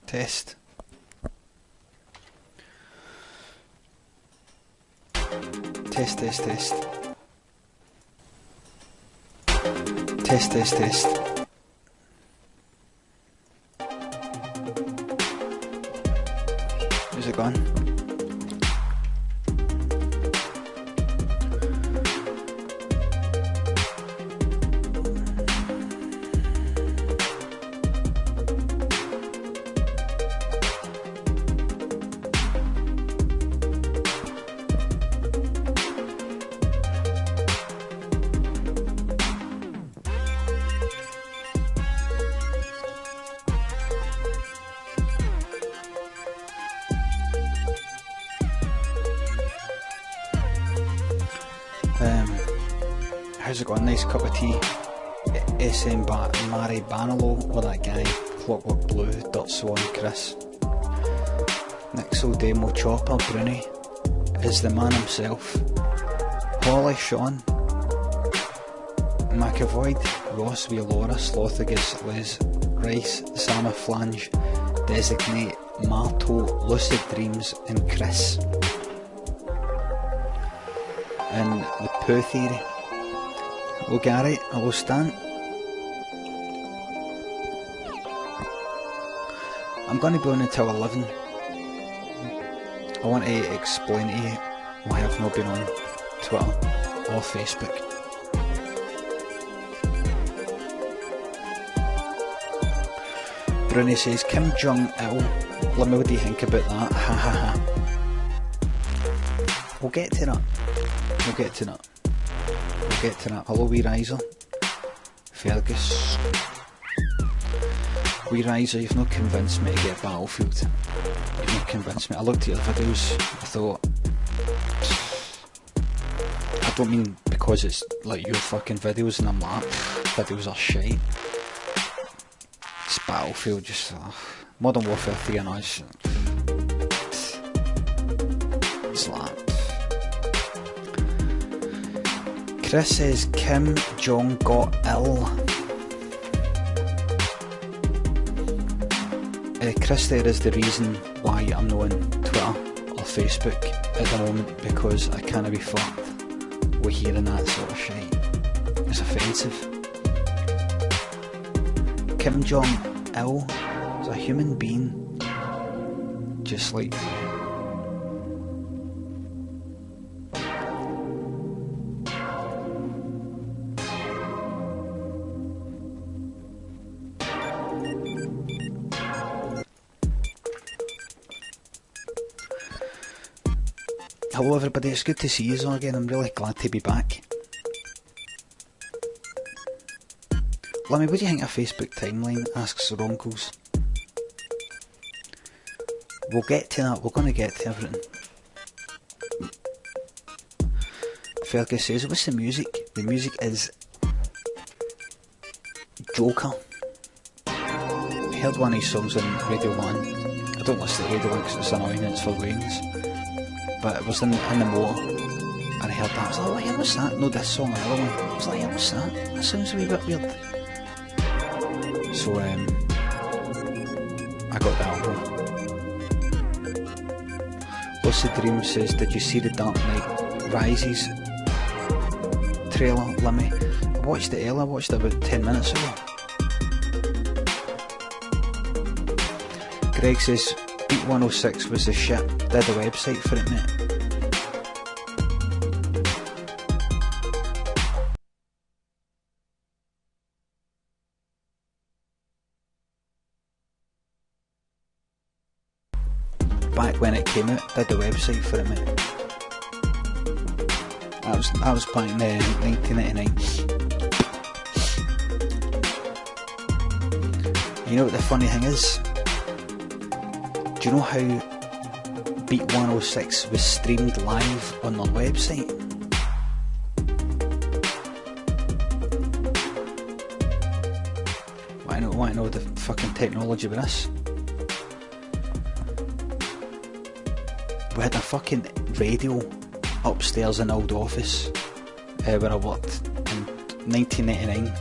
Test. Test, test, test. Test, test, test. How's it going? How's it going? Nice cup of tea. SM Mari Banalo, or that guy, Clockwork Blue, Dotso and Chris. Nixel Demo Chopper Bruni is the man himself. Holly Sean McAvoyd, Ross Laura, Slothagus, Liz, Rice, Sama Flange, Designate, Marto, Lucid Dreams and Chris. And the Pooh Theory. Hello Gary, hello Stan. I'm going to be on until 11. I want to explain to you why I've not been on Twitter or Facebook. Bruni says, Kim Jong-il, Limmy, what do you think about that? Ha ha ha. We'll get to that. We'll get to that. We'll get to that. Hello, Wee Riser. Fergus. Wee Riser, you've not convinced me to get Battlefield. You've not convinced me. I looked at your videos, I thought... I don't mean because it's like your fucking videos and I'm like, videos are shite. It's Battlefield, just... Modern Warfare 3 and us. It's like... Chris says Kim Jong got ill. Chris there is the reason why I'm not on Twitter or Facebook at the moment, because I can't be fucked with hearing that sort of shit. It's offensive. Kim Jong-il is a human being, just like... Hello everybody, it's good to see you all again. I'm really glad to be back. Limmy, what do you think of Facebook timeline? Asks Ronkles. We'll get to that, we're going to get to everything. Fergus says, what's the music? The music is Joker. I heard one of his songs on Radio 1. I don't listen to Radio 1 because it's annoying and it's for wings. But it was in the motor, and I heard that. I was like, oh yeah, what's that? No, this song, another one. I was like, yeah, what's that? That sounds a wee bit weird. So, I got that album. Lucid Dream says, did you see the Dark Knight Rises trailer, Limmy? I watched it earlier, I watched it about 10 minutes ago. Greg says, Beat 106 was the shit. Did a website for it, mate. Back when it came out, did a website for it, mate. That was back in 1999. You know what the funny thing is? Do you know how Beat 106 was streamed live on their website? Want to know the fucking technology with this? We had a fucking radio upstairs in the old office where I worked in 1999,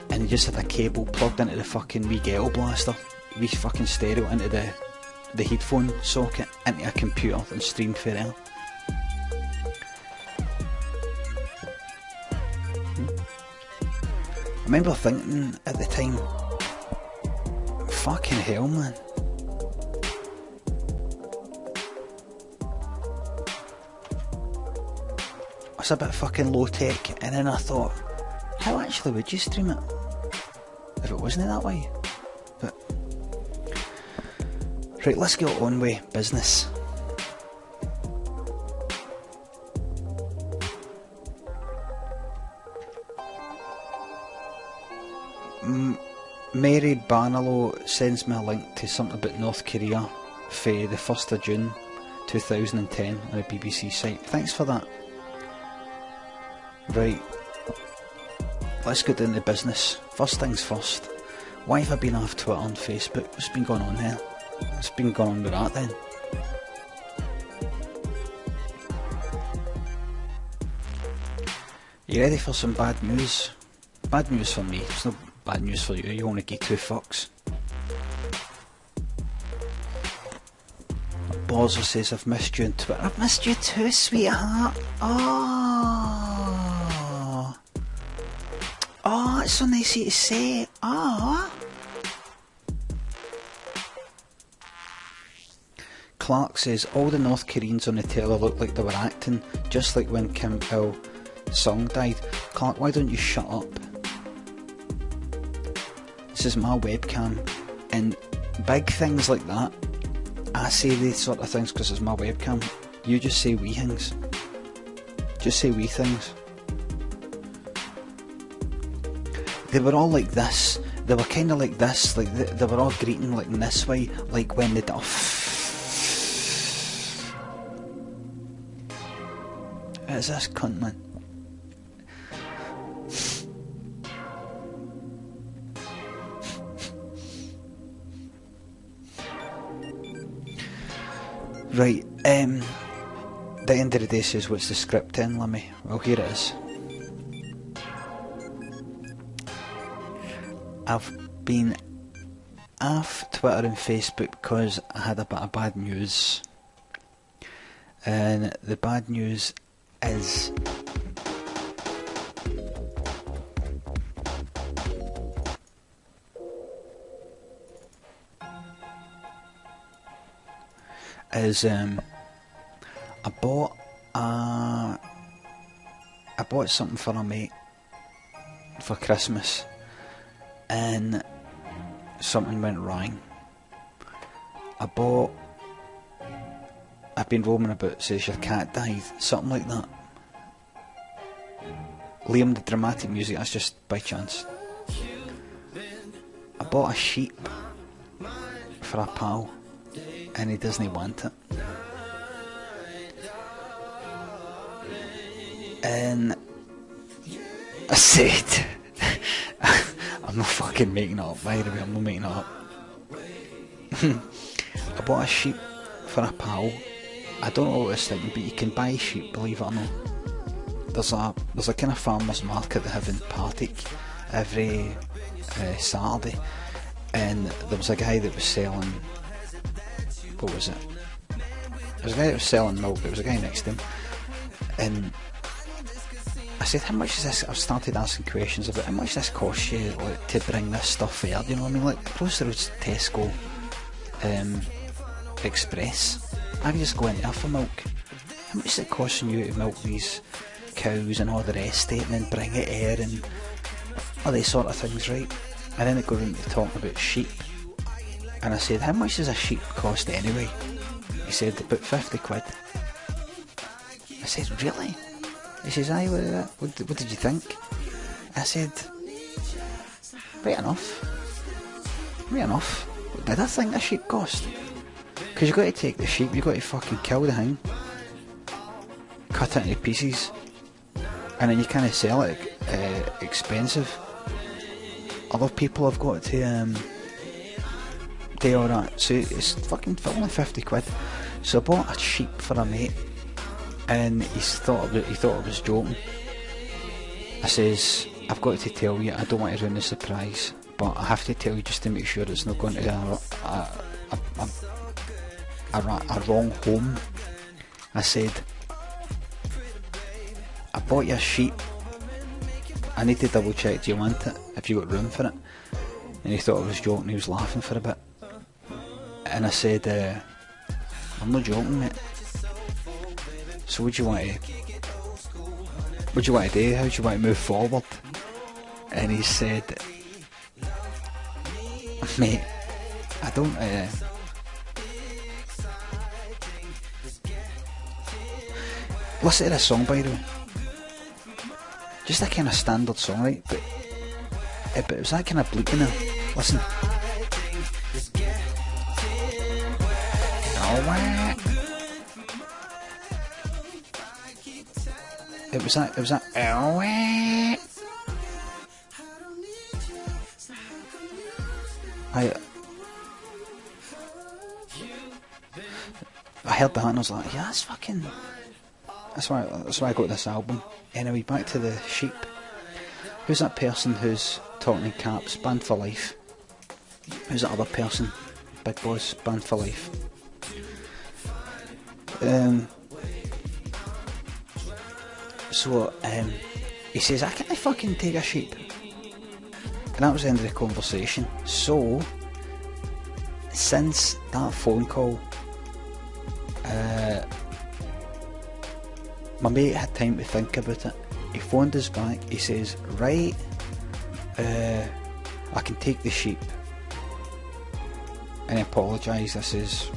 and you just had a cable plugged into the fucking wee ghetto blaster. wee fucking stereo into the headphone socket into a computer and streamed for there. I remember thinking at the time, fucking hell, man. It's a bit fucking low tech, and then I thought, how actually would you stream it if it wasn't that way? But right, let's get on with business. Mary Barnalow sends me a link to something about North Korea for the 1st of June 2010 on a BBC site. Thanks for that. Right, let's get down to business. First things first, why have I been off Twitter and Facebook? What's been going on there? What's been going on with that then? You ready for some bad news? Bad news for me, it's not bad news for you, you only give two fucks. Borza says, I've missed you on Twitter. I've missed you too, sweetheart. Oh, it's so nice of you to say. Clark says, all the North Koreans on the telly looked like they were acting, just like when Kim Il-sung died. Clark, why don't you shut up? This is my webcam, and big things like that, I say these sort of things because it's my webcam. You just say wee things. Just say wee things. They were all like this. They were kind of like this. Like they were all greeting like in this way. Like when they did. It's this cunt, man. Right, the end of the day says, what's the script in, Limmy? Well, here it is. I've been off Twitter and Facebook because I had a bit of bad news. And the bad news is... I bought something for a mate for Christmas and something went wrong. I've been roaming about, says your cat died, something like that. Liam, the dramatic music, that's just by chance. I bought a sheep for a pal and he doesn't want it. And I said, I'm not fucking making it up, by the way, I'm not making it up. I bought a sheep for a pal. I don't know what I was thinking, but you can buy sheep, believe it or not. There's a kind of farmer's market they have in Partick every Saturday, and there was a guy that was selling, what was it? There was a guy that was selling milk, there was a guy next to him, and I said, how much is this? I've started asking questions about how much this costs you, like, to bring this stuff here, you know what I mean? Like, close to Tesco, Express, I can just go in there for milk. How much is it costing you to milk these cows and all the rest of it, and then bring it here and all these sort of things, right? And then it got into talking about sheep, and I said, how much does a sheep cost anyway? He said, about 50 quid. I said, really? He says, aye, what did you think? I said, right enough. What did I think a sheep cost? Because you've got to take the sheep, you've got to fucking kill the thing, cut it into pieces, and then you kind of sell it expensive. Other people have got to do all that, so it's fucking only 50 quid. So I bought a sheep for a mate, and he thought it was joking. I says, I've got to tell you, I don't want to ruin the surprise, but I have to tell you just to make sure it's not going to a wrong home. I said, I bought you a sheep. I need to double check, do you want it? Have you got room for it? And he thought I was joking, he was laughing for a bit. And I said, I'm not joking, mate. So what do you want to do? How do you want to move forward? And he said, mate, I don't listen to this song, by the way. Just a kind of standard song, right? But it was that kind of bleak in there. Listen. It was that. I heard that and I was like, yeah, that's fucking. That's why I got this album. Anyway, back to the sheep. Who's that person who's talking in caps? Band for life. Who's that other person? Big boss, band for life. So he says, I can't fucking take a sheep. And that was the end of the conversation. So, since that phone call, my mate had time to think about it. He phoned us back. He says, right, I can take the sheep. And I apologised. I says,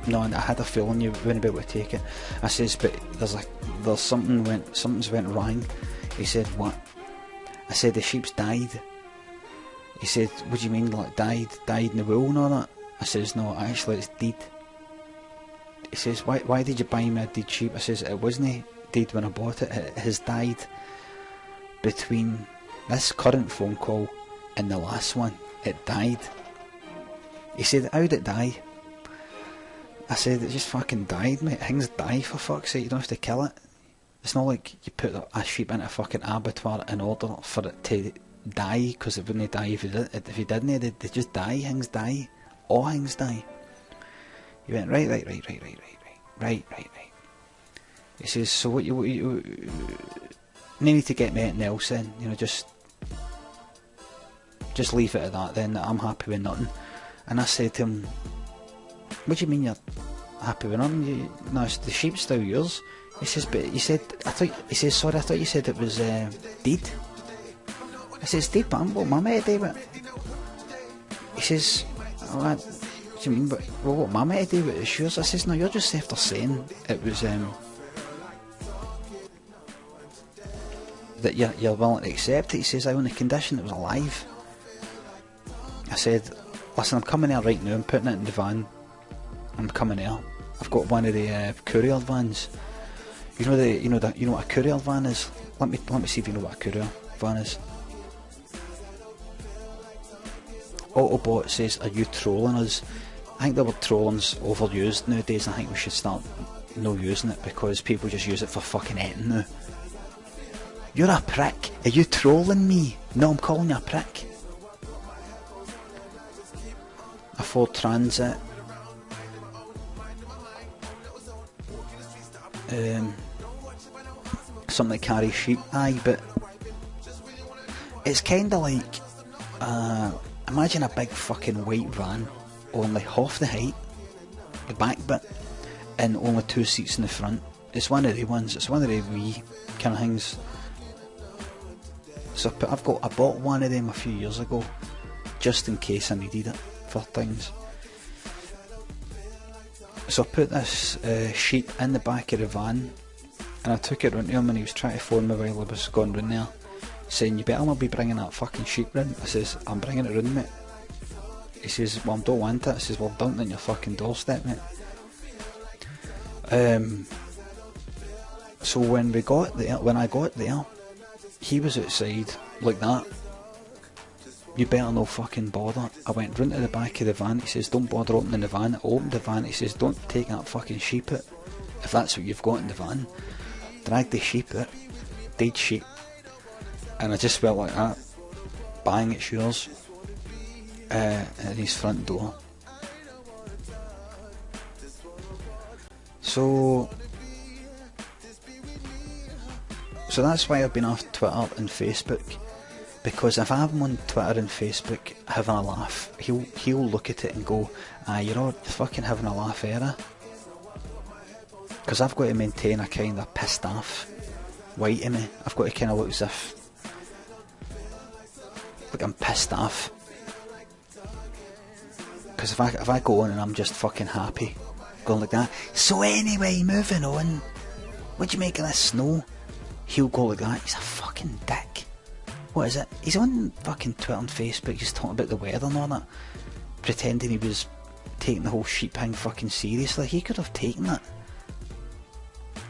no, I had a feeling you wouldn't be able to take it. I says, but something's went wrong. He said, what? I said, the sheep's died. He said, what do you mean, like died in the wool and all that? I says, no, actually it's dead. He says, why did you buy me a dead sheep? I says, it wasn't dead when I bought it. It has died between this current phone call and the last one. It died. He said, how'd it die? I said, it just fucking died, mate. Things die, for fuck's sake. You don't have to kill it. It's not like you put a sheep into a fucking abattoir in order for it to die, because it wouldn't die if you didn't. They just die. Things die. All things die. He went, right. He says, so what you need to get me anything else in, you know, just leave it at that then, I'm happy with nothing. And I said to him, what do you mean you're happy with nothing? No, the sheep's still yours. He says, but he said, sorry, I thought you said it was dead. I says, dead, but I'm what mama to do with it. He says, oh, what do you mean, but what mama to do with it? It's yours. I says, no, you're just after saying it was that you're willing to accept it. He says, on the condition it was alive. I said, listen, I'm coming there right now, I'm putting it in the van. I'm coming there. I've got one of the courier vans. You know what a courier van is? Let me see if you know what a courier van is. Autobot says, are you trolling us? I think the word trolling's overused nowadays. I think we should start no using it, because people just use it for fucking anything now. You're a prick. Are you trolling me? No, I'm calling you a prick. A Ford Transit. Something that carries sheep. Aye, but it's kind of like imagine a big fucking white van, only half the height, the back bit, and only 2 seats in the front. It's one of the ones. It's one of the wee kind of things. So I bought one of them a few years ago, just in case I needed it for things. So I put this sheep in the back of the van, and I took it round to him, and he was trying to phone me while I was going round there, saying, you better not be bringing that fucking sheep round. I says, I'm bringing it round, mate. He says, well, I don't want it. I says, well, dump it on your fucking doorstep, mate. So when I got there, he was outside like that. You better no fucking bother. I went round to the back of the van. He says, don't bother opening the van. I opened the van. He says, don't take that fucking sheep out, if that's what you've got in the van. Dragged the sheep out, dead sheep, and I just felt like that. Bang, it's yours. at his front door. So that's why I've been off Twitter and Facebook, because if I'm on Twitter and Facebook having a laugh, he'll look at it and go, you're all fucking having a laugh, era. Because I've got to maintain a kind of pissed off white in me. I've got to kind of look as if like I'm pissed off. Because if I go on and I'm just fucking happy, going like that, so anyway, moving on, what do you make of this snow? He'll go like that, he's a fucking dick. What is it? He's on fucking Twitter and Facebook just talking about the weather and all that, pretending he was taking the whole sheep thing fucking seriously. He could have taken it.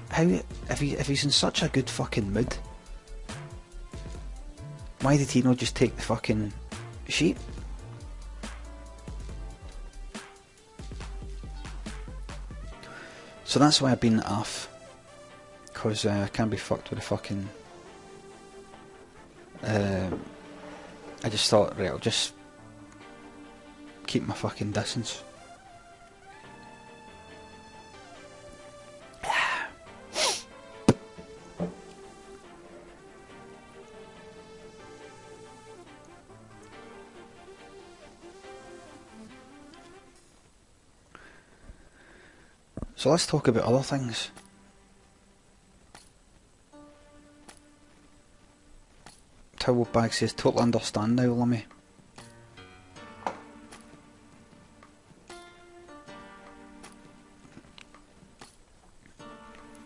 How, if he's in such a good fucking mood, why did he not just take the fucking sheep? So that's why I've been off, because I can't be fucked with the fucking... I just thought, right, I'll just keep my fucking distance. So let's talk about other things. Towel bag says, totally understand now, Limmy.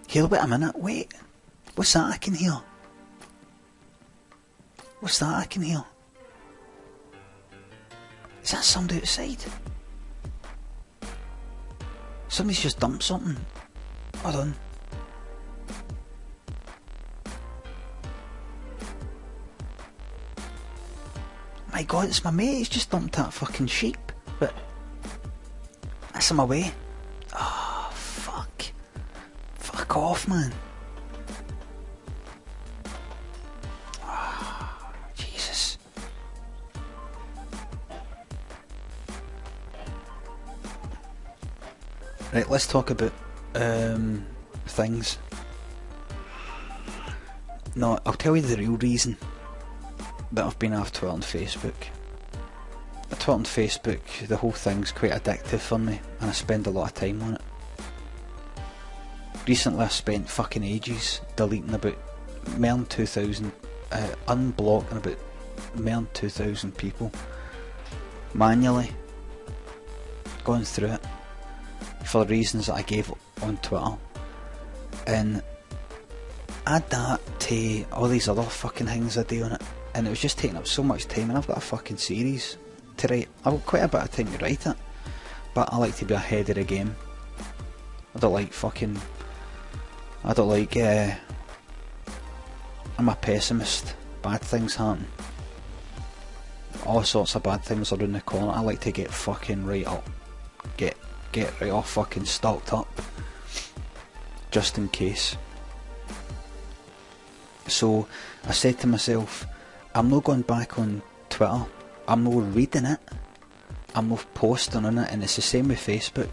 Here, wait a minute, wait. What's that I can hear? What's that I can hear? Is that somebody outside? Somebody's just dumped something. Hold on. My god, it's my mate, he's just dumped that fucking sheep. But that's in my way. Oh, fuck. Fuck off, man. Oh, Jesus. Right, let's talk about things. No, I'll tell you the real reason that I've been off Twitter and Facebook. Twitter and Facebook, the whole thing's quite addictive for me, and I spend a lot of time on it. Recently I spent fucking ages deleting about more than 2,000, unblocking about more than 2,000 people, manually, going through it, for the reasons that I gave on Twitter. And add that to all these other fucking things I do on it, and it was just taking up so much time, and I've got a fucking series to write. I've got quite a bit of time to write it, but I like to be ahead of the game. I don't like I'm a pessimist. Bad things happen. All sorts of bad things are around the corner. I like to get fucking right up. Get right off fucking stocked up, just in case. So I said to myself, I'm not going back on Twitter, I'm not reading it, I'm not posting on it, and it's the same with Facebook,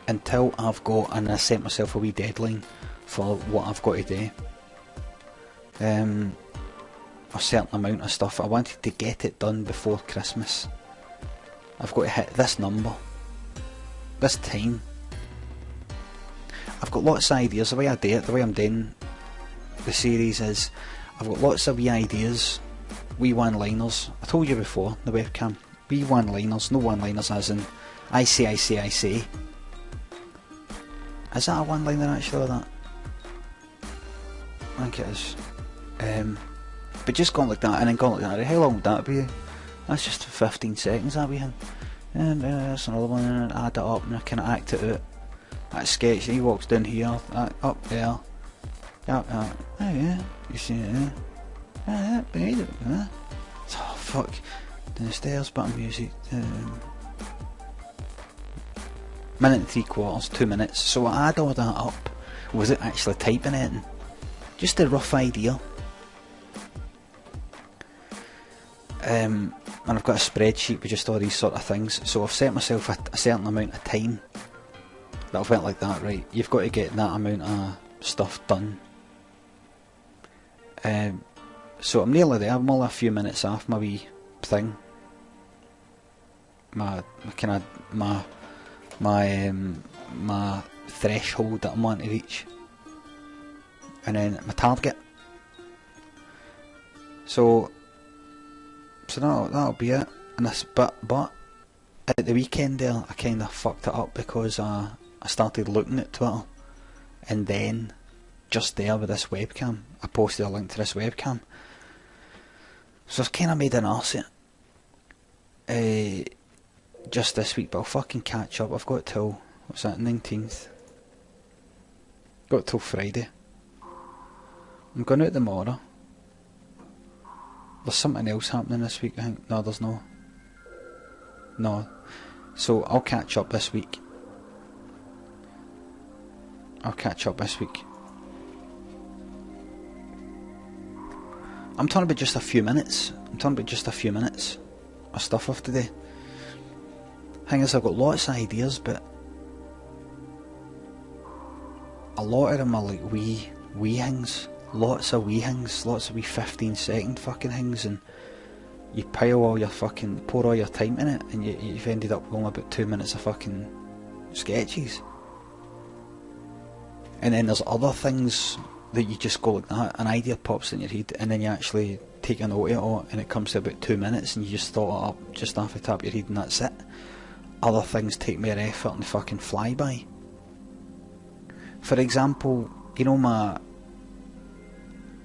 until I've got, and I set myself a wee deadline for what I've got to do. A certain amount of stuff. I wanted to get it done before Christmas. I've got to hit this number, this time. I've got lots of ideas. The way I do it, the way I'm doing the series is, I've got lots of wee ideas, wee one-liners. I told you before, the webcam, wee one-liners, no one-liners as in I say. Is that a one-liner actually, or that? I think it is. But just going like that, and then going like that. How long would that be? That's just 15 seconds, that we had. And that's another one, and add it up, and I kind of act it out. That sketch, he walks down here, up there. Oh yeah, you see it there. Behind it, huh? Oh fuck. Downstairs, button music. Minute and 3/4, 2 minutes. So I add all that up without actually typing it in. Just a rough idea. and I've got a spreadsheet with just all these sort of things. So I've set myself a certain amount of time that I've went like that, right, you've got to get that amount of stuff done. So I'm nearly there. I'm only a few minutes off my wee thing, my threshold that I'm wanting to reach, and then my target. So that'll be it. And this, but at the weekend there, I kind of fucked it up because I started looking at Twitter, and then just there with this webcam, I posted a link to this webcam. So I've kind of made an arse of it just this week, but I'll fucking catch up. I've got till, what's that, 19th? Got till Friday. I'm going out tomorrow. There's something else happening this week, I think. No, there's no. No. So I'll catch up this week. I'm talking about just a few minutes. Of stuff of today. Thing is, I've got lots of ideas, but a lot of them are like wee things. Lots of wee 15-second fucking things, and you pour all your time in it, and you've ended up with only about 2 minutes of fucking sketches. And then there's other things that you just go like that, an idea pops in your head, and then you actually take a note of it all, and it comes to about 2 minutes, and you just thought it up just off the top of your head, and that's it. Other things take more effort and fucking fly by. For example, you know my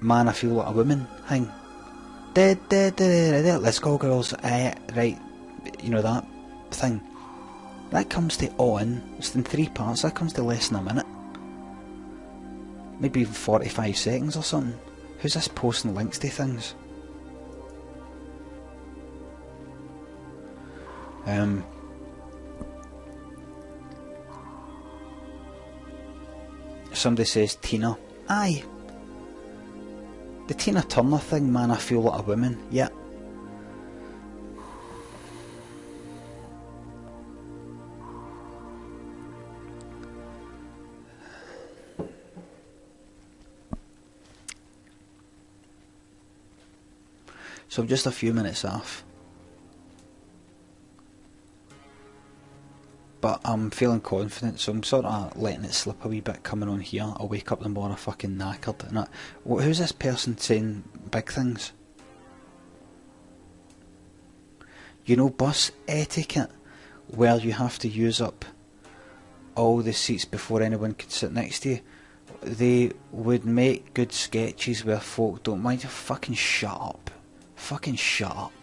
man I feel like a woman thing. Let's go girls, right, you know that thing. That comes to it's in 3 parts, that comes to less than a minute. Maybe even 45 seconds or something. Who's this posting links to things? Somebody says Tina. Aye. The Tina Turner thing, man, I feel like a woman. Yeah. So I'm just a few minutes off. But I'm feeling confident, so I'm sort of letting it slip a wee bit coming on here. I'll wake up in the morning fucking knackered. And who's this person saying big things? You know bus etiquette, where you have to use up all the seats before anyone can sit next to you. They would make good sketches where folk don't mind. You fucking shut up. Fucking shut up.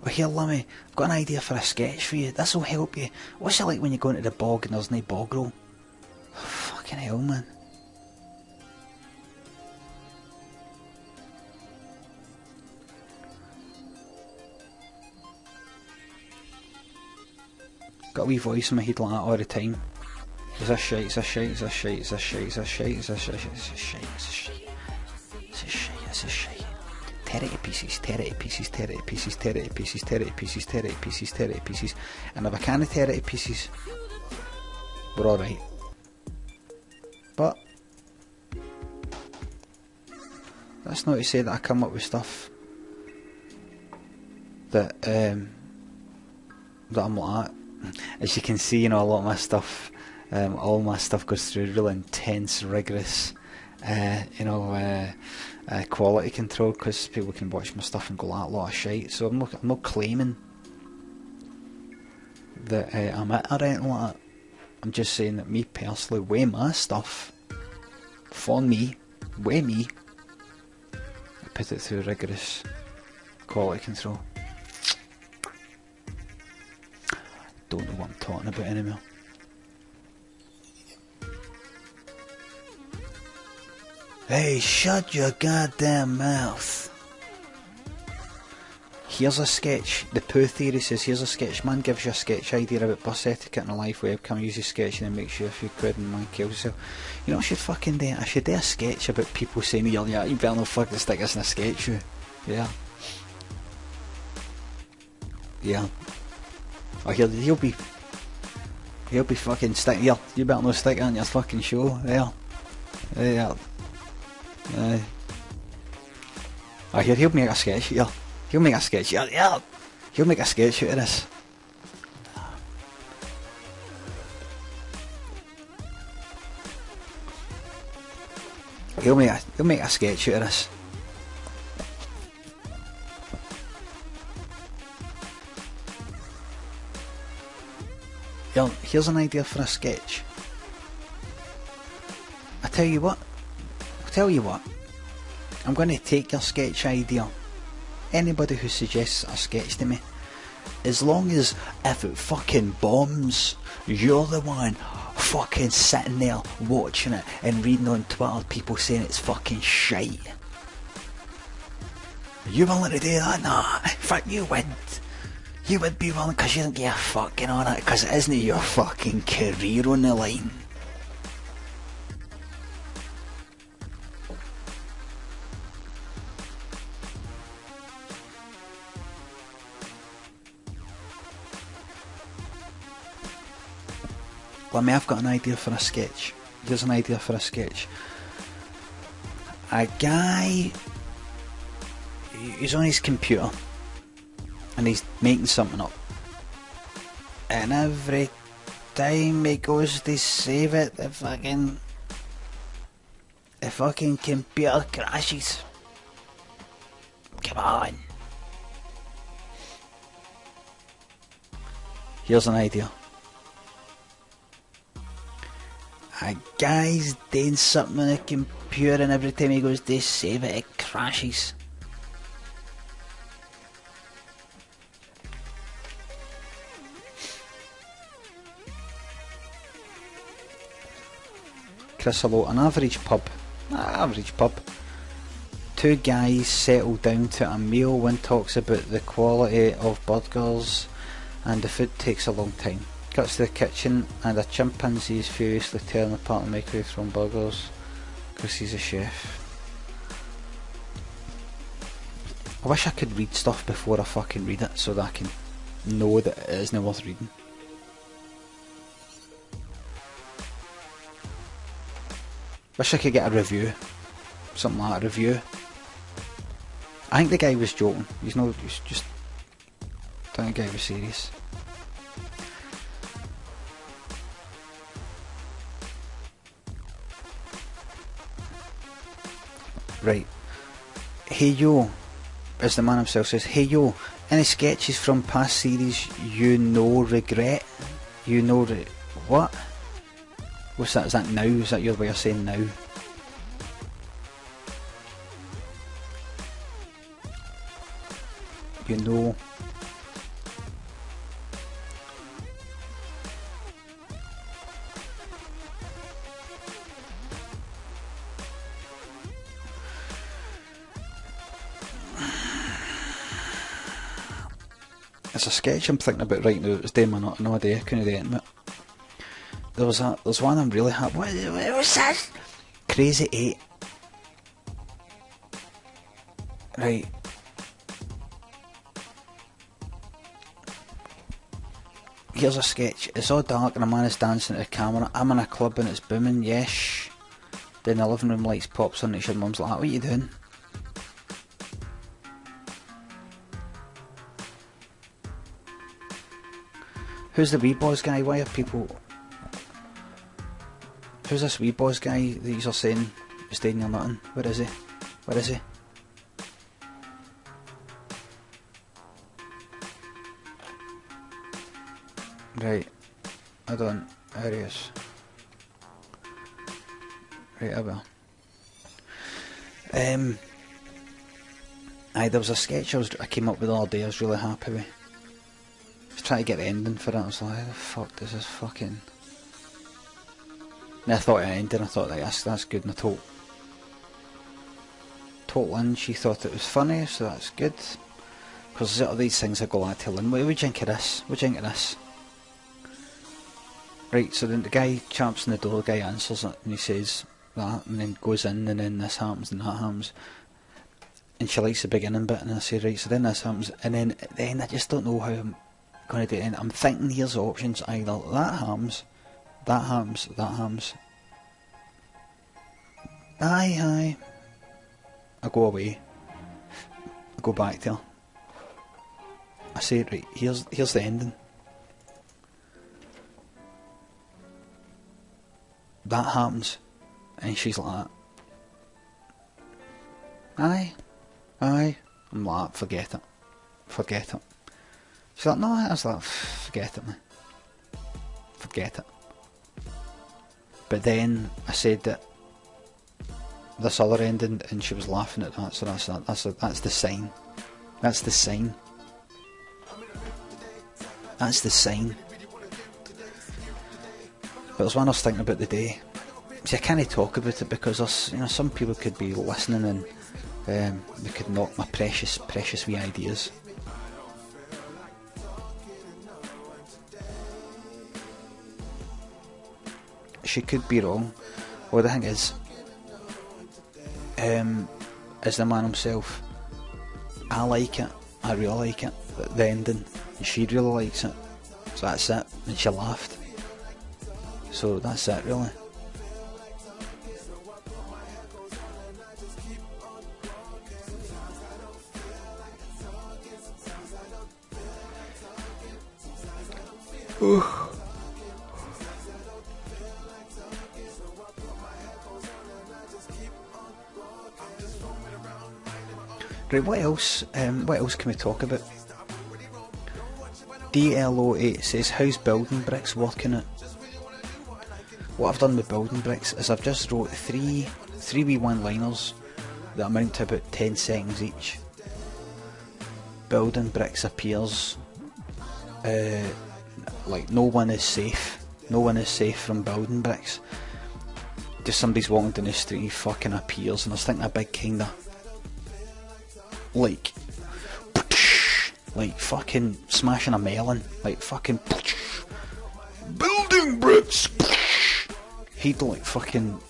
Oh, here, Limmy, I've got an idea for a sketch for you. This'll help you. What's it like when you go into the bog and there's no bog roll? Fucking hell, man. Got a wee voice in my head like that all the time. Is this shite? Is this shite? Is this shite? Is this shite? Is this shite? Is this shite? Is this shite? Is this shite? Is this shite? Is this shite? Tear it to pieces, tear it to pieces, tear it to pieces, tear it to pieces, tear it to pieces, tear it to pieces, tear it to pieces. And if I can't tear it to pieces, we're alright. But that's not to say that I come up with stuff that I'm like that. As you can see, you know, a lot of my stuff, all my stuff goes through real intense, rigorous, quality control, because people can watch my stuff and go, that lot of shite. So I'm not claiming that I'm it or anything like that. I'm just saying that me personally, with my stuff, for me, with me, I put it through rigorous quality control. Don't know what I'm talking about anymore. Hey, shut your goddamn mouth. here's a sketch. The poo theory says, here's a sketch. Man gives you a sketch idea about bus etiquette and a live webcam, uses sketch and then makes you a few quid and man kills himself. You know what I should fucking do? I should do a sketch about people saying, yeah, you better not fucking stick this in a sketch, you. Yeah. Yeah. Oh, he'll be fucking stick. Yeah, you better not stick it on your fucking show. Yeah. Yeah. Oh, he'll make a sketch. Yeah. He'll make a sketch. Yeah. He'll make a sketch out of this. He'll make a sketch out of this. Yeah, here's an idea for a sketch. I tell you what. I'm going to take your sketch idea. Anybody who suggests a sketch to me, as long as if it fucking bombs, you're the one fucking sitting there watching it and reading on Twitter people saying it's fucking shite. Are you willing to do that? Nah, in fact you wouldn't. You would be willing because you don't give a fucking on it, because it isn't your fucking career on the line. Limmy, I've got an idea for a sketch. Here's an idea for a sketch. A guy, he's on his computer and he's making something up, and every time he goes to save it, the fucking computer crashes. Come on. Here's an idea. A guy's doing something on a computer and every time he goes to save it, it crashes. Chris, hello. An average pub. Two guys settle down to a meal. One talks about the quality of burgers and the food takes a long time. Cuts to the kitchen and a chimpanzee is furiously tearing apart the microwave from burgers because he's a chef. I wish I could read stuff before I fucking read it so that I can know that it isn't worth reading. Wish I could get a review. Something like a review. I think the guy was joking. He's just... I don't think the guy was serious. Right. Hey yo, as the man himself says, hey yo, any sketches from past series you know regret? You know what? What's that? Is that now? Is that your way of saying now? You know. It's a sketch I'm thinking about right now. It's doing my no idea. Couldn't do it. There's one I'm really happy. What was that? Crazy 8. Right. Here's a sketch. It's all dark and a man is dancing at the camera. I'm in a club and it's booming. Yes. Then the living room lights pops on and your mum's like, what are you doing? Who's the wee boss guy? Why are people... Who's this wee boss guy that you're saying is staying near nothing? Where is he? Where is he? Right. I don't... There he is. Right, I will. Aye, there was a sketch I came up with the other day I was really happy with. I was trying to get the ending for it. I was like, how the fuck does this fucking... And I thought it ended, I thought, like, that's good, and I told Lynn she thought it was funny, so that's good. Because there's these things I go like to Lynn, what do you think of this? What do you think of this? Right, so then the guy chaps on the door, the guy answers it, and he says that, and then goes in, and then this happens, and that happens. And she likes the beginning bit, and I say, right, so then this happens, and then at the end I just don't know how I'm going to do it. And I'm thinking here's the options, either that happens, that happens, that happens. Aye. I go away. I go back to her. I say, right, here's the ending. That happens, and she's like that. Aye. I'm like, forget it. She's like, no, I was like, forget it, man. Forget it. But then I said that this other ending, and she was laughing at that, so that's the sign. That's the sign. That's the sign. But there's one I was thinking about today. See, I can't talk about it because some people could be listening, and they could knock my precious wee ideas. She could be wrong. Well, the thing is the man himself, I like it. I really like it. The ending, and she really likes it. So that's it. And she laughed. So that's it, really. Right, what else can we talk about? DLO8 says, how's building bricks working it? What I've done with building bricks is I've just wrote three wee one-liners that amount to about 10 seconds each. Building bricks appears, like no one is safe. No one is safe from building bricks. Just somebody's walking down the street, he fucking appears, and I was thinking a big kind of like fucking smashing a melon, like fucking building bricks. He'd like fucking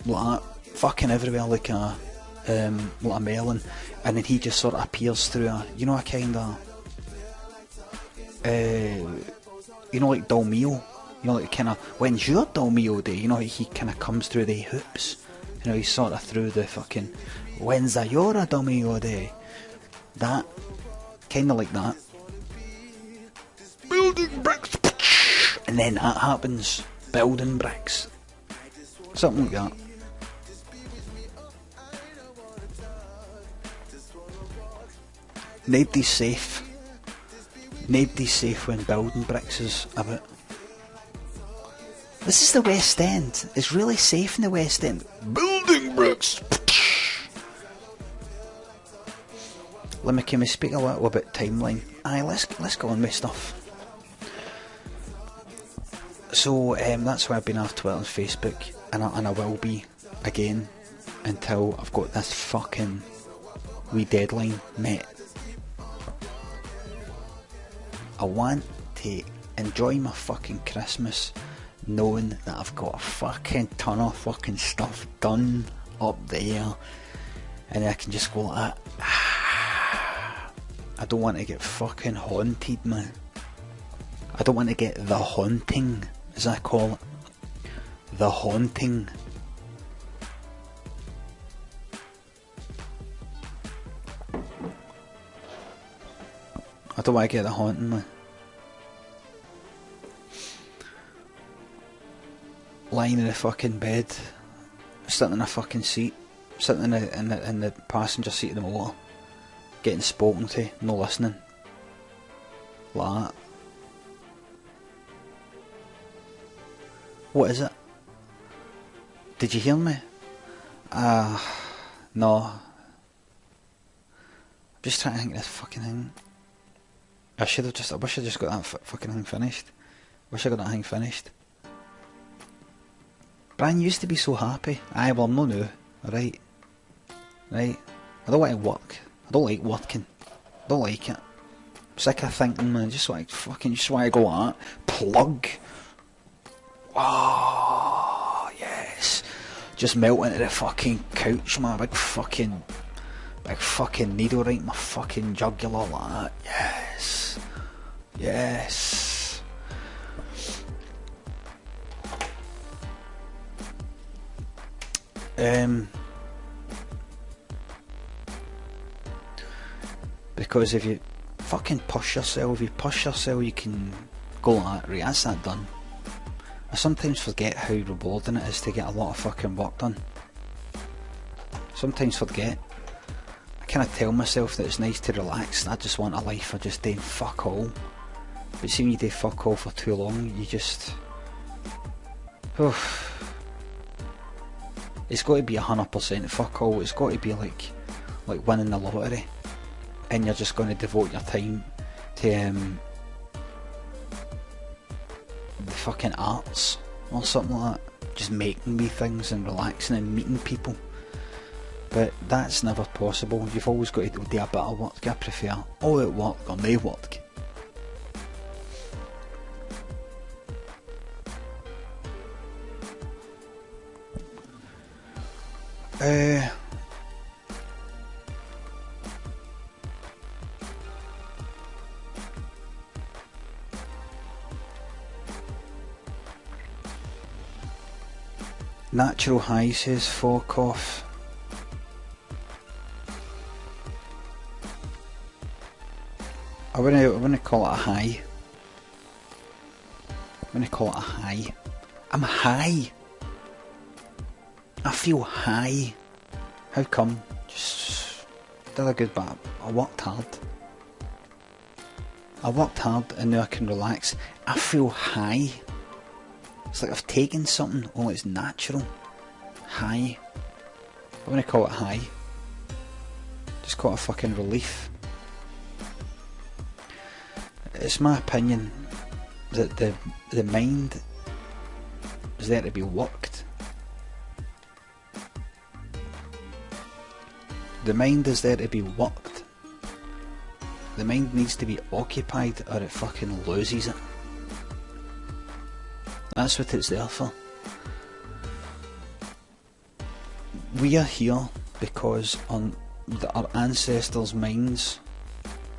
like fucking everywhere like a melon, and then he just sort of appears through a a kind of like Dolmio, like kind of when's your Dolmio day? He kind of comes through the hoops. He's sort of through the fucking when's a your Dolmio day? That kind of like that. Building bricks, and then that happens. Building bricks, something like that. Nobody's safe. Nobody's safe when building bricks is about. This is the West End. It's really safe in the West End. Building bricks. Limmy, can we speak a little about timeline? Aye, let's go on with stuff. So that's why I've been off Twitter and Facebook, and I will be again until I've got this fucking wee deadline met. I want to enjoy my fucking Christmas knowing that I've got a fucking ton of fucking stuff done up there, and I can just go like that. I don't want to get fucking haunted, man. I don't want to get the haunting, as I call it. The haunting. I don't want to get the haunting, man. Lying in a fucking bed, sitting in a fucking seat, sitting in the passenger seat of the motor, getting spoken to, no listening. Like that. What is it? Did you hear me? No. I'm just trying to think of this fucking thing. I wish I just got that fucking thing finished. Wish I got that thing finished. Brian used to be so happy. Aye, well, I'm not now. Right. I don't want to work. I don't like working. Don't like it. Sick of thinking, man. Just want to go like that. Plug. Oh, yes. Just melt into the fucking couch, man. Big fucking needle right in my fucking jugular like that. Yes. Yes. Because if you fucking push yourself, you can go like that. Right, that's that done. I sometimes forget how rewarding it is to get a lot of fucking work done. Sometimes forget. I kind of tell myself that it's nice to relax. I just want a life of just doing fuck all. But see, when you do fuck all for too long, you just... It's got to be 100% fuck all. It's got to be like winning the lottery. And you're just going to devote your time to the fucking arts or something like that. Just making me things and relaxing and meeting people. But that's never possible. You've always got to do a bit of work. I prefer all out work or no work. Natural high, says fuck off. I wouldn't call it a high. I wouldn't call it a high. I'm high. I feel high. How come? Just did a good bit. I worked hard. And now I can relax. I feel high. It's like I've taken something, only it's natural. High. I wouldn't call it high. Just call it a fucking relief. It's my opinion that the mind is there to be worked. The mind is there to be worked. The mind needs to be occupied or it fucking loses it. That's what it's there for. We are here because on our ancestors' minds,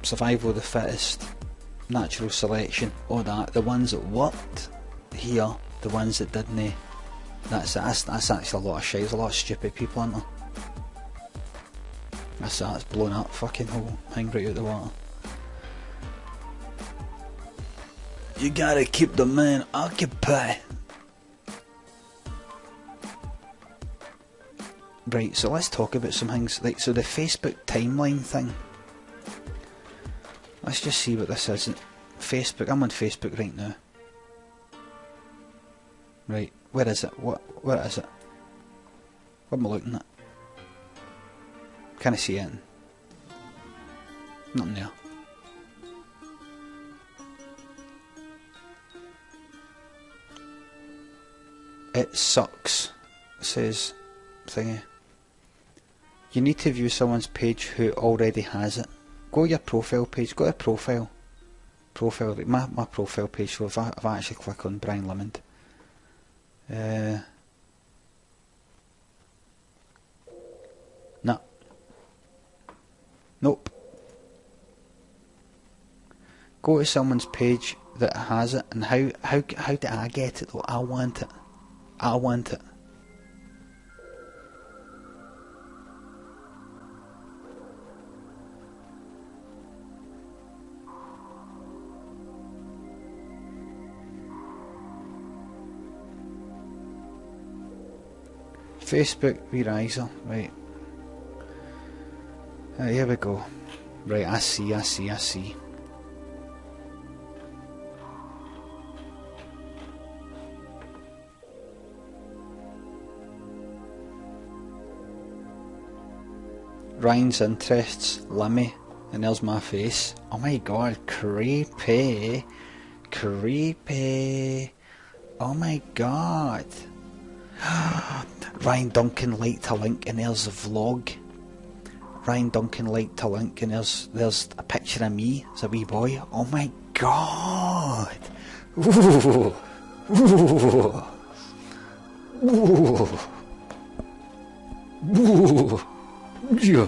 survival of the fittest, natural selection, all that, the ones that worked here, the ones that didn't, that's actually a lot of shit. There's a lot of stupid people, aren't there? That's blown up fucking whole thing right out the water. You gotta keep the man occupied. Right, so let's talk about some things. Like, so the Facebook timeline thing. Let's just see what this is. Facebook, I'm on Facebook right now. Right, where is it? Where is it? What am I looking at? Can I see it? Nothing there. It sucks, says thingy. You need to view someone's page who already has it. Go to your profile page, go to profile. Profile, my profile page, so if I actually click on Brian Limond. No. Nope. Go to someone's page that has it, and how do I get it though? I want it. I want it. Facebook Verizer, right. Here we go. Right, I see. Ryan's interests, Limmy, and there's my face. Oh my god, creepy. Oh my god. Ryan Duncan liked a link and there's a vlog. Ryan Duncan liked to link, and there's a picture of me as a wee boy. Oh my god! Ooh. Ooh. Ooh. Ooh. Yeah.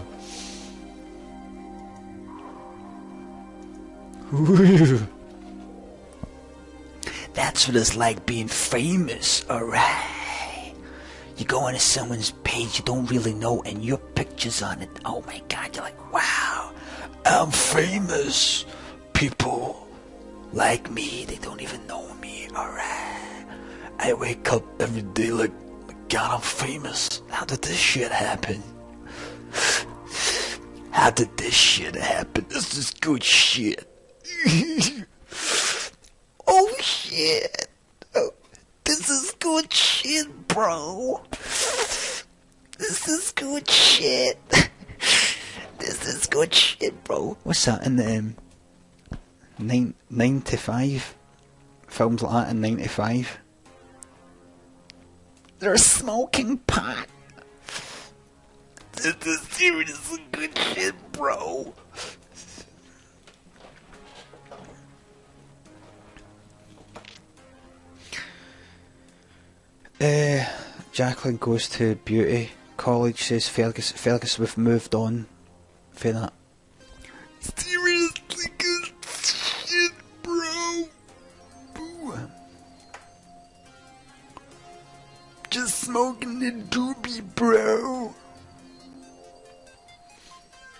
Ooh. That's what it's like being famous, alright? You go onto someone's page you don't really know and your picture's on it. Oh my god, you're like, wow, I'm famous. People like me, they don't even know me, alright? I wake up every day like, god, I'm famous. How did this shit happen? How did this shit happen? This is good shit. Oh shit. Oh, this is good shit, bro. This is good shit. This is good shit, bro. What's that in the 95? Films like that in 95. They're smoking pot. This is seriously good shit, bro. Jacqueline goes to beauty college, says Fergus, we've moved on for that. Seriously good shit, bro. Boo. Just smoking the doobie, bro.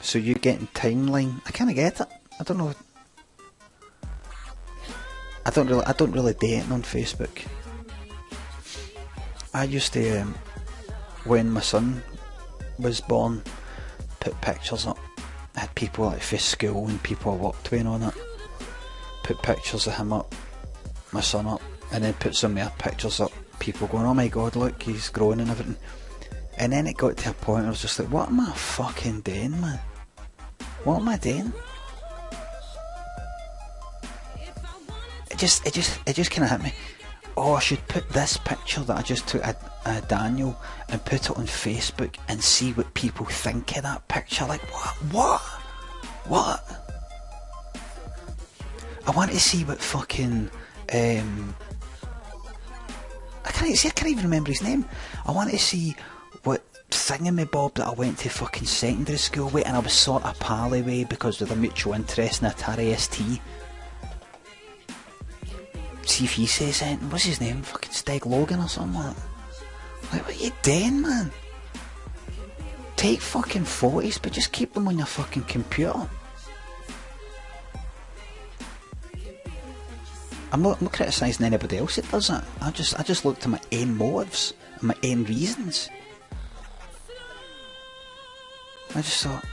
So you're getting timeline? I kinda get it. I don't know. I don't really date on Facebook. I used to, when my son was born, put pictures up. I had people like for school and people I worked with on it. Put pictures of him up, my son up, and then put some more pictures up. People going, oh my god, look, he's growing and everything. And then it got to a point where I was just like, what am I fucking doing, man? What am I doing? It just kind of hit me. Oh, I should put this picture that I just took of Daniel and put it on Facebook and see what people think of that picture. Like, what? I want to see what fucking, I can't even remember his name. I want to see what thingamabob that I went to fucking secondary school with and I was sort of pally with because of the mutual interest in Atari ST. See if he says anything. What's his name? Fucking Steg Logan or something like that. Like, what are you doing, man? Take fucking photos, but just keep them on your fucking computer. I'm not criticising anybody else that does it. I just looked at my own motives and my own reasons. I just thought,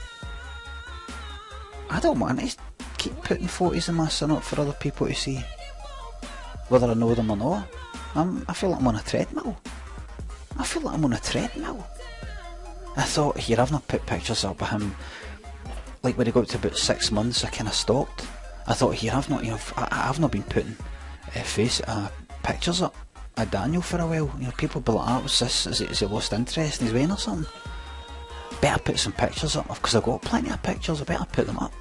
I don't want to keep putting photos of my son up for other people to see. Whether I know them or not. I feel like I'm on a treadmill. I thought, here, I've not put pictures up of him. Like when he got to about 6 months, I kind of stopped. I thought, here, I've not been putting pictures up of Daniel for a while. You know, people be like, what's this? Is he lost interest in his vein or something? Better put some pictures up, because I've got plenty of pictures, I better put them up.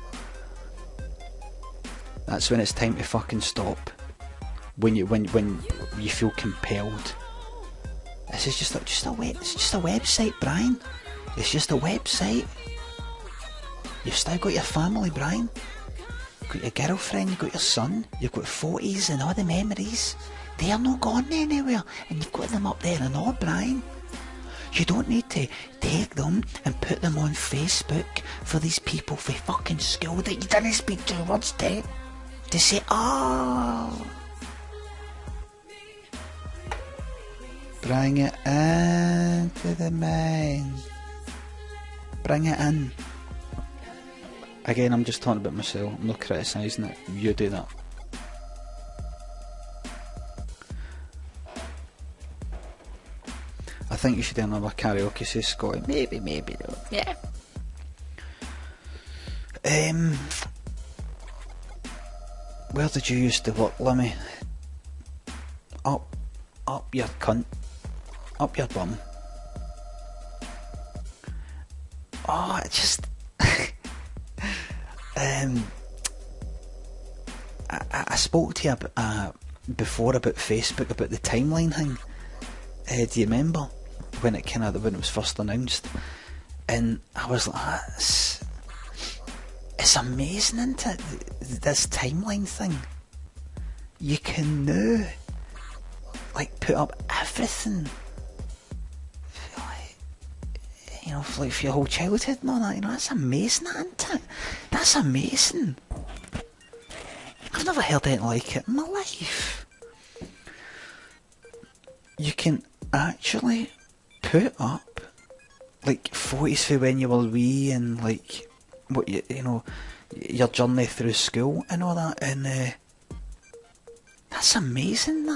That's when it's time to fucking stop. When you feel compelled. This is just a website, Brian. It's just a website. You've still got your family, Brian. You've got your girlfriend, you've got your son, you've got photos and all the memories. They are not gone anywhere, and you've got them up there and all, Brian. You don't need to take them and put them on Facebook for these people for fucking school that you didn't speak to words to say, oh. Bring it into the mind. Bring it in. Again, I'm just talking about myself. I'm not criticising it. You do that. I think you should do another karaoke, says Scotty. Maybe not. Yeah. Where did you used to work, Limmy? Up your cunt. Up your bum. Oh, I spoke to you before about Facebook, about the timeline thing. Do you remember when it was first announced? And I was like, it's amazing, isn't it? This timeline thing. You can now like put up everything, you know, for, like, for your whole childhood and all that. You know, that's amazing, isn't it? That's amazing. I've never heard anything like it in my life. You can actually put up like photos for when you were wee and like what you know, your journey through school and all that, and that's amazing.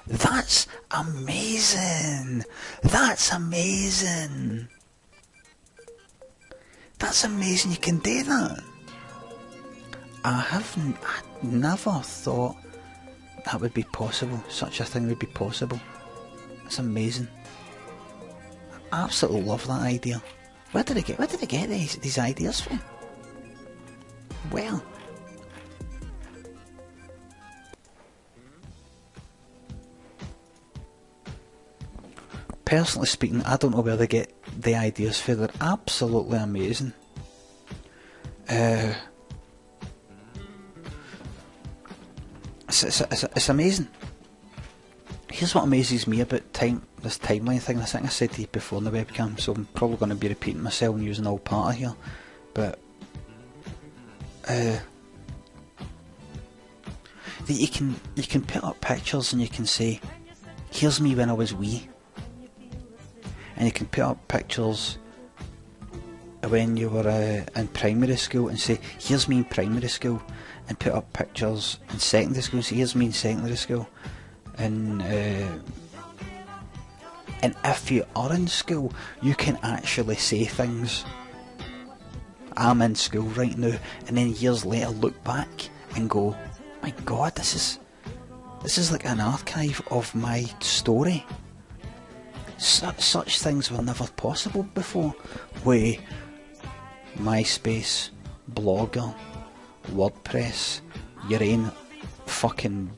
That's amazing. That's amazing. That's amazing. You can do that. I never thought that would be possible. Such a thing would be possible. It's amazing. I absolutely love that idea. Where did I get these ideas from? Well, personally speaking, I don't know where they get the ideas for. They're absolutely amazing. It's amazing. Here's what amazes me about this timeline thing. I think I said to you before on the webcam, so I'm probably going to be repeating myself and using all part of here. But that you can put up pictures and you can say, here's me when I was wee. And you can put up pictures when you were in primary school and say, here's me in primary school. And put up pictures in secondary school and say, here's me in secondary school. And if you are in school, you can actually say things. I'm in school right now, and then years later look back and go, my God, this is like an archive of my story. Such things were never possible before. With MySpace, Blogger, WordPress, your own fucking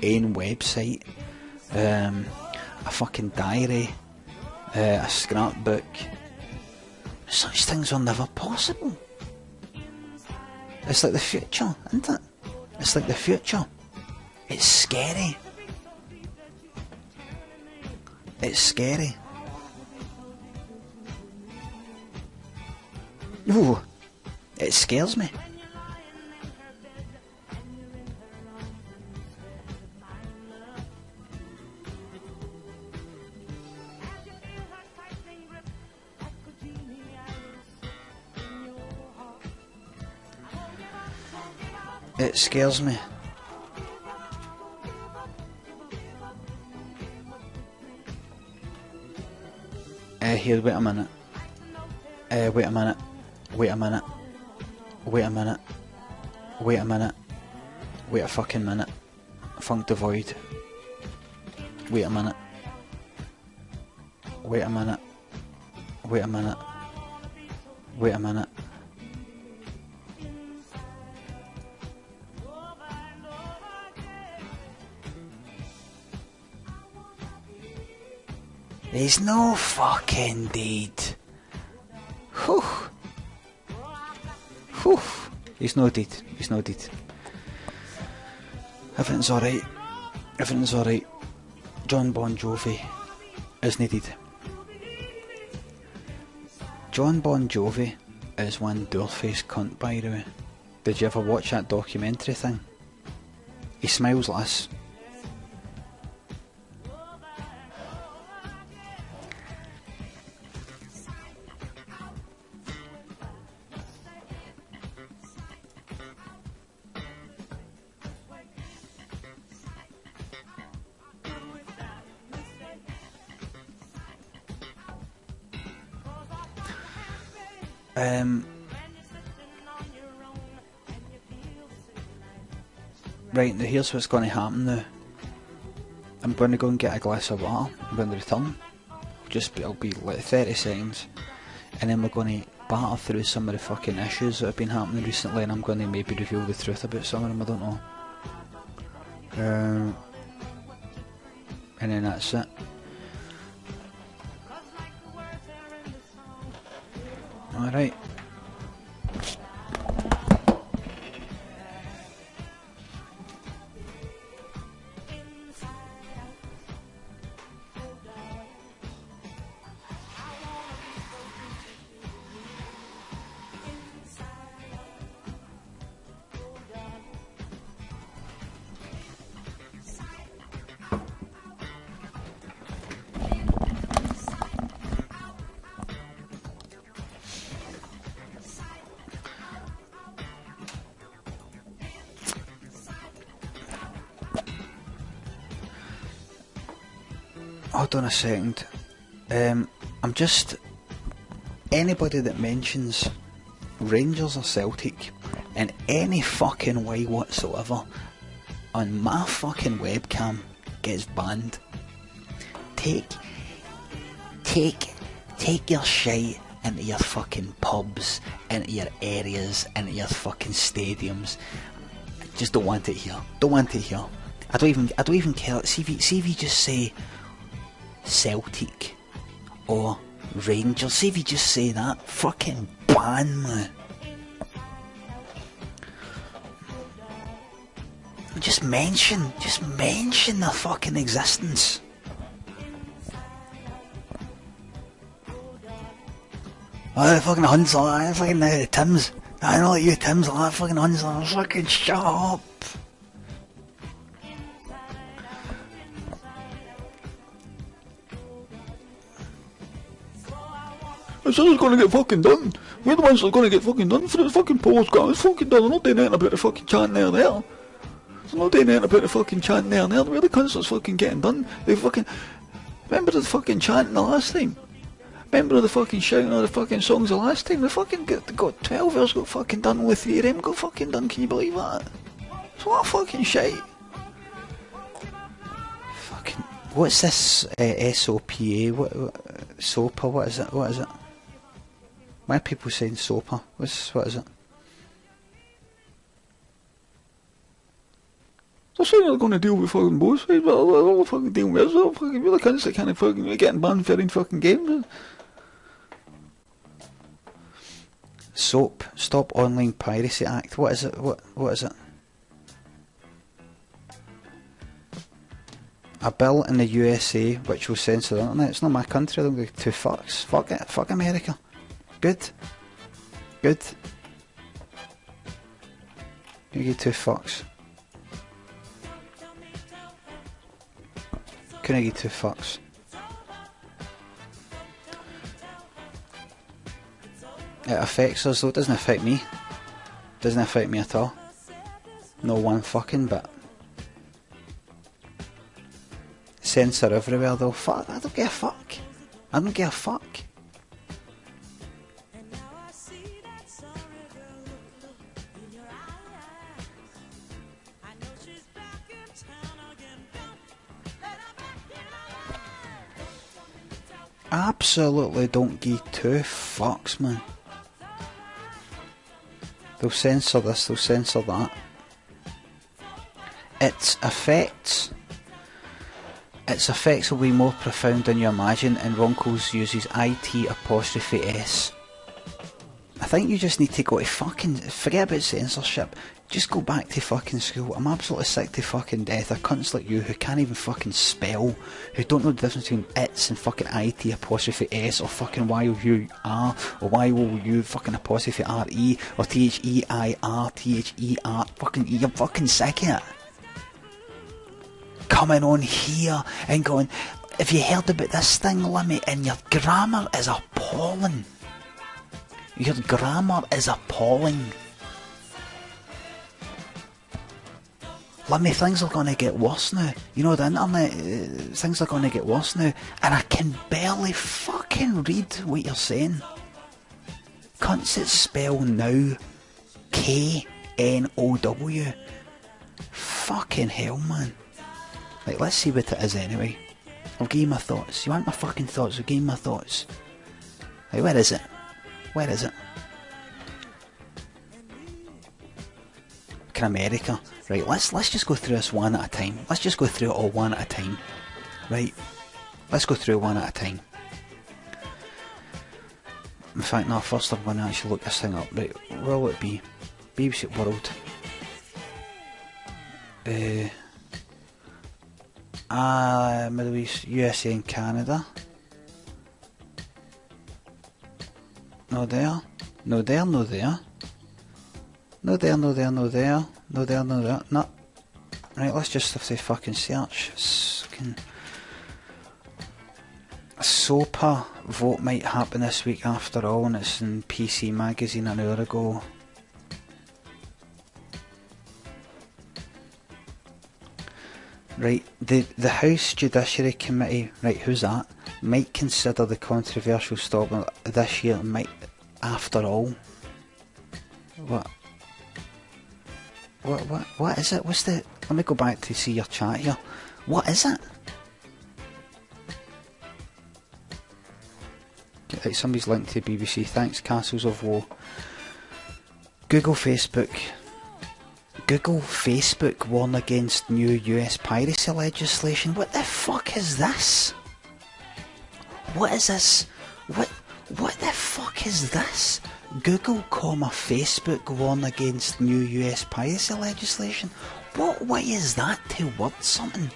own website, a fucking diary, a scrapbook. Such things are never possible. It's like the future, isn't it? It's like the future. It's scary. It's scary. Ooh, it scares me. It scares me. Here, wait a minute. Wait a minute. Wait a minute. Wait a minute. Wait a minute. Wait a fucking minute. Funk the void. Wait a minute. Wait a minute. Wait a minute. Wait a minute. He's no fucking deed. Whew. Whew. He's no deed. He's no deed. Everything's alright. Everything's alright. John Bon Jovi is needed. John Bon Jovi is one door-faced cunt, by the way. Did you ever watch that documentary thing? He smiles like this. Right, now here's what's going to happen now. I'm going to go and get a glass of water. I'm going to return. It'll be like 30 seconds. And then we're going to batter through some of the fucking issues that have been happening recently, and I'm going to maybe reveal the truth about some of them, I don't know. And then that's it. Alright. Hold on a second. I'm just... Anybody that mentions Rangers or Celtic in any fucking way whatsoever on my fucking webcam gets banned. Take your shite into your fucking pubs, into your areas, into your fucking stadiums. I just don't want it here. Don't want it here. I don't even care. See if you just say Celtic or Rangers. See if you just say that. Fucking ban, man. Just mention their fucking existence. Oh, the fucking Huns are that. Fucking Tims. I know you Tims are that. Fucking Huns are. Fucking shut up. I said it's gonna get fucking done. We're the ones that are gonna get fucking done for the fucking postcard. It's fucking done. I'm not doing anything about the fucking chant there. I'm not doing anything about the fucking chant there. We're the cunts that's fucking getting done. They fucking... Remember the fucking chanting the last time? Remember the fucking shouting of the fucking songs the last time? They fucking got 12 hours got fucking done, only 3 of them got fucking done. Can you believe that? It's what a fucking shite. Fucking... What's this SOPA? What SOPA? What is it? What is it? Why are people saying SOPA? What is it? They're saying they're going to deal with fucking both sides, but they're all fucking dealing with us. They're fucking really cunts that kind of fucking getting banned for in fucking games. SOAP, Stop Online Piracy Act. What is it? What is it? A bill in the USA which will censor the internet. It's not my country. I don't give two fucks. Fuck it. Fuck America. Good. Good. You give two fucks. Couldn't give two fucks. It affects us though. It doesn't affect me. It doesn't affect me at all. No one fucking bit. Censor everywhere though. Fuck. I don't give a fuck. I don't give a fuck. Absolutely don't give two fucks, man. They'll censor this, they'll censor that. Its effects will be more profound than you imagine, and Ronkles uses IT''S. I think you just need to go to fucking... Forget about censorship. Just go back to fucking school. I'm absolutely sick to fucking death of cunts like you who can't even fucking spell, who don't know the difference between its and fucking IT''S or fucking YOUR or YOU fucking apostrophe RE or THEIR. Fucking, you're fucking sick of it. Coming on here and going, have you heard about this thing, Limmy? And your grammar is appalling. Your grammar is appalling. Limmy, things are going to get worse now. You know, the internet, things are going to get worse now. And I can barely fucking read what you're saying. Cunts that spell now. KNOW. Fucking hell, man. Like, let's see what it is anyway. I'll give you my thoughts. You want my fucking thoughts? I'll give you my thoughts. Like, where is it? Where is it? Can America? Right, let's just go through this one at a time. Let's just go through it all one at a time. Right, let's go through one at a time. In fact, no, first I'm going to actually look this thing up. Right, where will it be? BBC World. Middle East, USA and Canada. No there. No there, no there. No there, no there, no there. No there, no there. No. Right, let's just have to fucking search. SOPA vote might happen this week after all, and it's in PC Magazine an hour ago. Right, the House Judiciary Committee, right, who's that? Might consider the controversial stop this year, might, after all. What is it? What's the... Let me go back to see your chat here. What is it? Right, somebody's linked to BBC. Thanks, Castles of Woe. Google Facebook warn against new US piracy legislation. What the fuck is this? What is this? What the fuck is this? Google, Facebook warn against new US piracy legislation. What way is that to word something?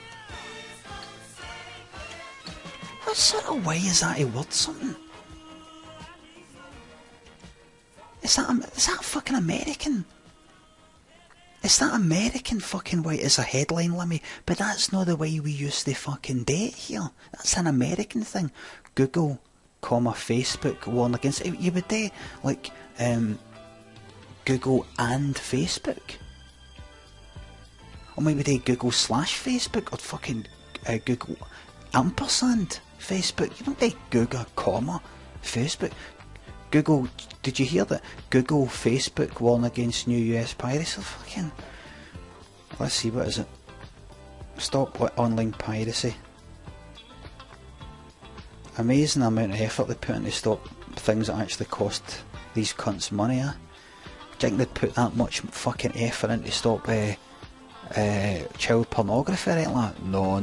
What sort of way is that to word something? Is that fucking American? Is that American fucking way? It's a headline, Limmy, but that's not the way we used to fucking do it here. That's an American thing. Google, Facebook warn against it. You would do like Google and Facebook, or maybe do Google / Facebook, or fucking Google ampersand Facebook. You don't do Google, Facebook. Google, did you hear that? Google, Facebook warn against new US piracy. Fucking, let's see, what is it? Stop online piracy. Amazing amount of effort they put in to stop things that actually cost these cunts money. Do you think they'd put that much fucking effort in to stop child pornography or anything like that? No.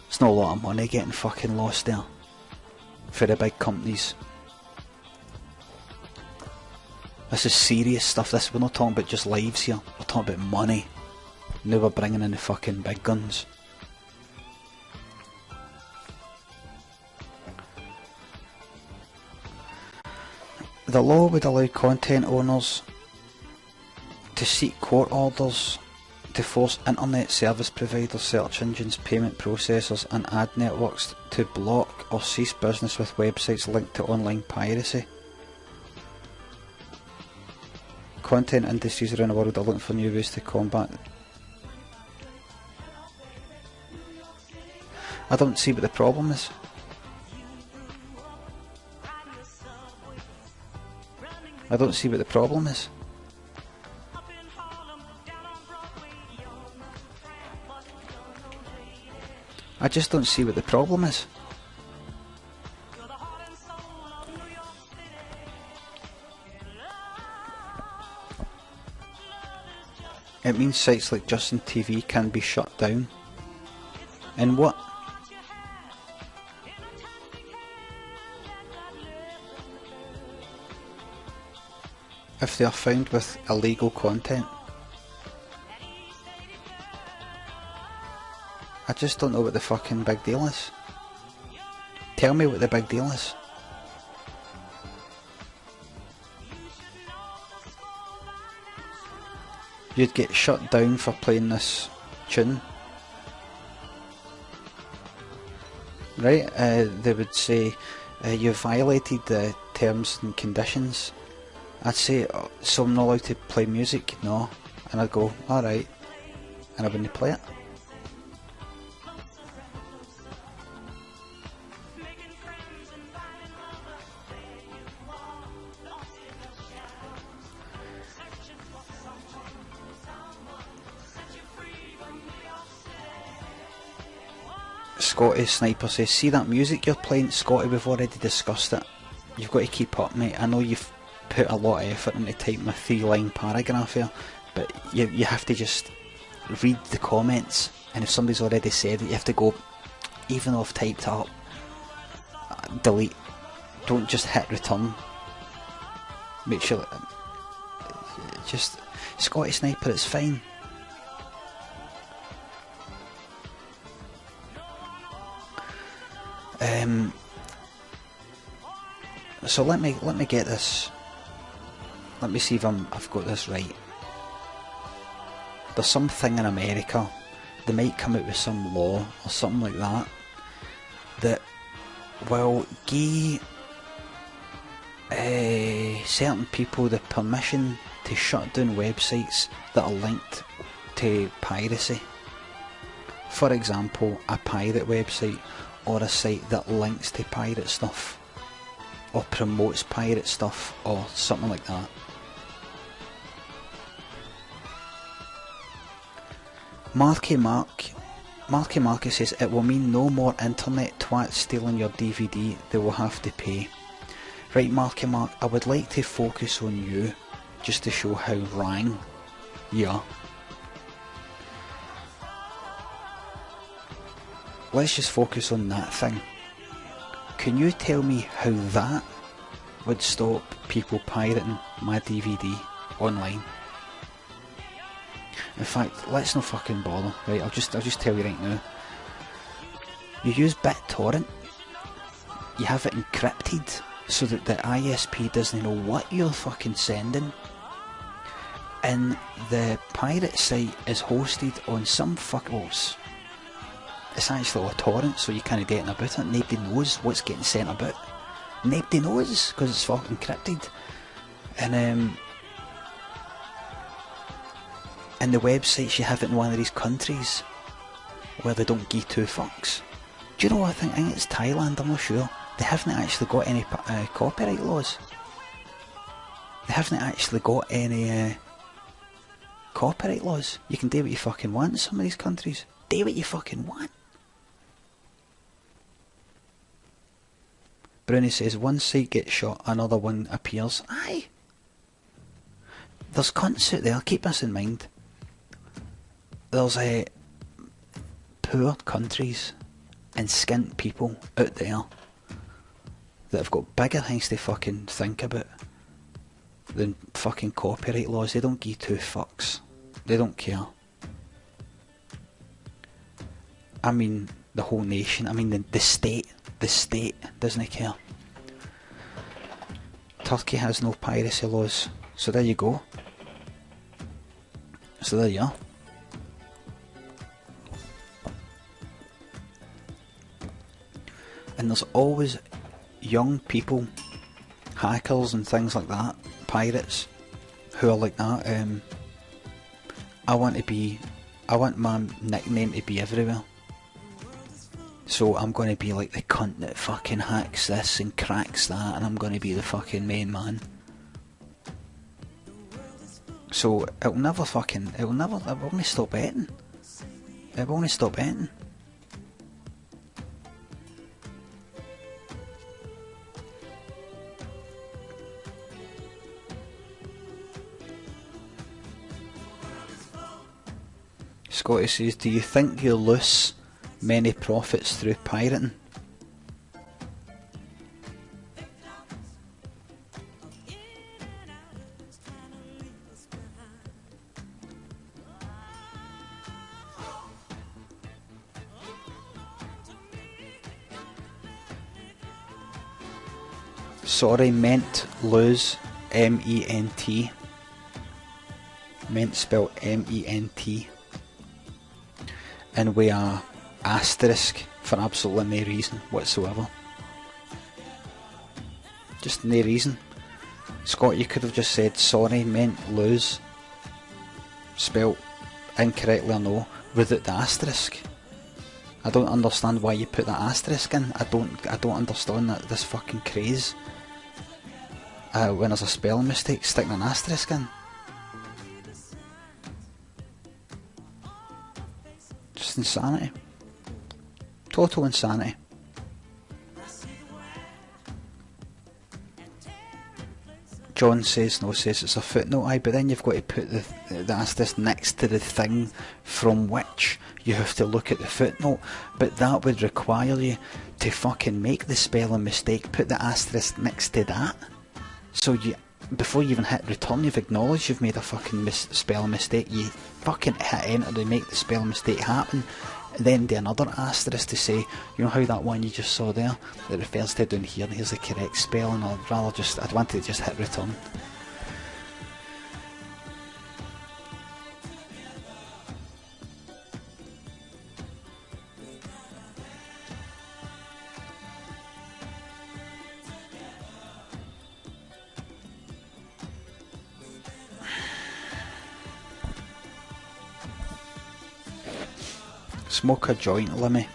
It's not a lot of money getting fucking lost there for the big companies. This is serious stuff. We're not talking about just lives here. We're talking about money. Now we're bringing in the fucking big guns. The law would allow content owners to seek court orders to force internet service providers, search engines, payment processors and ad networks to block or cease business with websites linked to online piracy. Content industries around the world are looking for new ways to combat. I don't see what the problem is. I don't see what the problem is. I just don't see what the problem is. It means sites like Justin TV can be shut down. And what? If they are found with illegal content. I just don't know what the fucking big deal is. Tell me what the big deal is. You'd get shut down for playing this tune. Right? They would say, you violated the terms and conditions. I'd say, so I'm not allowed to play music? No. And I'd go, alright. And I wouldn't play it. Scotty Sniper says, see that music you're playing, Scotty, we've already discussed it. You've got to keep up, mate. I know you've put a lot of effort into typing a 3-line paragraph here, but you have to just read the comments, and if somebody's already said it, you have to go, even though I've typed it up, delete. Don't just hit return. Make sure, just, Scotty Sniper, it's fine. So let me get this. Let me see if I've got this right. There's something in America. They might come out with some law or something like that that will give certain people the permission to shut down websites that are linked to piracy. For example, a pirate website or a site that links to pirate stuff or promotes pirate stuff or something like that. Marky Marky says, it will mean no more internet twats stealing your DVD, they will have to pay. Right, Marky Mark, I would like to focus on you, just to show how wrong you are. Let's just focus on that thing. Can you tell me how that would stop people pirating my DVD online? In fact, let's not fucking bother, right? I'll just tell you right now. You use BitTorrent, you have it encrypted so that the ISP doesn't know what you're fucking sending, and the pirate site is hosted on some it's actually a torrent, so you can't do anything about it. Nobody knows what's getting sent about. Nobody knows, because it's fucking encrypted. And the websites, you have it in one of these countries where they don't give two fucks. Do you know what I think? I think it's Thailand, I'm not sure. They haven't actually got any copyright laws. They haven't actually got any copyright laws. You can do what you fucking want in some of these countries. Do what you fucking want. Brownie says, one site gets shot, another one appears. Aye. There's cunts out there, keep this in mind. There's poor countries and skint people out there that have got bigger things to fucking think about than fucking copyright laws. They don't give two fucks. They don't care. I mean the whole nation, I mean the state doesn't care. Turkey has no piracy laws, so there you go. So there you are. And there's always young people, hackers and things like that, pirates, who are like that. I want my nickname to be everywhere. So I'm going to be like the cunt that fucking hacks this and cracks that, and I'm going to be the fucking main man. So it will never stop eating. It will only stop eating. Scotty says, do you think you lose many profits through pirating? Sorry, meant lose, M-E-N-T. Meant spelled M-E-N-T. And we are asterisk for absolutely no reason whatsoever. Just no reason. Scott, you could have just said sorry, meant lose, spelt incorrectly or no, without the asterisk. I don't understand why you put that asterisk in. I don't understand this fucking craze. When there's a spelling mistake, sticking an asterisk in. Just insanity. Total insanity. John says it's a footnote, aye, but then you've got to put the asterisk next to the thing from which you have to look at the footnote, but that would require you to fucking make the spelling mistake, put the asterisk next to that. So you, before you even hit return, you've acknowledged you've made a fucking spelling mistake, you fucking hit enter to make the spelling mistake happen, and then do another asterisk to say, you know how that one you just saw there, that refers to down here, and here's the correct spelling. I'd want to just hit return. Smoke a joint, Limmy.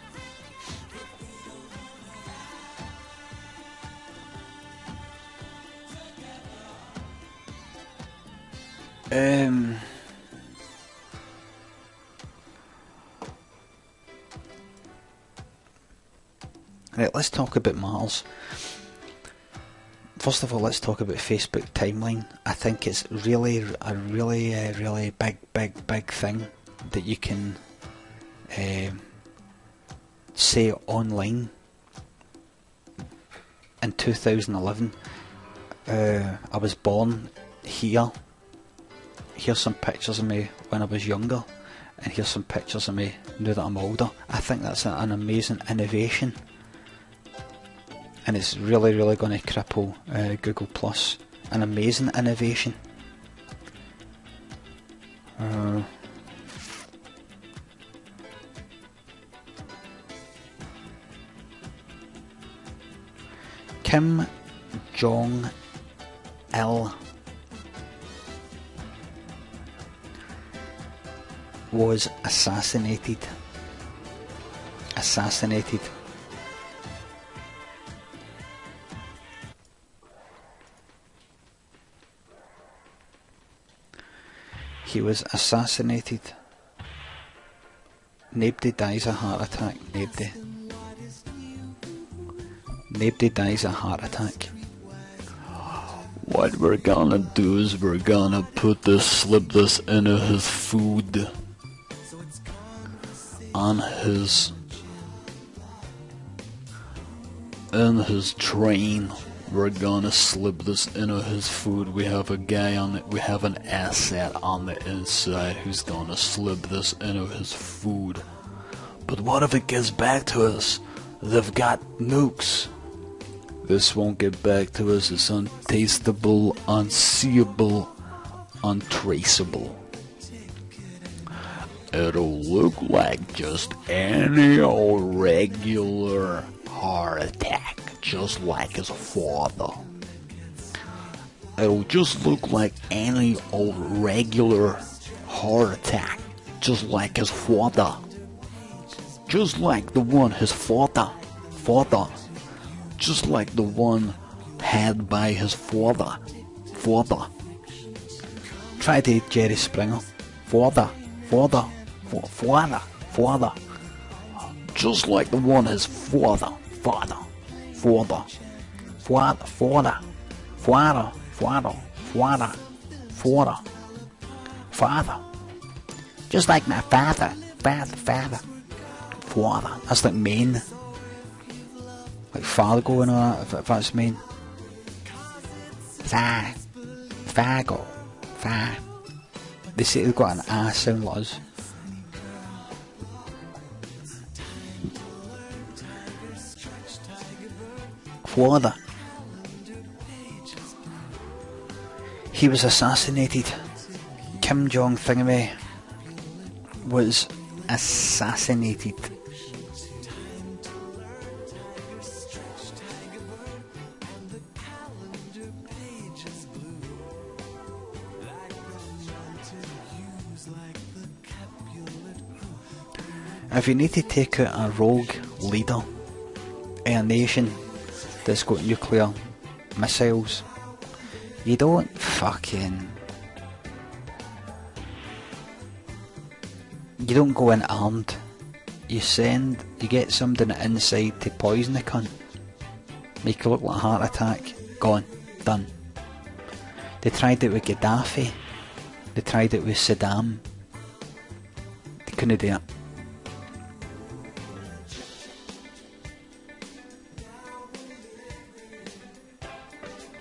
Right, let's talk about matters. First of all, let's talk about Facebook timeline. I think it's really big thing that you can say online. In 2011, I was born here. Here's some pictures of me when I was younger, and here's some pictures of me now that I'm older. I think that's an amazing innovation, and it's really going to cripple Google Plus. An amazing innovation. Kim Jong-il was assassinated. He was assassinated. Nobody dies a heart attack. Nobody dies a heart attack. What we're gonna do is we're gonna slip this into his food. In his train. We're gonna slip this into his food. We have a guy on it. We have an asset on the inside who's gonna slip this into his food. But what if it gets back to us? They've got nukes. This won't get back to us. It's untasteable, unseeable, untraceable. It'll look like just any old regular heart attack, just like his father. It'll just look like any old regular heart attack, just like his father. Just like the one his father. Just like the one had by his father. Try to Jerry Springer. Father. Just like the one his father. Just like my father. Father. That's like Maine. Like Fargo and all that, if that's Maine. Fargo. They say they've got an ass sound like us. Father. He was assassinated. Kim Jong Thingamy was assassinated. If you need to take out a rogue leader in a nation that's got nuclear missiles, you don't go in armed. you get somebody on the inside to poison the cunt, make it look like a heart attack, gone, done. They tried it with Gaddafi, they tried it with Saddam, they couldn't do it.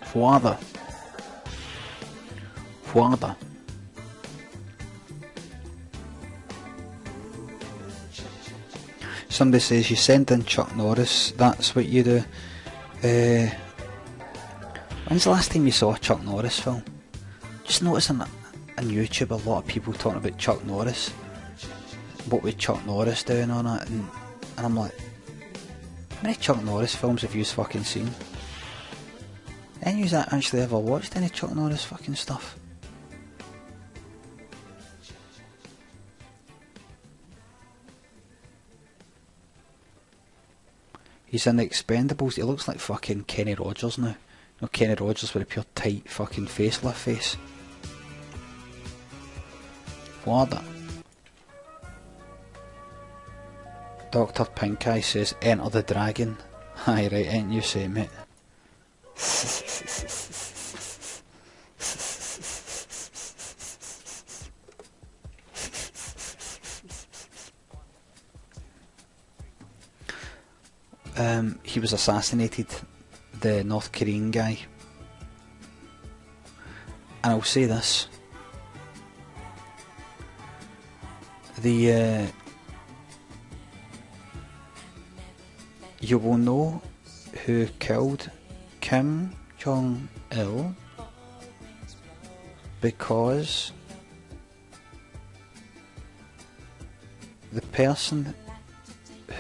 Father. Somebody says you send in Chuck Norris, that's what you do. When's the last time you saw a Chuck Norris film? Just noticing on YouTube a lot of people talking about Chuck Norris. What would Chuck Norris doing on it? And I'm like, how many Chuck Norris films have you fucking seen? Any of you actually ever watched any Chuck Norris fucking stuff? He's in the Expendables. He looks like fucking Kenny Rogers now. You know, Kenny Rogers with a pure tight fucking facelift face. What? Dr. Pink Eye says, enter the dragon. Aye, right, ain't you say, mate? He was assassinated, the North Korean guy. And I'll say this. You will know who killed Kim Jong-il because the person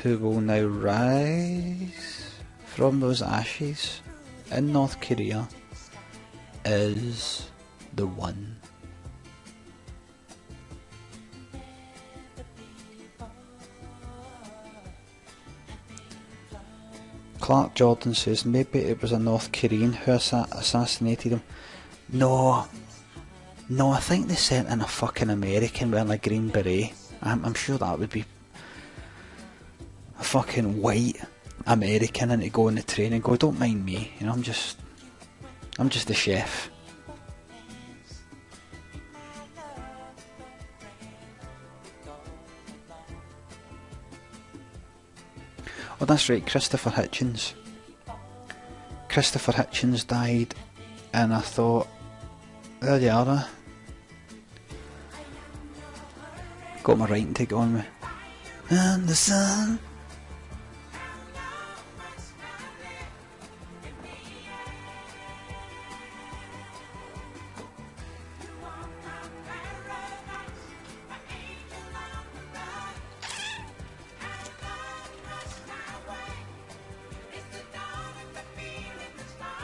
who will now rise from those ashes in North Korea is the one. Clark Jordan says maybe it was a North Korean who assassinated him. No, I think they sent in a fucking American wearing a green beret. I'm sure that would be a fucking white American and to go on the train and go, don't mind me, you know, I'm just the chef. Oh, that's right, Christopher Hitchens. Christopher Hitchens died, and I thought, there you are. Got my writing to go on with. And the sun.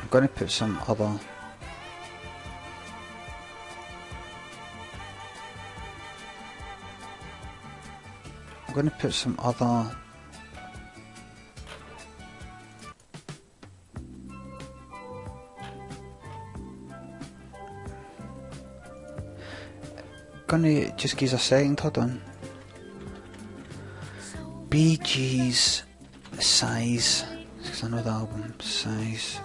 I'm going to put some other. I'm going to put some other. Gonna just give us a second, hold on. Bee Gees Size, because I know the album Size.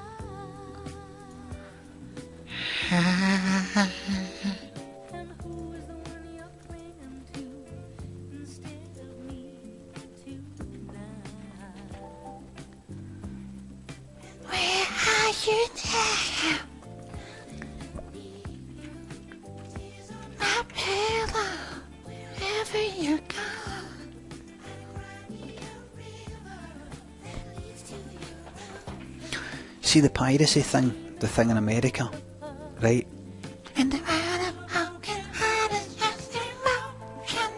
Where are you now? My pillow, wherever you go. See the piracy thing, the thing in America, right? And the world of broken heart is just emotion.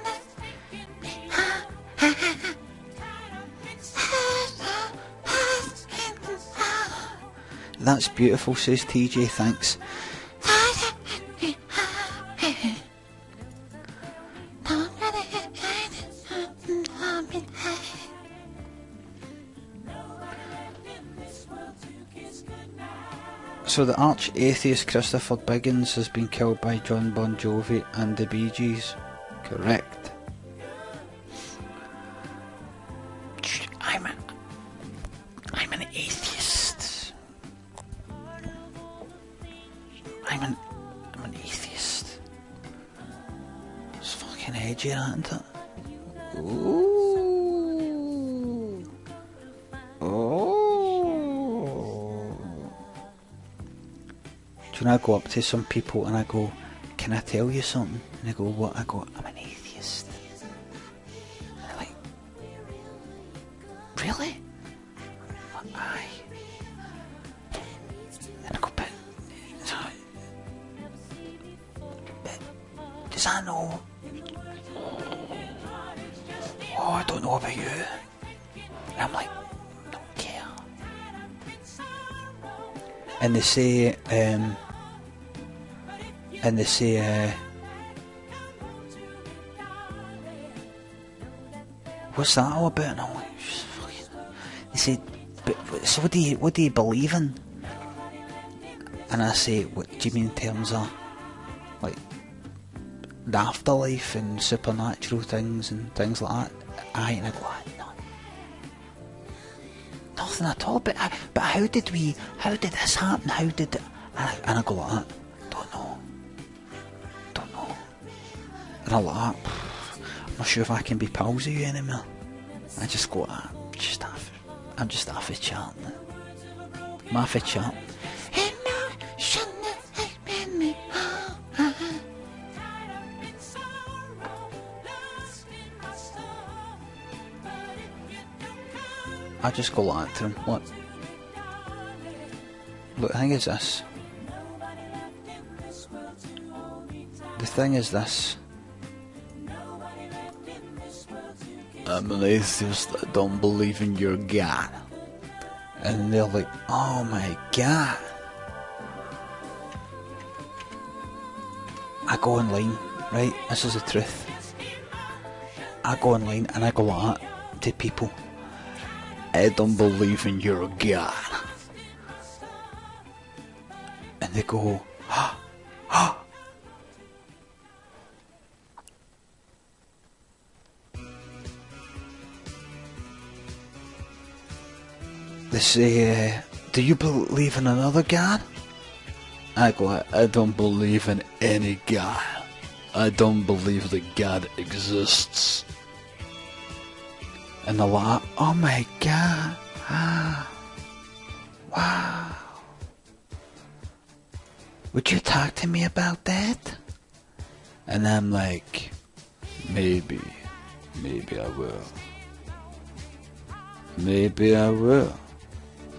That's beautiful, says TJ, thanks. So the arch-atheist Christopher Biggins has been killed by John Bon Jovi and the Bee Gees. Correct. edgy, isn't it? Ooh. Oh. Do you know, I go up to some people and I go, can I tell you something? And they go, what? I go, I'm an atheist. And they're like, really? I'm like, aye. And I go, but does that know? Oh, I don't know about you. And I'm like, don't care. And they say, what's that all about? And I'm like, they say, but so what do you believe in? And I say, what do you mean in terms of like the afterlife and supernatural things and things like that? Aye, and I go, nothing at all. But how did this happen? How did it? And I go like that. Don't know. And I'm like that. I'm not sure if I can be pals with you anymore. I just go, I'm just half a chat. I'm half a chat. I just go like that to him. Look, the thing is this. The thing is this. I'm an atheist, I don't believe in your God. And they're like, oh my God. I go online, right? This is the truth. I go online and I go like that to people. I don't believe in your God. And they go, They say, do you believe in another God? I go, I don't believe in any God. I don't believe that God exists. And they're like, oh my God. Wow. Would you talk to me about that? And I'm like, maybe I will. Maybe I will.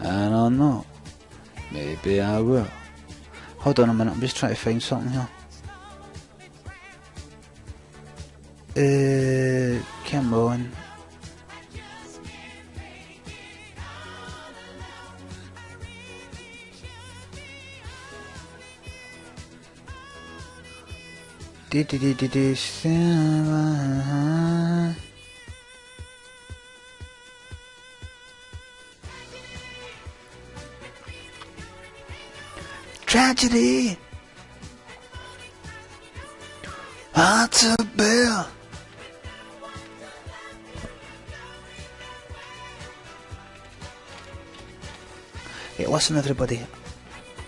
I don't know. Maybe I will. Hold on a minute, I'm just trying to find something here. Come on. Tragedy. That's a bear. Hey, listen everybody.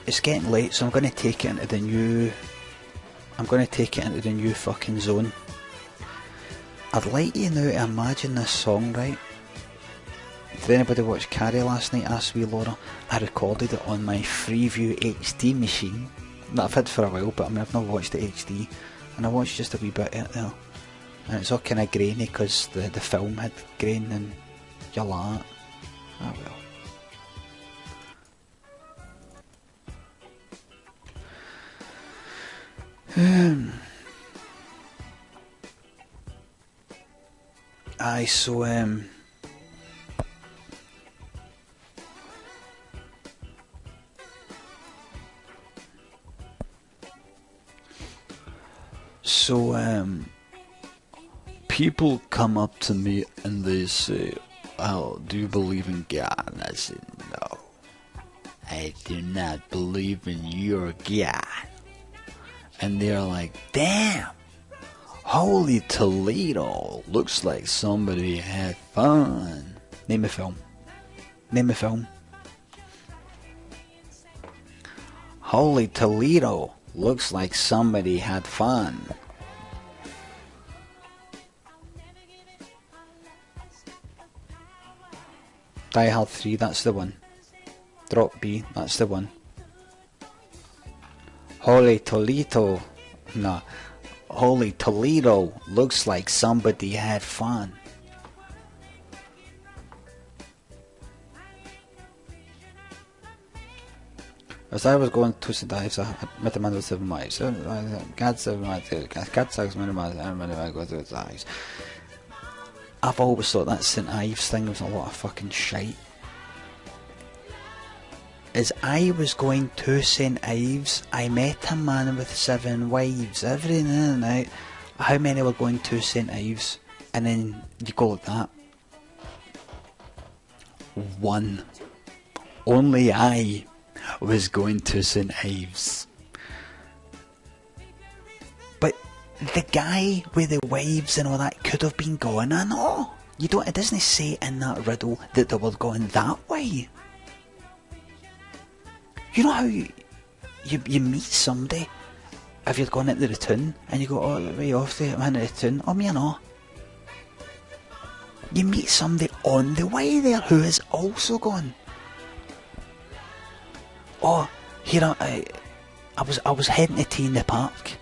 It's getting late, so I'm going to take it into the new. I'm going to take it into the new fucking zone. I'd like you now to imagine this song, right? Did anybody watch Carrie last night? Asked wee Laura. I recorded it on my Freeview HD machine that I've had for a while, but I mean I've not watched it HD, and I watched just a wee bit of it there, and it's all kind of grainy because the film had grain, and you're like, ah well. Aye, so people come up to me and they say, oh, do you believe in God? And I say, no, I do not believe in your God. And they're like, damn, holy Toledo, looks like somebody had fun. Name a film. Name a film. Holy Toledo, looks like somebody had fun. Die Hard 3, that's the one. Drop B, that's the one. Holy Toledo, nah. Holy Toledo, looks like somebody had fun. As I was going to the dives, I met a man with 7 wives. God 7 wives, God 6 men, I go to the dives. I've always thought that St. Ives thing was a lot of fucking shite. As I was going to St. Ives, I met a man with 7 wives. Every now and out, how many were going to St. Ives? And then you go like that. 1. Only I was going to St. Ives. But the guy with the wives and all that could have been going, I know. You don't, it doesn't say in that riddle that they were going that way. You know how you meet somebody if you're going into the town and you go, oh, where are you off to? I'm into the town. Oh, me no. You meet somebody on the way there who is also gone. Oh, here I was heading to tea in the park.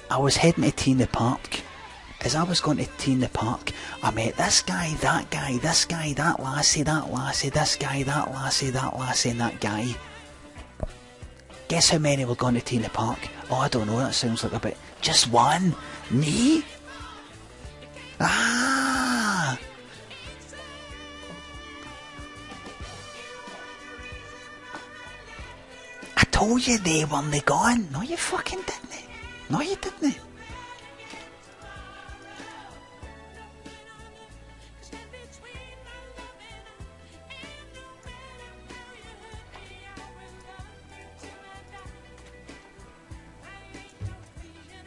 I was heading to tea in the park. As I was going to tea in the park, I met this guy, that guy, this guy, that lassie, this guy, that lassie, and that guy. Guess how many were going to tea in the park? Oh, I don't know, that sounds like a bit... Just 1? Me? Ah! I told you they weren't gone. No, you fucking didn't. No, you didn't.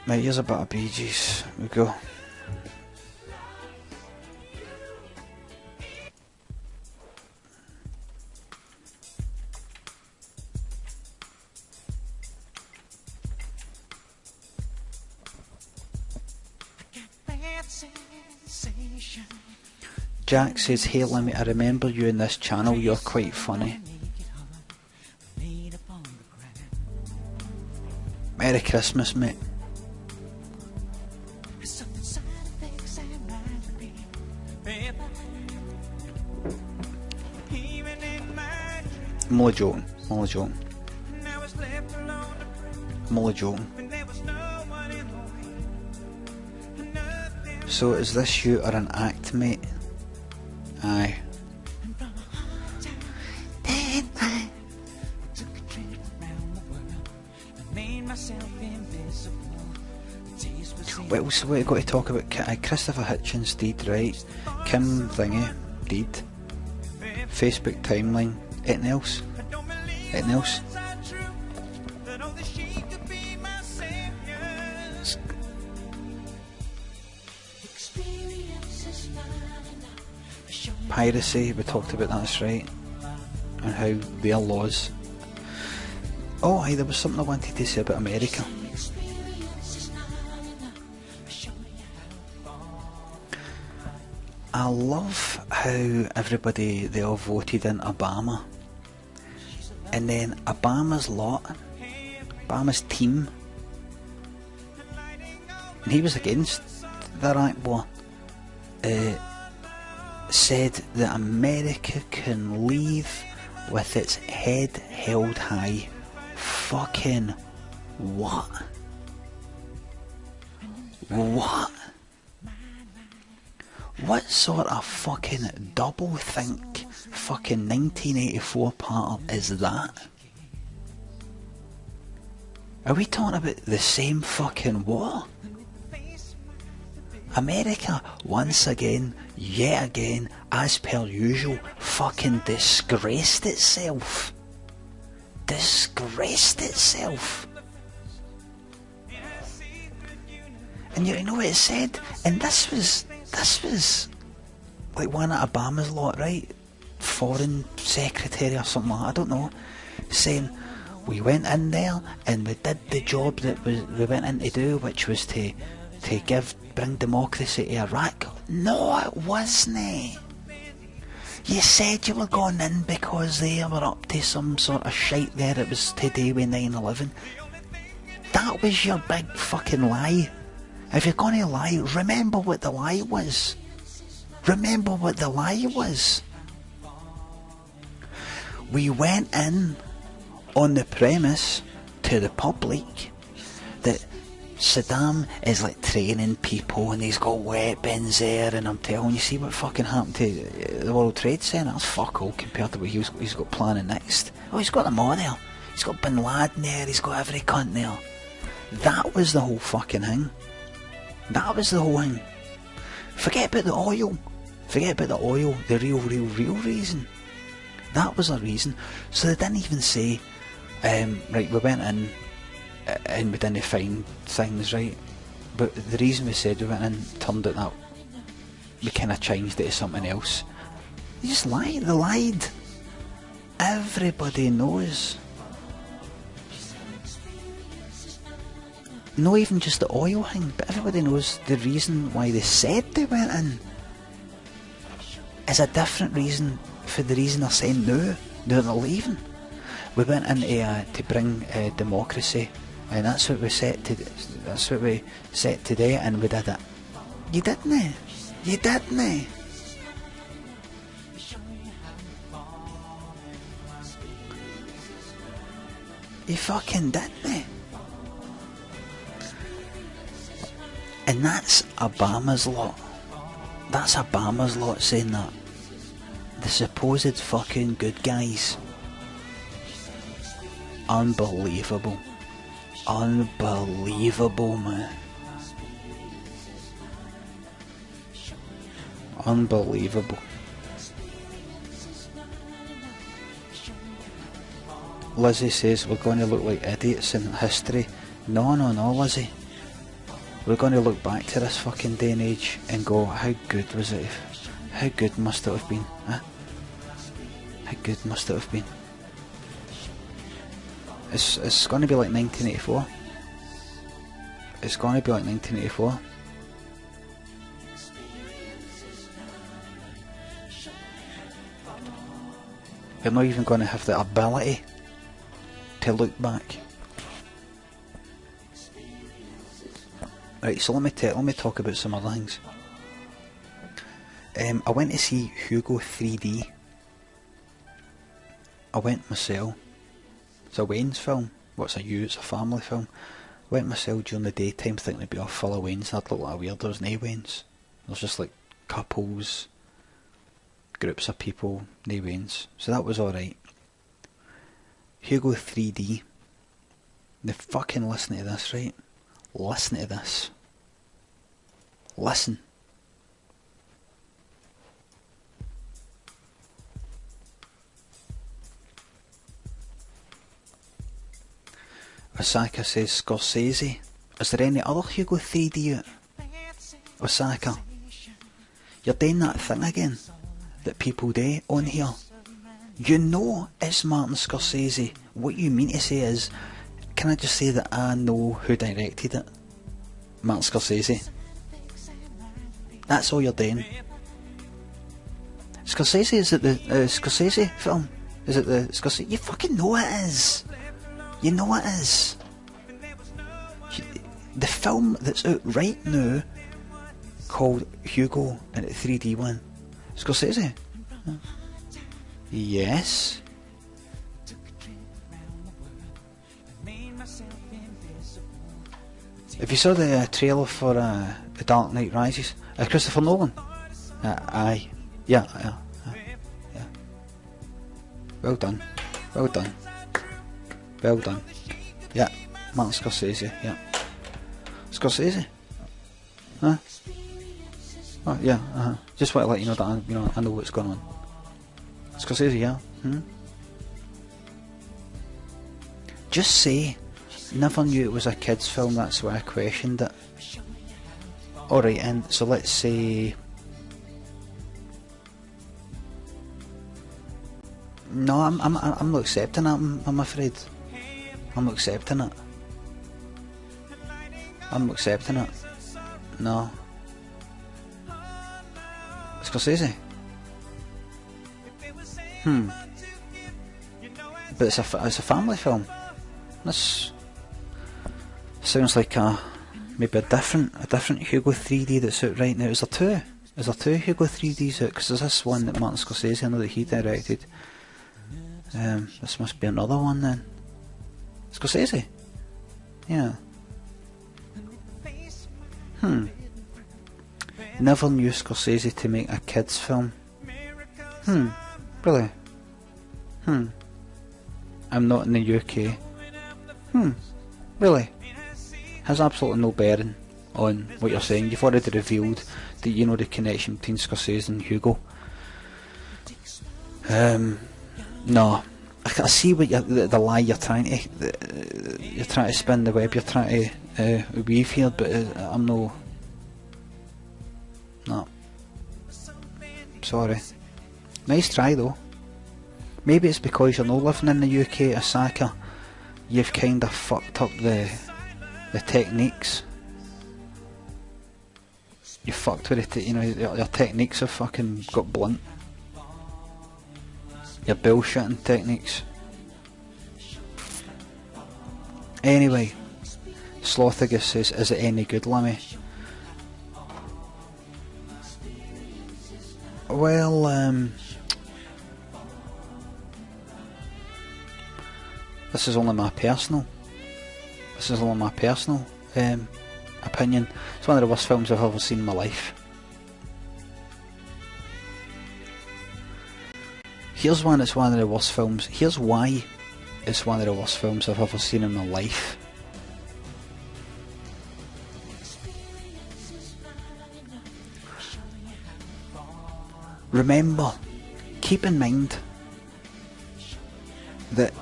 Right, here's a bit of Bee Gees. We go. Jack says, hey Limmy, I remember you in this channel, you're quite funny. Merry Christmas, mate. I'm only joking, So is this you or an act, mate? Aye. What else have we got to talk about? Christopher Hitchens did, right? Kim thingy did. Facebook timeline. Anything else? Anything else? Piracy, we talked about that, that's right. And how their laws. Oh, aye, there was something I wanted to say about America. I love how everybody, they all voted in Obama. And then Obama's team, and he was against the Iraq war, said that America can leave with its head held high. Fucking what? What? What sort of fucking double think fucking 1984 part is that? Are we talking about the same fucking war? America, once again, yet again, as per usual, fucking disgraced itself. Disgraced itself. And you know what it said? And this was like one of Obama's lot, right? Foreign secretary or something like that, I don't know, saying we went in there and we did the job that we went in to do, which was to bring democracy to Iraq. No, it wasn't. You said you were going in because they were up to some sort of shite there. It was today with 9/11. That was your big fucking lie. If you're going to lie, remember what the lie was. Remember what the lie was. We went in on the premise to the public that Saddam is like training people and he's got weapons there, and I'm telling you, see what fucking happened to the World Trade Center? That's fuck all compared to what he's got planning next. Oh, he's got them all there. He's got Bin Laden there, he's got every cunt there. That was the whole fucking thing. That was the whole thing. Forget about the oil. Forget about the oil, the real reason. That was a reason. So they didn't even say, right, we went in and we didn't find things, right? But the reason we said we went in turned out that we kind of changed it to something else. They just lied. They lied. Everybody knows. Not even just the oil thing, but everybody knows the reason why they said they went in is a different reason for the reason they're saying no. They're leaving. We went in to bring democracy, and that's what we set to. That's what we set today, and we did it. You didn't. You didn't. You fucking didn't. And that's Obama's lot. That's Obama's lot saying that. The supposed fucking good guys. Unbelievable. Unbelievable, man. Unbelievable. Lizzie says we're going to look like idiots in history. No, Lizzie. We're going to look back to this fucking day and age and go, how good was it? How good must it have been? Huh? How good must it have been? It's going to be like 1984. It's going to be like 1984. You're not even going to have the ability to look back. Right, so let me talk about some other things. I went to see Hugo 3D. I went myself. It's a Wayne's film. What's a you? It's a family film. I went myself during the daytime thinking it'd be off full of Waynes. I'd look like a weird. There's no Waynes. There's just like couples, groups of people, no Waynes. So that was alright. Hugo 3D. Now fucking listen to this, right? Listen to this. Listen. Osaka says Scorsese. Is there any other Hugo 3D out? Osaka. You're doing that thing again that people do on here. You know it's Martin Scorsese. What you mean to say is, can I just say that I know who directed it? Martin Scorsese. That's all you're doing. Scorsese, is it the Scorsese film? Is it the Scorsese? You fucking know it is. You know it is. The film that's out right now called Hugo and 3D one. Scorsese? Yes. If you saw the trailer for The Dark Knight Rises, Christopher Nolan? Aye. Yeah. Well done. Well done. Well done. Yeah. Martin Scorsese, yeah. Scorsese? Huh? Oh, yeah, Just want to let you know that I know what's going on. Scorsese, yeah. Just say, never knew it was a kids' film, that's why I questioned it. Alright, and so let's say... No, I'm not accepting it, I'm afraid. I'm not accepting it. I'm not accepting it. No. Scorsese? But it's a family film. This sounds like maybe a different Hugo 3D that's out right now. Is there two Hugo 3Ds out? Because there's this one that Martin Scorsese, I know that he directed. This must be another one then. Scorsese? Yeah. Never knew Scorsese to make a kids film. Really? I'm not in the UK. Really? Has absolutely no bearing on what you're saying. You've already revealed that you know the connection between Scorsese and Hugo. No. I see what the lie you're trying to spin, the web you're trying to weave here, but I'm no. Sorry. Nice try though. Maybe it's because you're not living in the UK, Osaka. You've kind of fucked up the techniques. You fucked with it, your techniques have fucking got blunt. Your bullshitting techniques. Anyway, Slothagus says, is it any good, Limmy? Well, this is only my personal opinion. It's one of the worst films I've ever seen in my life. Here's one that's one of the worst films. Here's why it's one of the worst films I've ever seen in my life. Remember, keep in mind that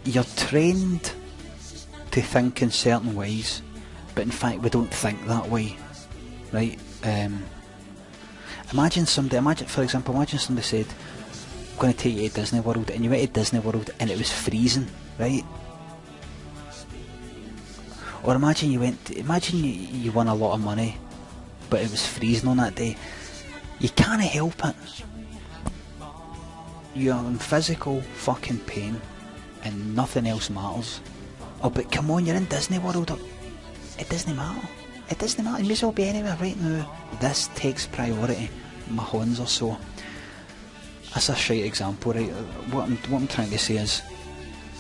you're trained to think in certain ways, but in fact we don't think that way, right? Imagine for example, somebody said, I'm going to take you to Disney World, and you went to Disney World and it was freezing, right? Or imagine you won a lot of money, but it was freezing on that day. You can't help it. You're in physical fucking pain and nothing else matters. Oh, but come on, you're in Disney World. It doesn't matter. It doesn't matter. You may as well be anywhere right now. This takes priority. My horns are sore. That's a shite example, right? What I'm trying to say is,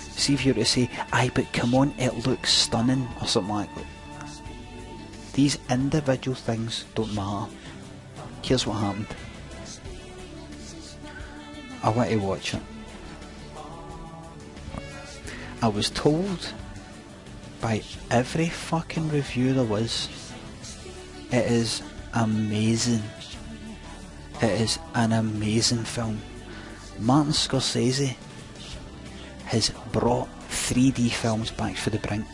see if you were to say, aye, but come on, it looks stunning, or something like that. These individual things don't matter. Here's what happened. I went to watch it. I was told by every fucking review there was, it is amazing. It is an amazing film. Martin Scorsese has brought 3D films back for the brink.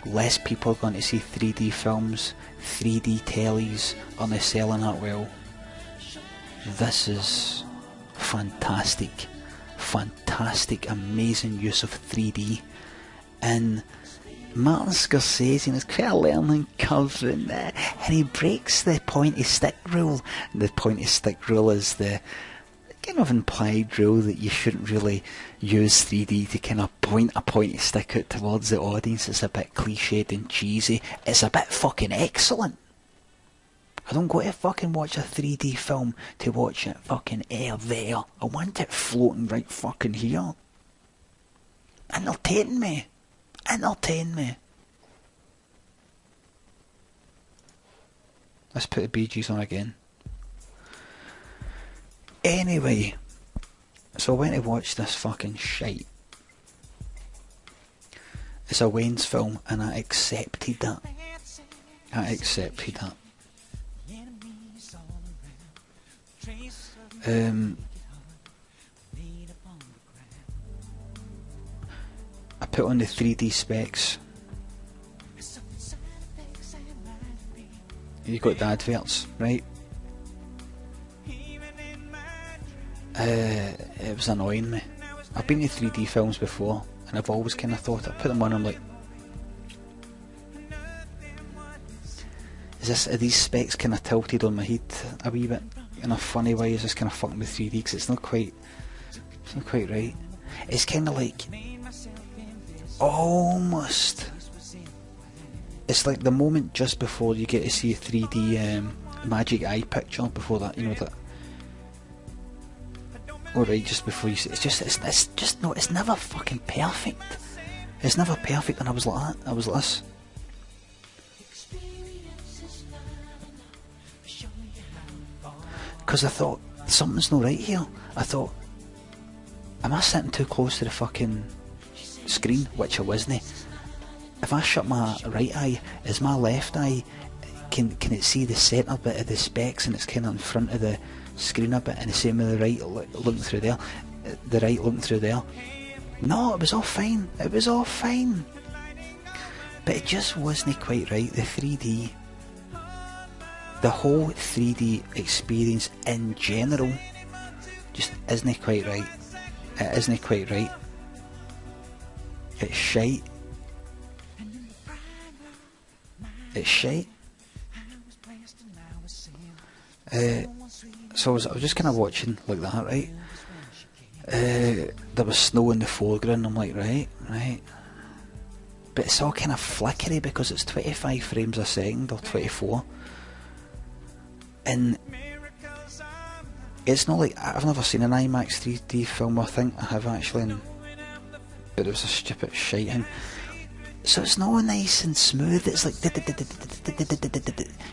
Less people are going to see 3D films, 3D tellies aren't they selling that well. This is fantastic, amazing use of 3D. And Martin Scorsese, and it's quite a learning curve, and he breaks the pointy stick rule. The pointy stick rule is the kind of implied rule that you shouldn't really use 3D to kind of point a pointy stick out towards the audience. It's a bit cliched and cheesy. It's a bit fucking excellent. I don't go to fucking watch a 3D film to watch it fucking there. I want it floating right fucking here. Entertain me. Let's put the Bee Gees on again. Anyway, so I went to watch this fucking shite. It's a Wayne's film, and I accepted that. I put on the 3D specs. You got the adverts, right? It was annoying me. I've been to 3D films before, and I've always kind of thought, I put them on, I'm like, are these specs kind of tilted on my head a wee bit? in a funny way is just kind of fucking with 3D, because it's not quite right. It's kind of like almost, it's like the moment just before you get to see a 3D magic eye picture, before that, you know, that, alright, just before you see, it's just no, it's never fucking perfect. It's never perfect, and I was like that. I was like this. Because I thought, something's not right here. I thought, am I sitting too close to the fucking screen? Which I wasn't. If I shut my right eye, is my left eye, can it see the centre bit of the specs, and it's kind of in front of the screen a bit, and the same with the right looking through there, the right looking through there. No, it was all fine. It was all fine. But it just wasn't quite right. The 3D, the whole 3D experience in general, just isn't quite right. It isn't quite right. It's shite. It's shite. So I was just kind of watching like that, right? There was snow in the foreground. I'm like, right. But it's all kind of flickery because it's 25 frames a second, or 24. And it's not like, I've never seen an IMAX 3D film, I think I have actually, but it was a stupid shite thing. So it's not nice and smooth, it's like,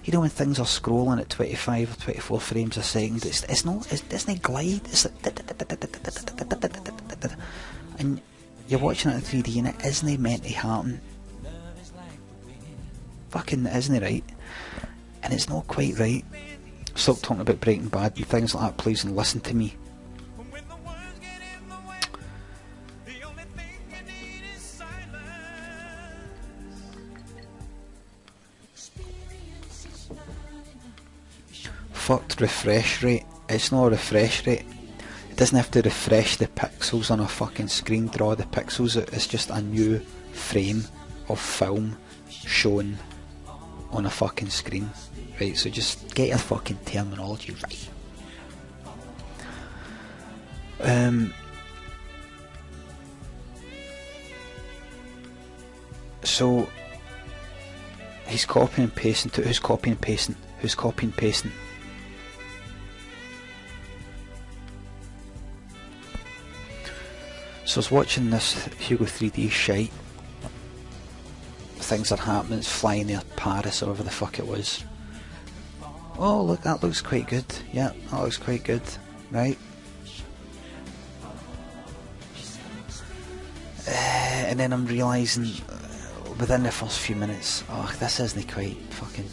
you know, when things are scrolling at 25 or 24 frames a second, it's not glide, it's like, and you're watching it in 3D and it isn't meant to happen. Fucking isn't right, and it's not quite right. Stop talking about Breaking Bad and things like that, please, and listen to me. Fucked refresh rate. It's not a refresh rate. It doesn't have to refresh the pixels on a fucking screen, draw the pixels out. It's just a new frame of film shown on a fucking screen. Right, so just get your fucking terminology right. So he's copying and pasting to who's copying and pasting? Who's copying and pasting? So I was watching this Hugo 3D shite. Things are happening, it's flying near Paris or whatever the fuck it was. Oh look, that looks quite good. Yeah, that looks quite good. Right. And then I'm realising within the first few minutes, oh, this isn't quite fucking...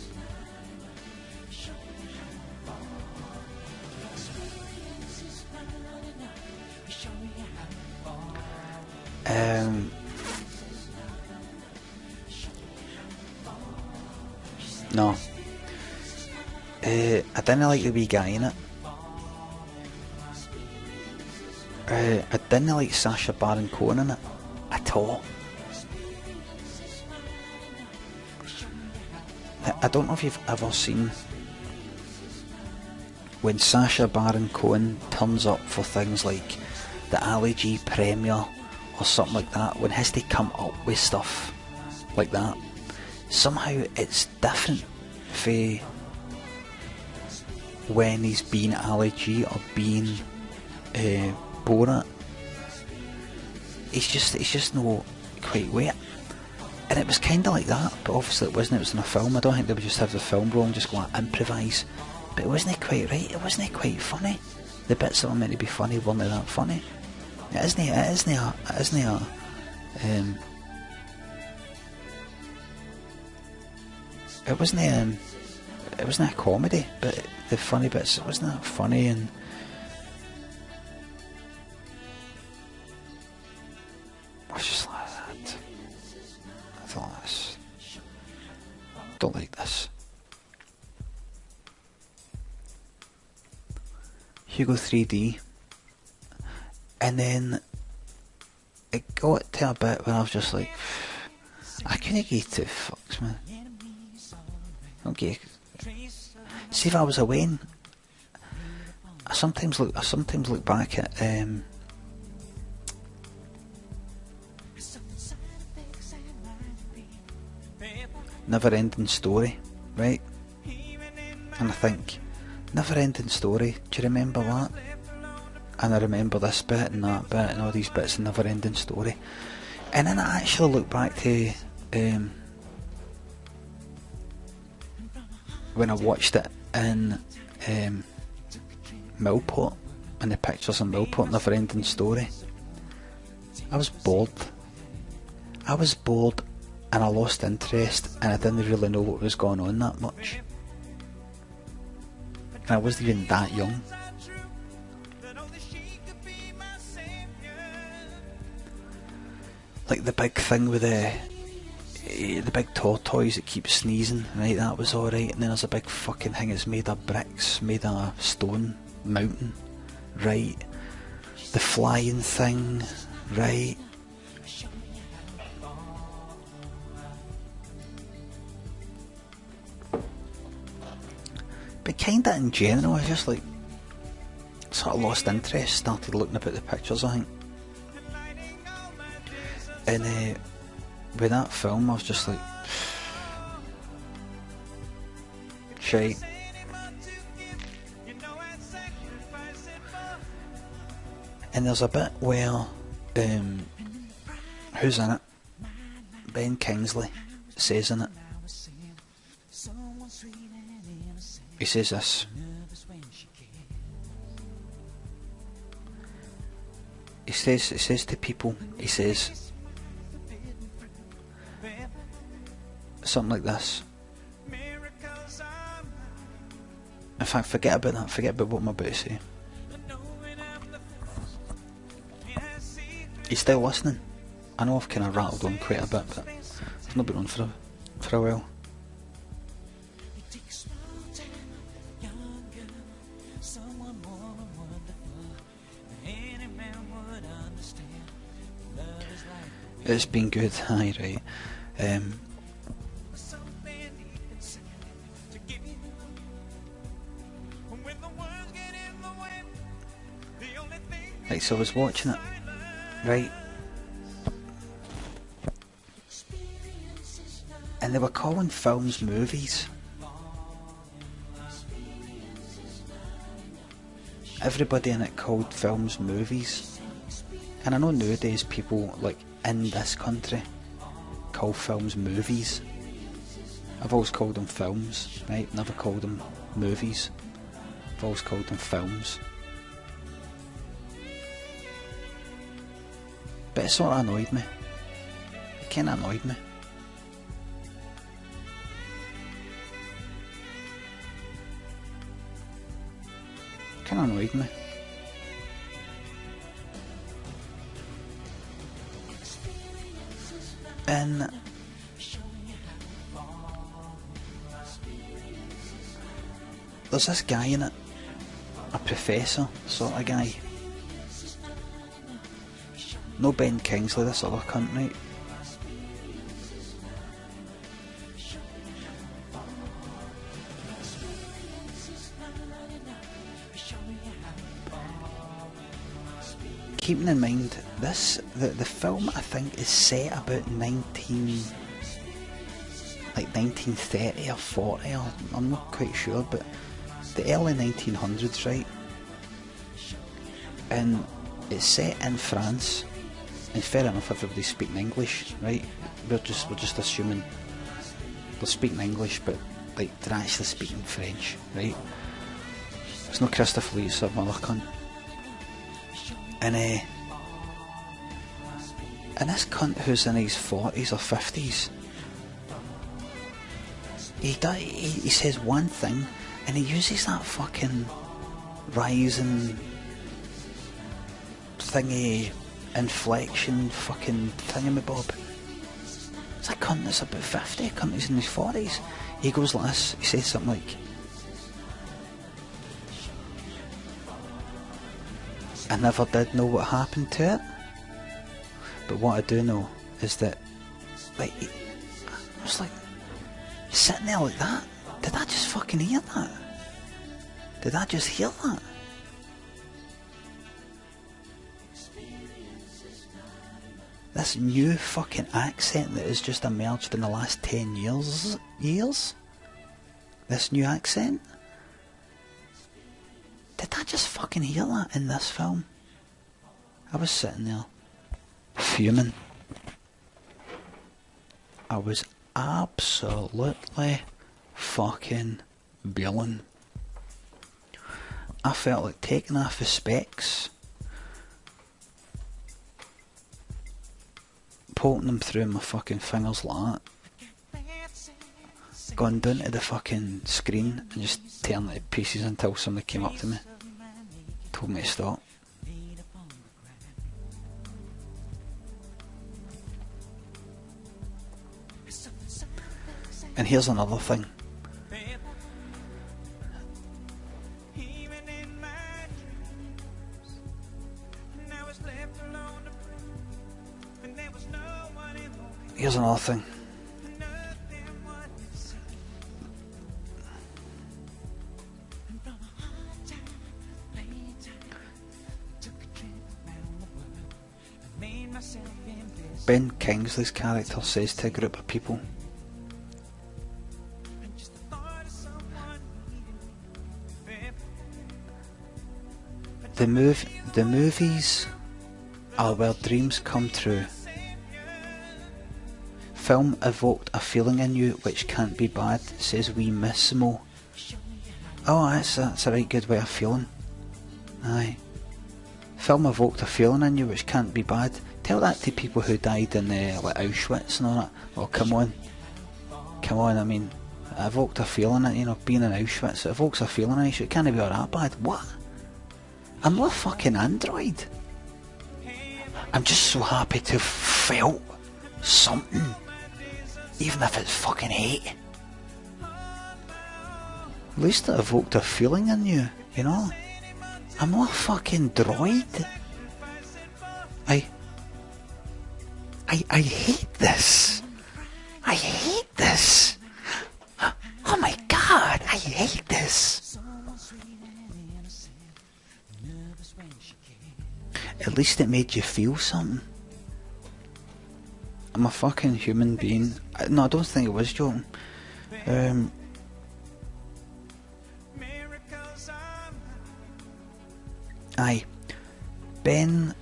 No. I didn't like the wee guy in it. I didn't like Sacha Baron Cohen in it at all. I don't know if you've ever seen when Sacha Baron Cohen turns up for things like the Ali G premiere or something like that, when he has to come up with stuff like that. Somehow it's different for when he's been Ali G or been Borat. It's just no quite weight. And it was kind of like that, but obviously it wasn't. It was in a film. I don't think they would just have the film roll and just go and improvise. But it wasn't quite right. It wasn't quite funny. The bits that were meant to be funny weren't that funny. It isn't a comedy, but the funny bits, it wasn't that funny, and I was just like that. I thought, this, don't like this. Hugo 3D, and then it got to a bit where I was just like, I couldn't give 2 fucks, man. Okay. See, if I was away, I sometimes look back at Never Ending Story, right? And I think, Never Ending Story, do you remember that? And I remember this bit and that bit and all these bits of Never Ending Story. And then I actually look back to when I watched it in Millport, and the pictures in Millport, Never Ending Story. I was bored and I lost interest, and I didn't really know what was going on that much, and I wasn't even that young. Like the big thing with the big tortoise that keeps sneezing, right, that was alright, and then there's a big fucking thing that's made of bricks, made of stone, mountain, right, the flying thing, right. But kinda in general, I just like sort of lost interest, started looking about the pictures, I think. And with that film I was just like, shite. And there's a bit where who's in it? Ben Kingsley says in it, he says this. He says to people, he says something like this. In fact, forget about that, forget about what I'm about to say. He's still listening. I know I've kind of rattled on quite a bit, but I've not been on for a while. It's been good, aye, right. Right, so I was watching it, right, and they were calling films movies. Everybody in it called films movies. And I know nowadays people, like, in this country call films movies. I've always called them films, right? Never called them movies. I've always called them films. But it sort of annoyed me. It kind of annoyed me. It kind of annoyed me. And there's this guy in it, a professor sort of guy. No Ben Kingsley, this other cunt, right? Keeping in mind, the film I think is set about 1930 or 40, or I'm not quite sure, but the early 1900s, right? And it's set in France, and fair enough, everybody's speaking English, right? We're just assuming they're speaking English, but like they're actually speaking French, right? It's not Christopher Lee, it's some other cunt. And this cunt who's in his 40s or 50s, he says one thing and he uses that fucking rising thingy inflection fucking thingamabob. It's a cunt that's about 50, a cunt who's in his 40s. He goes like this, he says something like, I never did know what happened to it, but what I do know is that, like, I was like, sitting there like that, did I just fucking hear that? Did I just hear that? This new fucking accent that has just emerged in the last 10 years? This new accent? Did I just fucking hear that in this film? I was sitting there, fuming. I was absolutely fucking bailing. I felt like taking off the specs, poking them through my fucking fingers like that, gone down to the fucking screen and just tearing it to pieces until somebody came up to me, told me to stop. And here's another thing. Here's another thing. Ben Kingsley's character says to a group of people, the movies are where dreams come true. Film evoked a feeling in you which can't be bad, says wee Missimo. Oh, that's a right good way of feeling. Aye. Film evoked a feeling in you which can't be bad. Tell that to people who died in like Auschwitz and all that. Oh, come on, I mean, it evoked a feeling, you know, being in Auschwitz, it evokes a feeling in you, it can't be all that bad. What? I'm not a fucking android. I'm just so happy to have felt something, even if it's fucking hate. At least it evoked a feeling in you, you know? I'm not a fucking droid. I hate this. I hate this. Oh my god, I hate this. At least it made you feel something. I'm a fucking human being. No, I don't think it was joking. Aye. Ben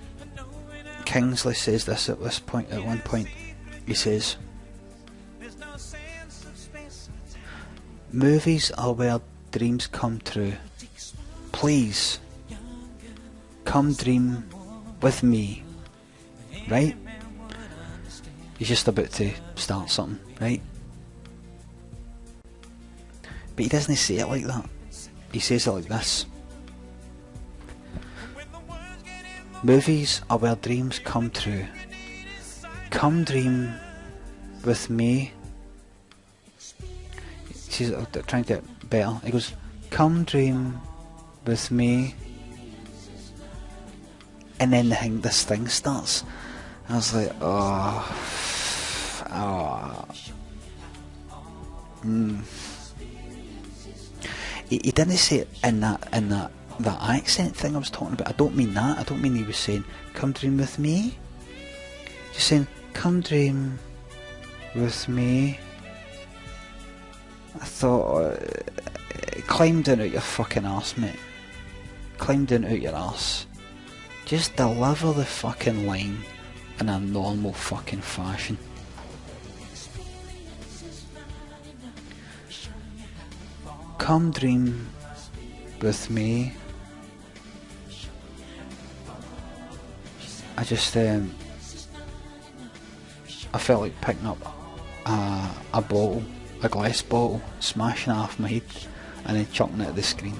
Kingsley says this at one point. He says, movies are where dreams come true. Please, come dream with me. Right? He's just about to start something, right? But he doesn't say it like that. He says it like this. Movies are where dreams come true. Come dream with me. He says, trying to get better. He goes, come dream with me. And then this thing starts. I was like, He didn't say it in that accent thing I was talking about. I don't mean that. I don't mean he was saying, come dream with me. Just saying, come dream with me. I thought, climb down out your fucking arse, mate. Climb down out your arse. Just deliver the fucking line in a normal fucking fashion. Come dream with me. I just I felt like picking up a bottle, a glass bottle, smashing it off my head and then chucking it at the screen.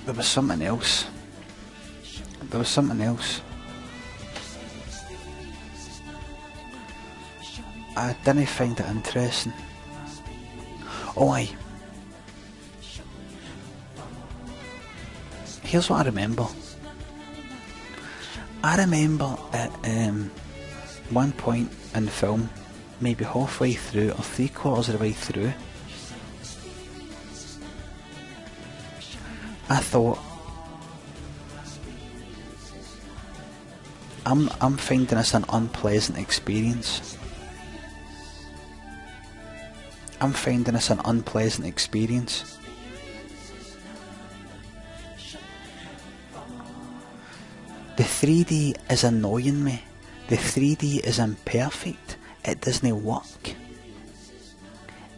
There was something else. There was something else. I didn't find it interesting. Oh aye. Here's what I remember. I remember at one point in the film, maybe halfway through or 3/4 of the way through, I thought, I'm finding this an unpleasant experience. I'm finding this an unpleasant experience. The 3D is annoying me. The 3D is imperfect. It doesn't work.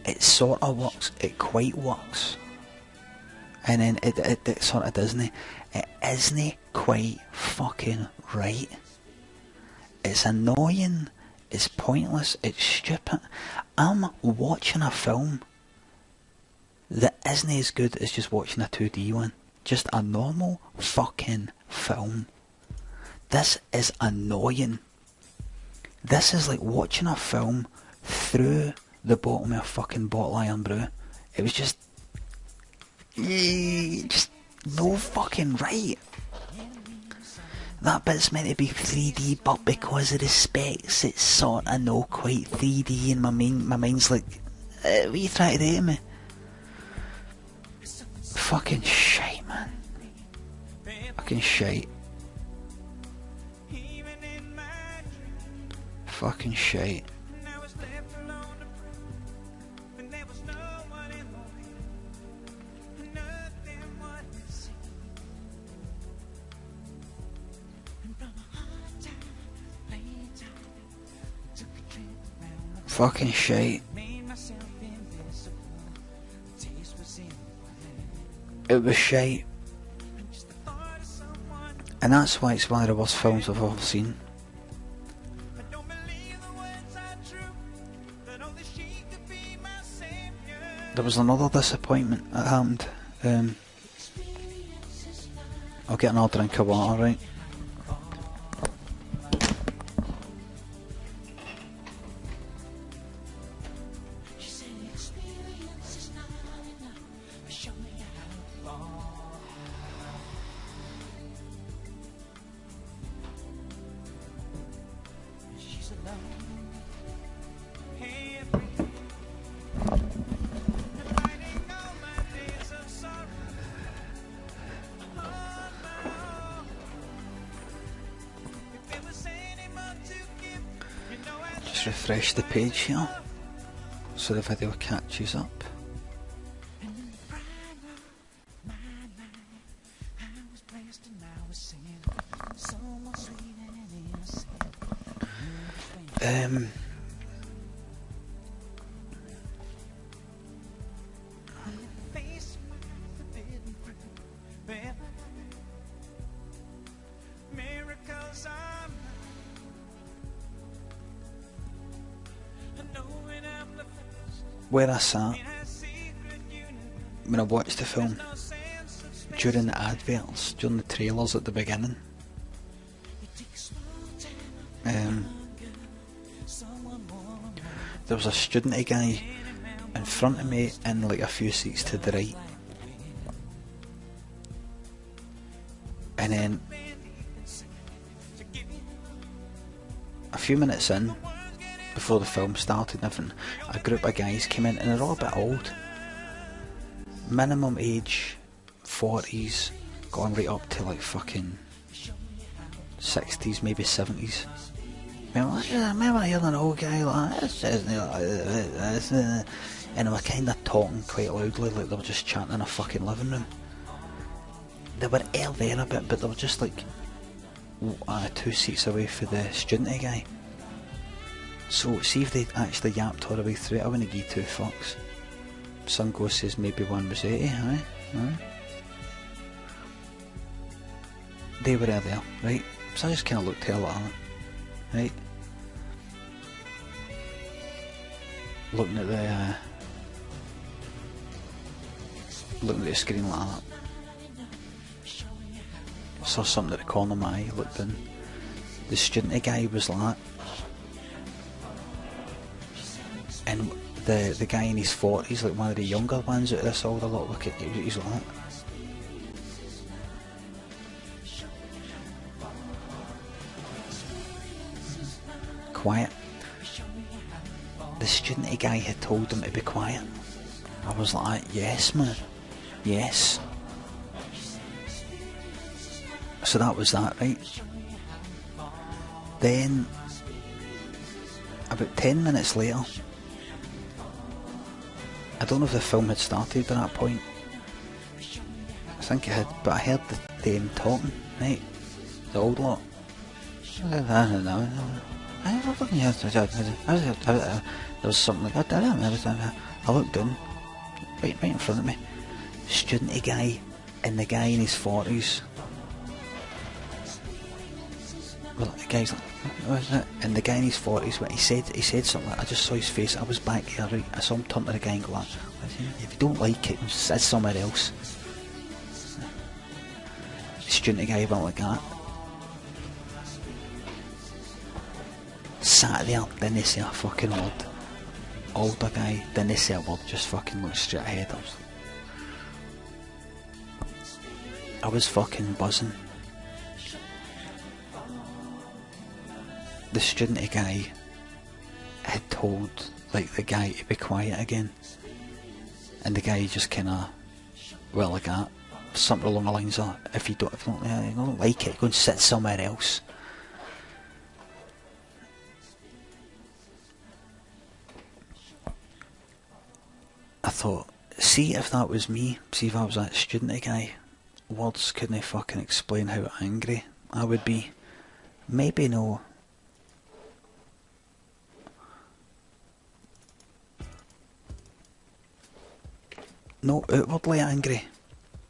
It sort of works. It quite works. And then it sort of doesn't. It isn't quite fucking right. It's annoying. It's pointless. It's stupid. I'm watching a film that isn't as good as just watching a 2D one. Just a normal fucking film. This is annoying. This is like watching a film through the bottom of a fucking bottle iron brew. It was just no fucking right. That bit's meant to be 3D, but because of the specs, it's sort of not quite 3D, and my mind's like, what are you trying to do to me? Fucking shite, man. Fucking shite. Fucking shite. Fucking shite. It was shite. And that's why it's one of the worst films I've ever seen. There was another disappointment that happened. I'll get another drink of water, right? Refresh the page here so the video catches up. Where I sat when I watched the film, during the adverts, during the trailers at the beginning, there was a studenty guy in front of me and like a few seats to the right, and then a few minutes in, before the film started and everything, a group of guys came in and they're all a bit old. Minimum age 40s, going right up to like fucking 60s, maybe 70s. I remember hearing an old guy like this, and they were kind of talking quite loudly, like they were just chanting in a fucking living room. They were there a bit, but they were just like 2 seats away from the studenty guy. So, see if they actually yapped all the way through it. I wouldn't give 2 fucks. Some ghost says maybe one was 80, aye? They were there, right? So I just kind of looked at it like that, right? Looking at the screen like that. Saw something at the corner of my eye, looked in. The studenty guy was like that. and the guy in his 40s, like one of the younger ones out of this older lot, look at he's like that. Quiet. The studenty guy had told him to be quiet. I was like, yes man, yes. So that was that, right? Then about 10 minutes later, I don't know if the film had started at that point. I think it had, but I heard them talking, right? The old lot. There was something like that. I looked down, right in front of me. Studenty guy and the guy in his 40s. Well, the guy's like, what is it? And the guy in his 40s, what he said something like, I just saw his face, I was back here, right? I saw him turn to the guy and go like, if you don't like it, sit somewhere else. The student guy went like that. Sat there, didn't say a fucking word. Older guy, didn't say a word, just fucking looked straight ahead. I was fucking buzzing. The student guy had told like the guy to be quiet again, and the guy just kinda, well, like that, something along the lines of, if you don't like it, go and sit somewhere else. I thought, see if that was me, see if I was that student guy, words couldn't fucking explain how angry I would be. Maybe no. No outwardly angry,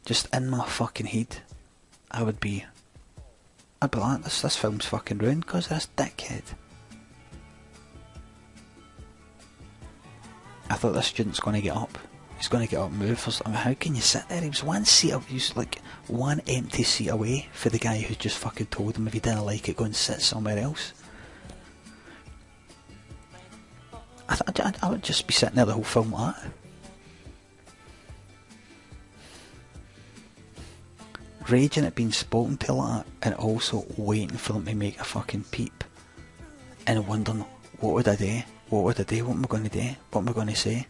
just in my fucking head, I'd be like, this film's fucking ruined because of this dickhead. I thought this student's going to get up. He's going to get up and move. I mean, how can you sit there? He was one seat, he was like one empty seat away for the guy who just fucking told him if he didn't like it, go and sit somewhere else. I would just be sitting there the whole film like that. Raging at being spoken to like that, and also waiting for them to make a fucking peep, and wondering, what would I do? What would I do? What am I going to do? What am I going to say?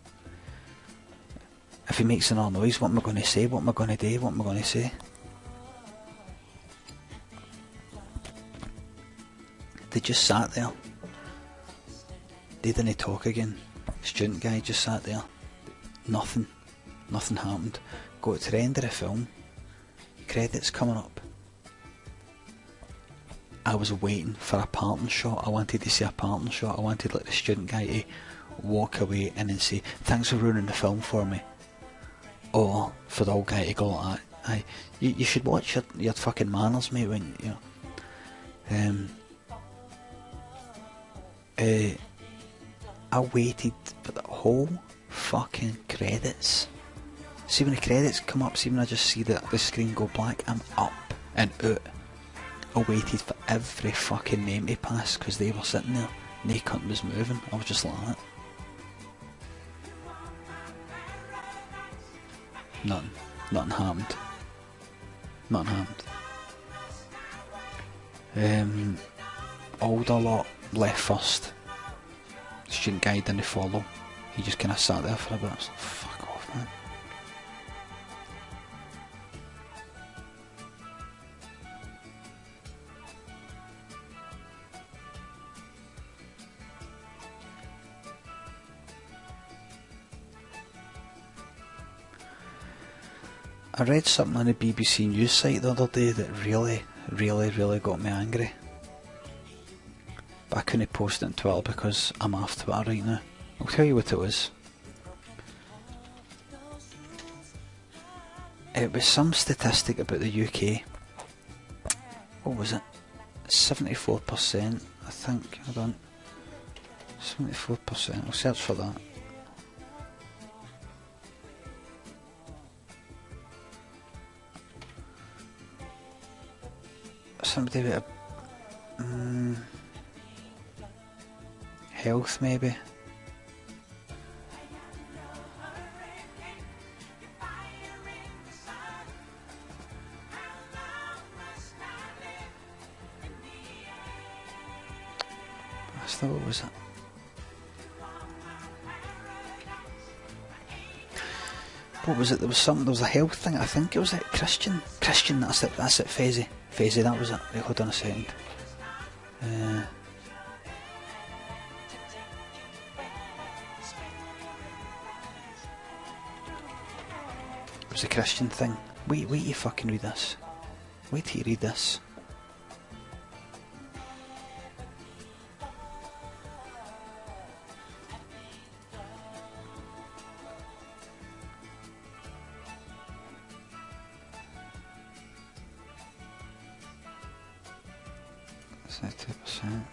If he makes another noise, what am I going to say? What am I going to do? What am I going to say? They just sat there. They didn't talk again. Student guy just sat there. Nothing happened. Got to the end of the film. Credits coming up. I was waiting for a parting shot. I wanted to see a parting shot. I wanted like the student guy to walk away and then say, thanks for ruining the film for me. Or for the old guy to go like that, you should watch your fucking manners, mate, when you know. I waited for the whole fucking credits. See when the credits come up, see when I just see the screen go black, I'm up and out. I waited for every fucking name to pass because they were sitting there. No cunt was moving. I was just like that. Nothing happened. Nothing happened. Older lot left first. Student guy didn't follow. He just kind of sat there for a bit. I was like, fuck off, man. I read something on the BBC News site the other day that really got me angry. But I couldn't post it on Twitter because I'm off Twitter right now. I'll tell you what it was. It was some statistic about the UK. What was it? 74%, I think. Hold on. 74%. I'll search for that. Somebody with a health maybe. So what was it? What was it? There was something. There was a health thing. I think it was it. Christian. That's it. That's it. Fezzy. That was it. Right, hold on a second. It was a Christian thing. Wait till you fucking read this. Wait till you read this. That's 2%.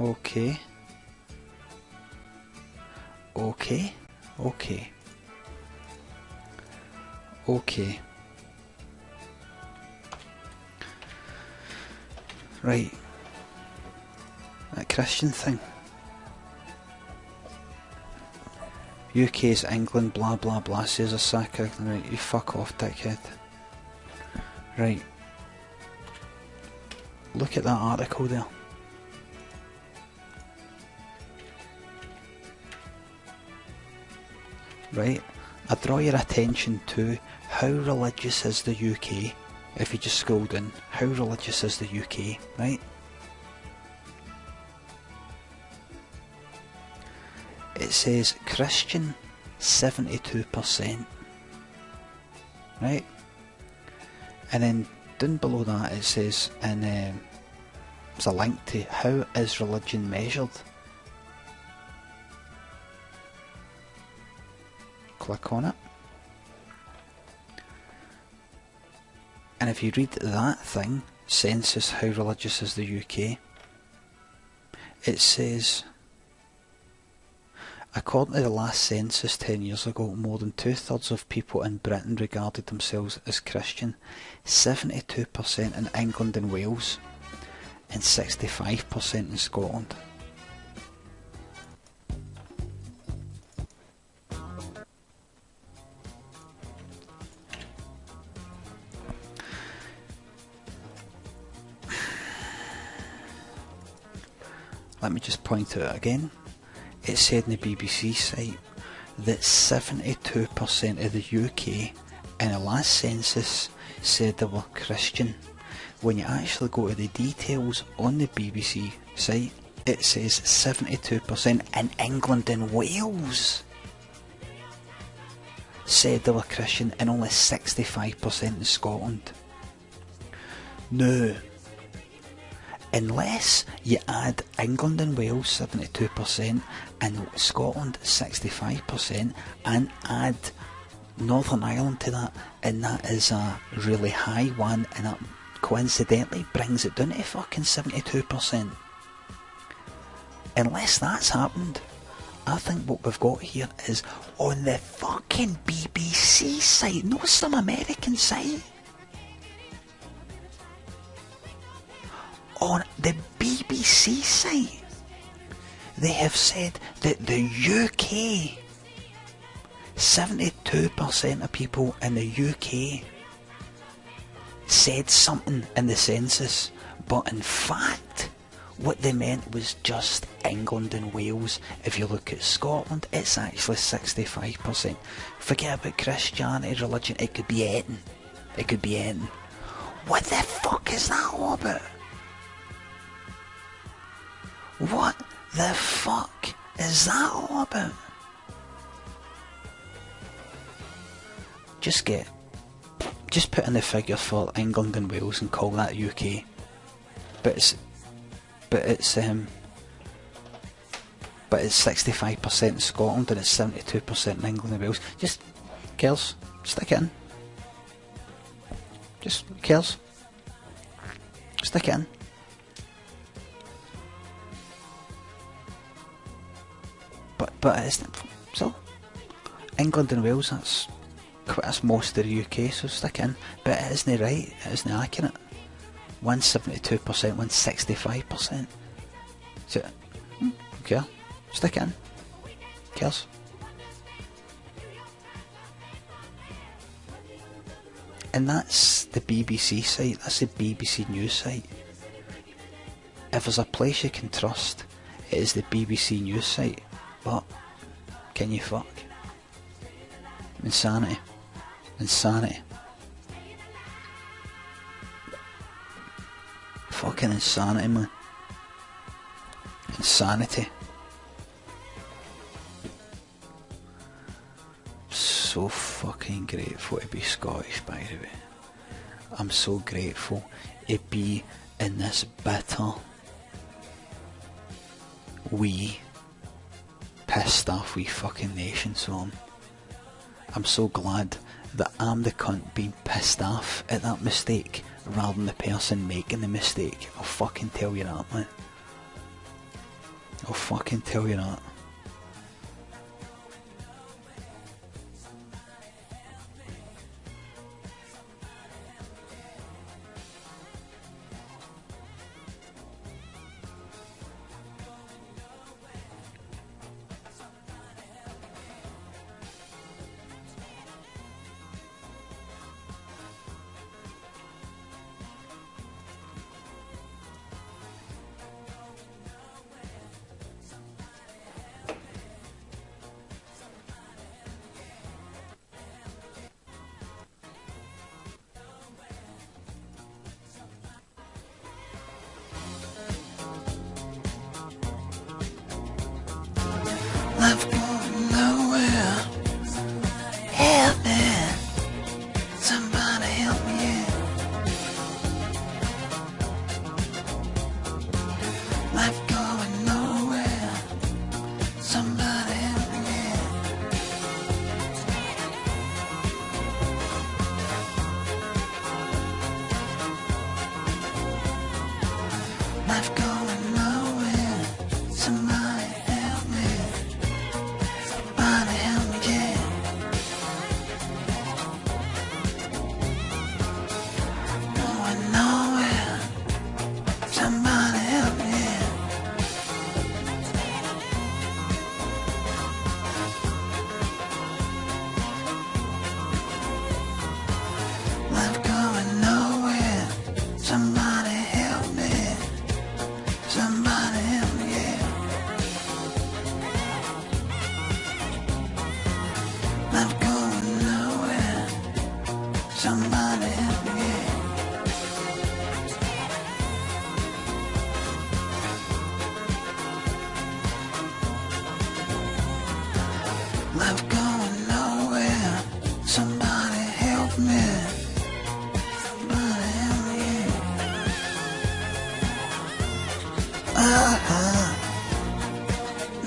Okay. Right. That Christian thing. UK's England, blah blah blah, says Osaka. Right, you fuck off, dickhead. Right. Look at that article there. Right. I draw your attention to how religious is the UK. If you just scroll down, how religious is the UK, right? It says Christian 72%, right? And then down below that it says, and there's a link to how is religion measured. Click on it. And if you read that thing, census, how religious is the UK, it says, according to the last census 10 years ago, more than 2/3 of people in Britain regarded themselves as Christian, 72% in England and Wales, and 65% in Scotland. Let me just point out again. It said in the BBC site that 72% of the UK in the last census said they were Christian. When you actually go to the details on the BBC site, it says 72% in England and Wales said they were Christian, and only 65% in Scotland. Now, unless you add England and Wales 72% and Scotland 65% and add Northern Ireland to that, and that is a really high one, and that coincidentally brings it down to fucking 72%. Unless that's happened, I think what we've got here is on the fucking BBC site, not some American site. On the BBC site, they have said that the UK, 72% of people in the UK said something in the census, but in fact, what they meant was just England and Wales. If you look at Scotland, it's actually 65%. Forget about Christianity, religion, it could be anything. It could be anything. What the fuck is that all about? What the fuck is that all about? Just put in the figure for England and Wales and call that UK. But it's 65% in Scotland and it's 72% in England and Wales. Just girls, stick it in. Just girls, stick it in. But it's so England and Wales, that's most of the UK, so stick it in. But it isn't right, it isn't accurate. One's 72%, one's 65%. So, okay, stick it in. Cares? And that's the BBC site, that's the BBC News site. if there's a place you can trust, it is the BBC news site. But can you fuck? Insanity. Insanity. Fucking insanity, man. Insanity. So fucking grateful to be Scottish, by the way. I'm so grateful to be in this bitter, wee, pissed off wee fucking nation, so I'm so glad that I'm the cunt being pissed off at that mistake rather than the person making the mistake. I'll fucking tell you that, man. I'll fucking tell you that. Life going nowhere. Help me. Somebody help me. Life going nowhere. Somebody help me. Life going nowhere. Somebody help me. Somebody help me, yeah. Going nowhere. Somebody help me. Life going nowhere. Somebody help me. Somebody help me, yeah. Life going nowhere. Somebody help me, yeah. Life going nowhere. Somebody help me. Somebody help me, yeah.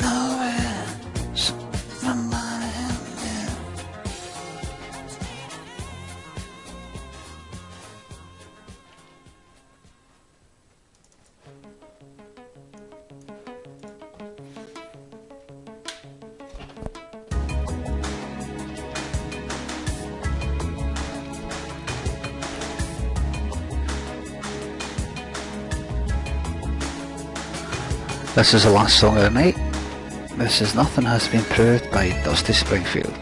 Nowhere. Somebody help me. This is the last song of the night. This is Nothing Has Been Proved by Dusty Springfield.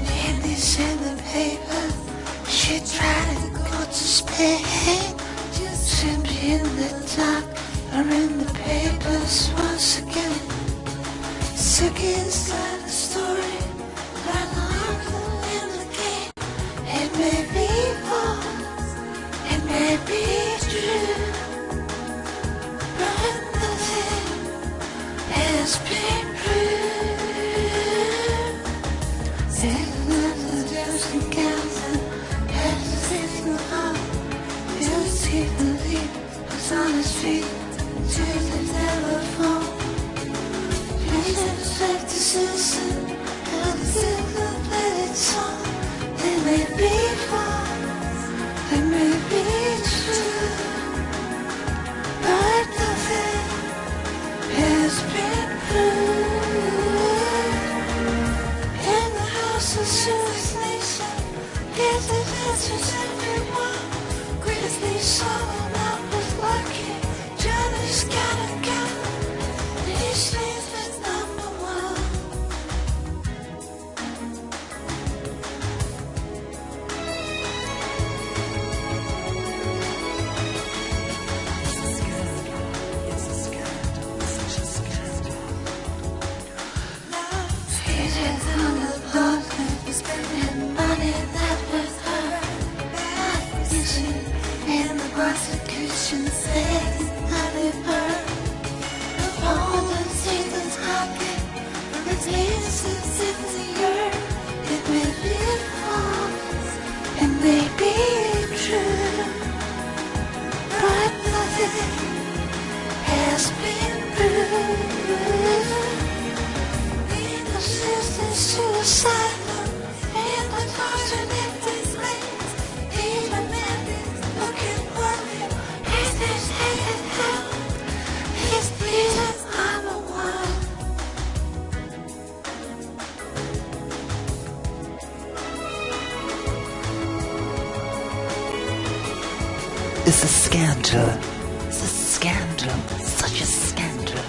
And they said the paper, she tried to go to Spain. Just simply in the dark, or in the papers once again. Sick inside the story, like an uncle in the game. It may be false, it may be true, but nothing has been proved. Taking up the dust and counting, hesitating the heart, feels teeth and leap, was on his feet, to the telephone. Patient skepticism, and the sympathetic song. They may be false, they may be true, but nothing has been proved. In the house of civilization, here's the answers everyone. Grizzly someone out was lucky, Johnny's got a gun, these things is number one. may be true, but nothing has been proved. Innocence is suicidal in the torture that displays. Even men looking worried, is this hate hell? Is this I'm a one? It's a scandal. It's a scandal. Such a scandal.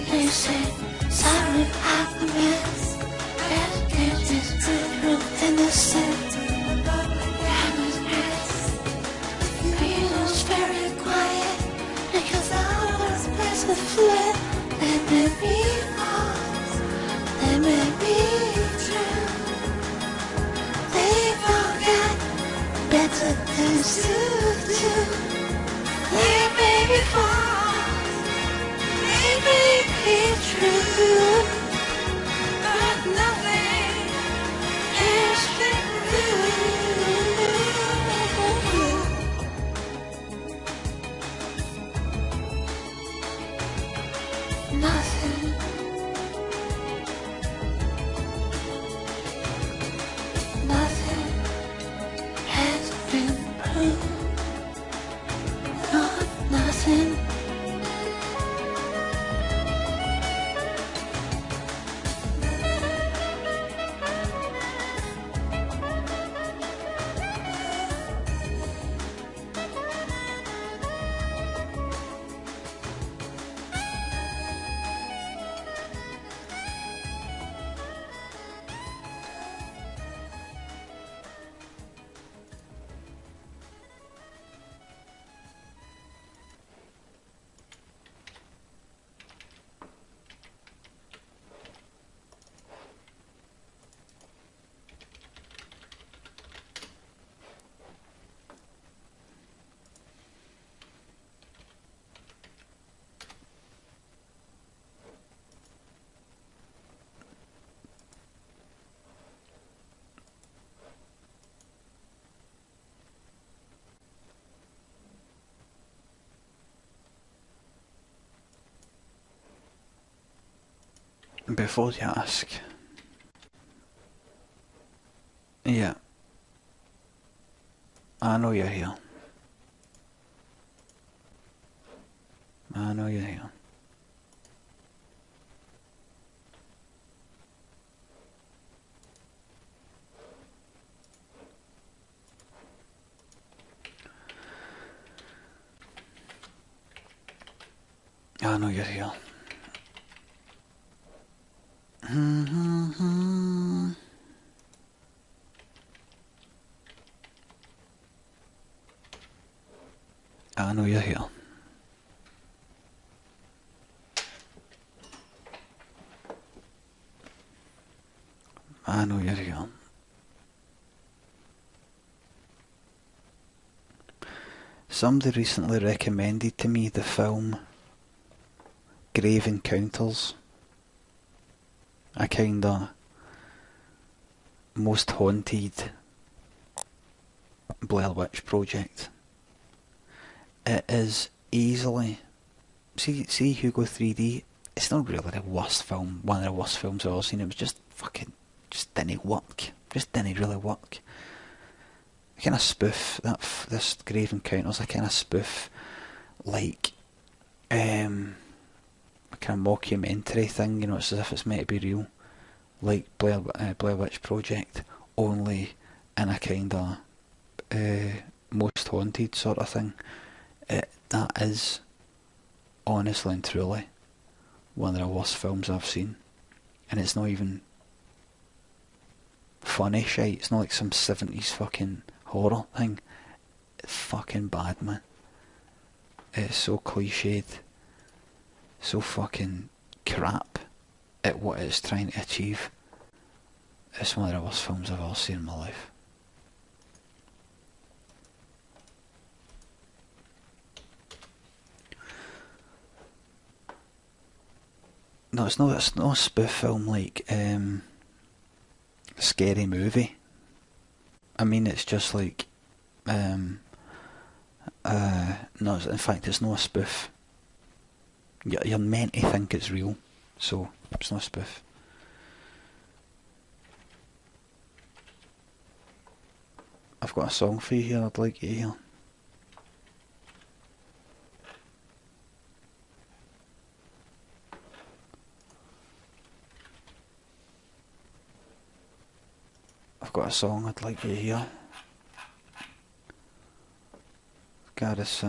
They say, sorry about the mess. It is true, innocent. And his dress. He was very quiet because ours place was fled. They may be false. They may be true. They forgot better things to do. They may be false, they may be true, but nothing has been proved. Nothing. Nothing has been proved. Not nothing. Before you ask, yeah, I know you're here. I know you're here. I know you're here. I know you're here. I know you're here. Somebody recently recommended to me the film Grave Encounters. A kinda most haunted Blair Witch Project. It is easily, see Hugo 3D, it's not really the worst film, one of the worst films I've ever seen. It was just didn't work. Just didn't really work. I kind of spoof this Grave Encounters. I kind of spoof like a kind of mockumentary thing. You know, it's as if it's meant to be real, like Blair Witch Project, only in a kind of most haunted sort of thing. That is honestly and truly one of the worst films I've seen, and it's not even funny shite. It's not like some 70s fucking horror thing. It's fucking bad, man. It's so cliched, so fucking crap at what it's trying to achieve. It's one of the worst films I've ever seen in my life. No, it's not a spoof film like scary movie. I mean, it's just like, no, in fact, it's not a spoof. You're meant to think it's real, so it's not a spoof. I've got a song for you here I'd like you to hear. I've got a song I'd like you to hear. Gareth,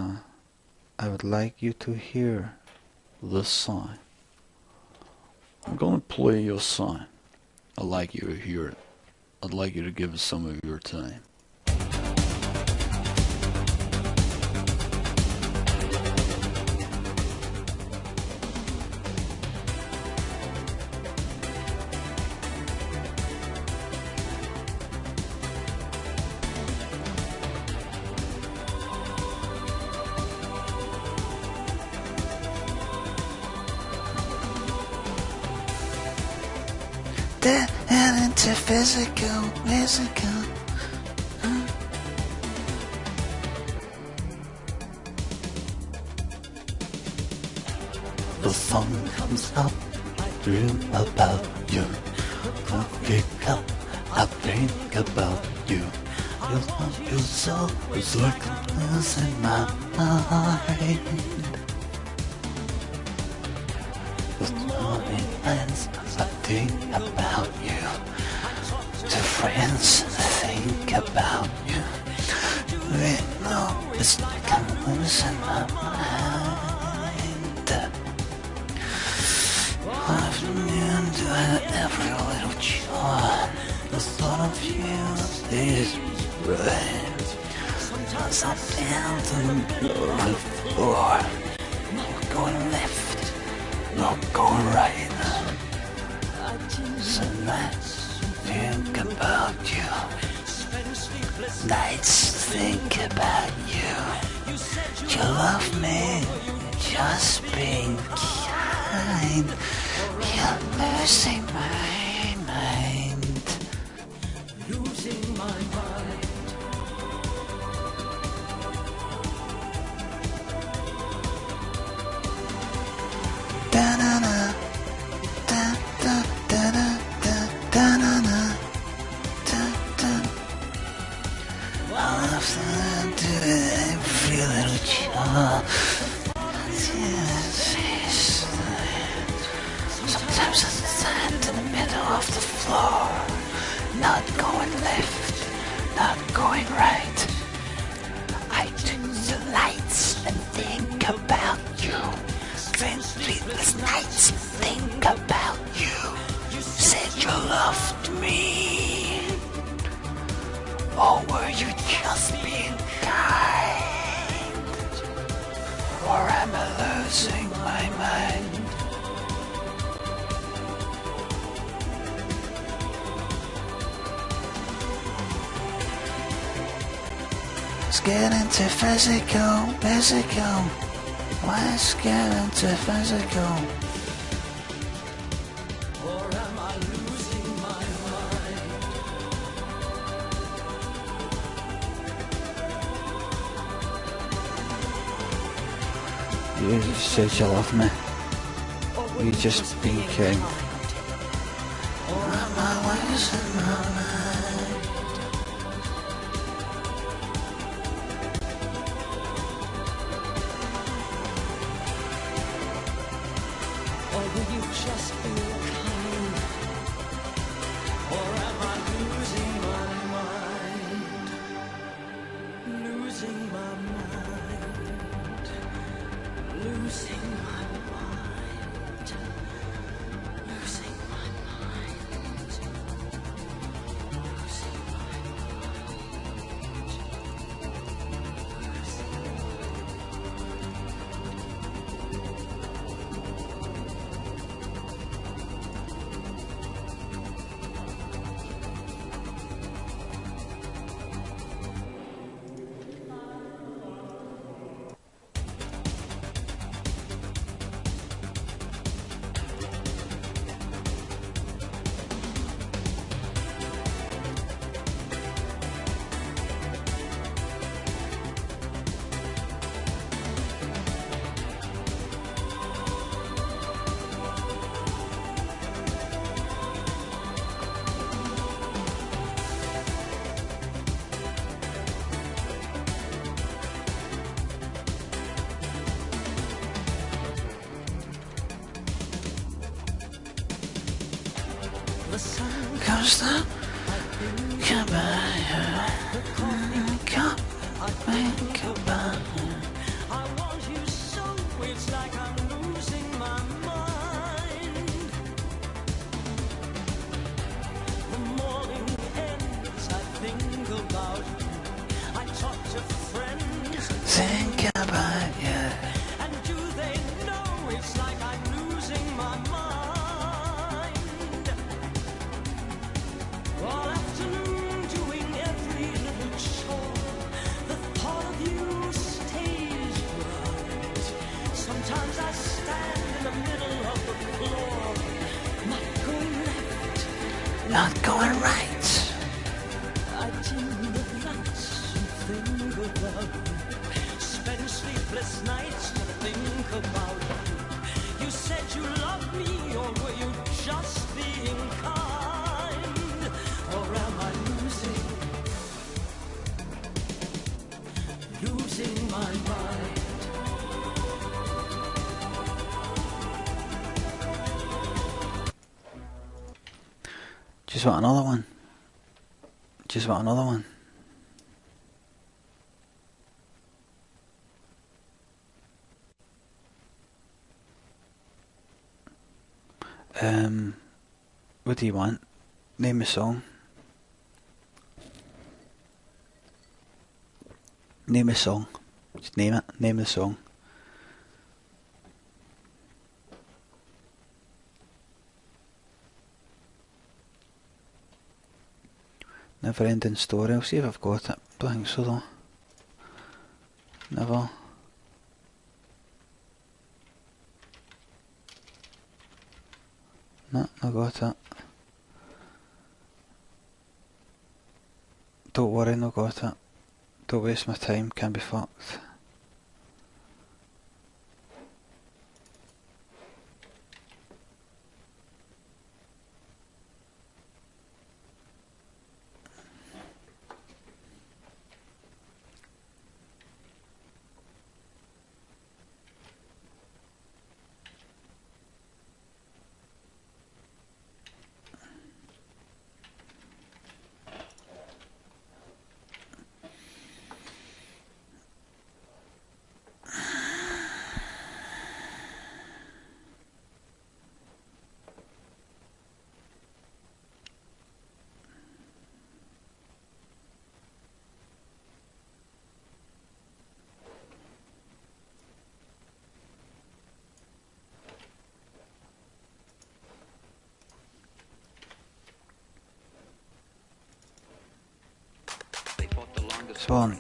I would like you to hear this song. I'm gonna play your song. I'd like you to hear it. I'd like you to give it some of your time. And into physical. The sun comes up, dream about you. I wake up, I think about you. Your love, your soul is like a in my mind. With my hands, I think about you. To friends, I think about you. We know it's like I'm losing my mind. I've been doing every little chore. The thought of you is right. Sometimes I'm down to the middle of the floor. Not going left, not going right. Some nights think about you. Nights think about you. You love me, just being kind. You're losing my mind. Losing my mind. Da da da da da da da da da da da. I'll have to do every little job. Sometimes I stand in the middle of the floor, not going left, not going right. I turn the lights and think about you. Spend sleepless nights, think about you. You said you loved me, or were you just being kind? Or am I losing my mind? Let's get into physical. Let's get into physical. Or am I losing my mind? You said you love me. You just be kind. Or am I losing my mind? Or will you just be kind? Or am I losing my mind? Losing my mind. Losing my mind. Losing my mind. Cause the goodbye, goodbye. I want you so, it's like I'm losing my mind. The morning ends, I think about you. I talk to friends, Think about you. and do they know it's like I'm losing my mind? All afternoon doing every little chore, the thought of you stays right. Sometimes I stand in the middle of the floor, not going left, Not going right. I dim the lights and think about you. Spend sleepless nights to think about you. You said you loved me, or were you just being kind? Or am I losing my mind? Just want another one. Just want another one. What do you want? Name a song. Name a song. Just name it. Name the song. Never ending story. I'll see if I've got it. Don't think so though. Never. No, I got it. Don't worry, no got it. Don't waste my time, can be fucked. Swarm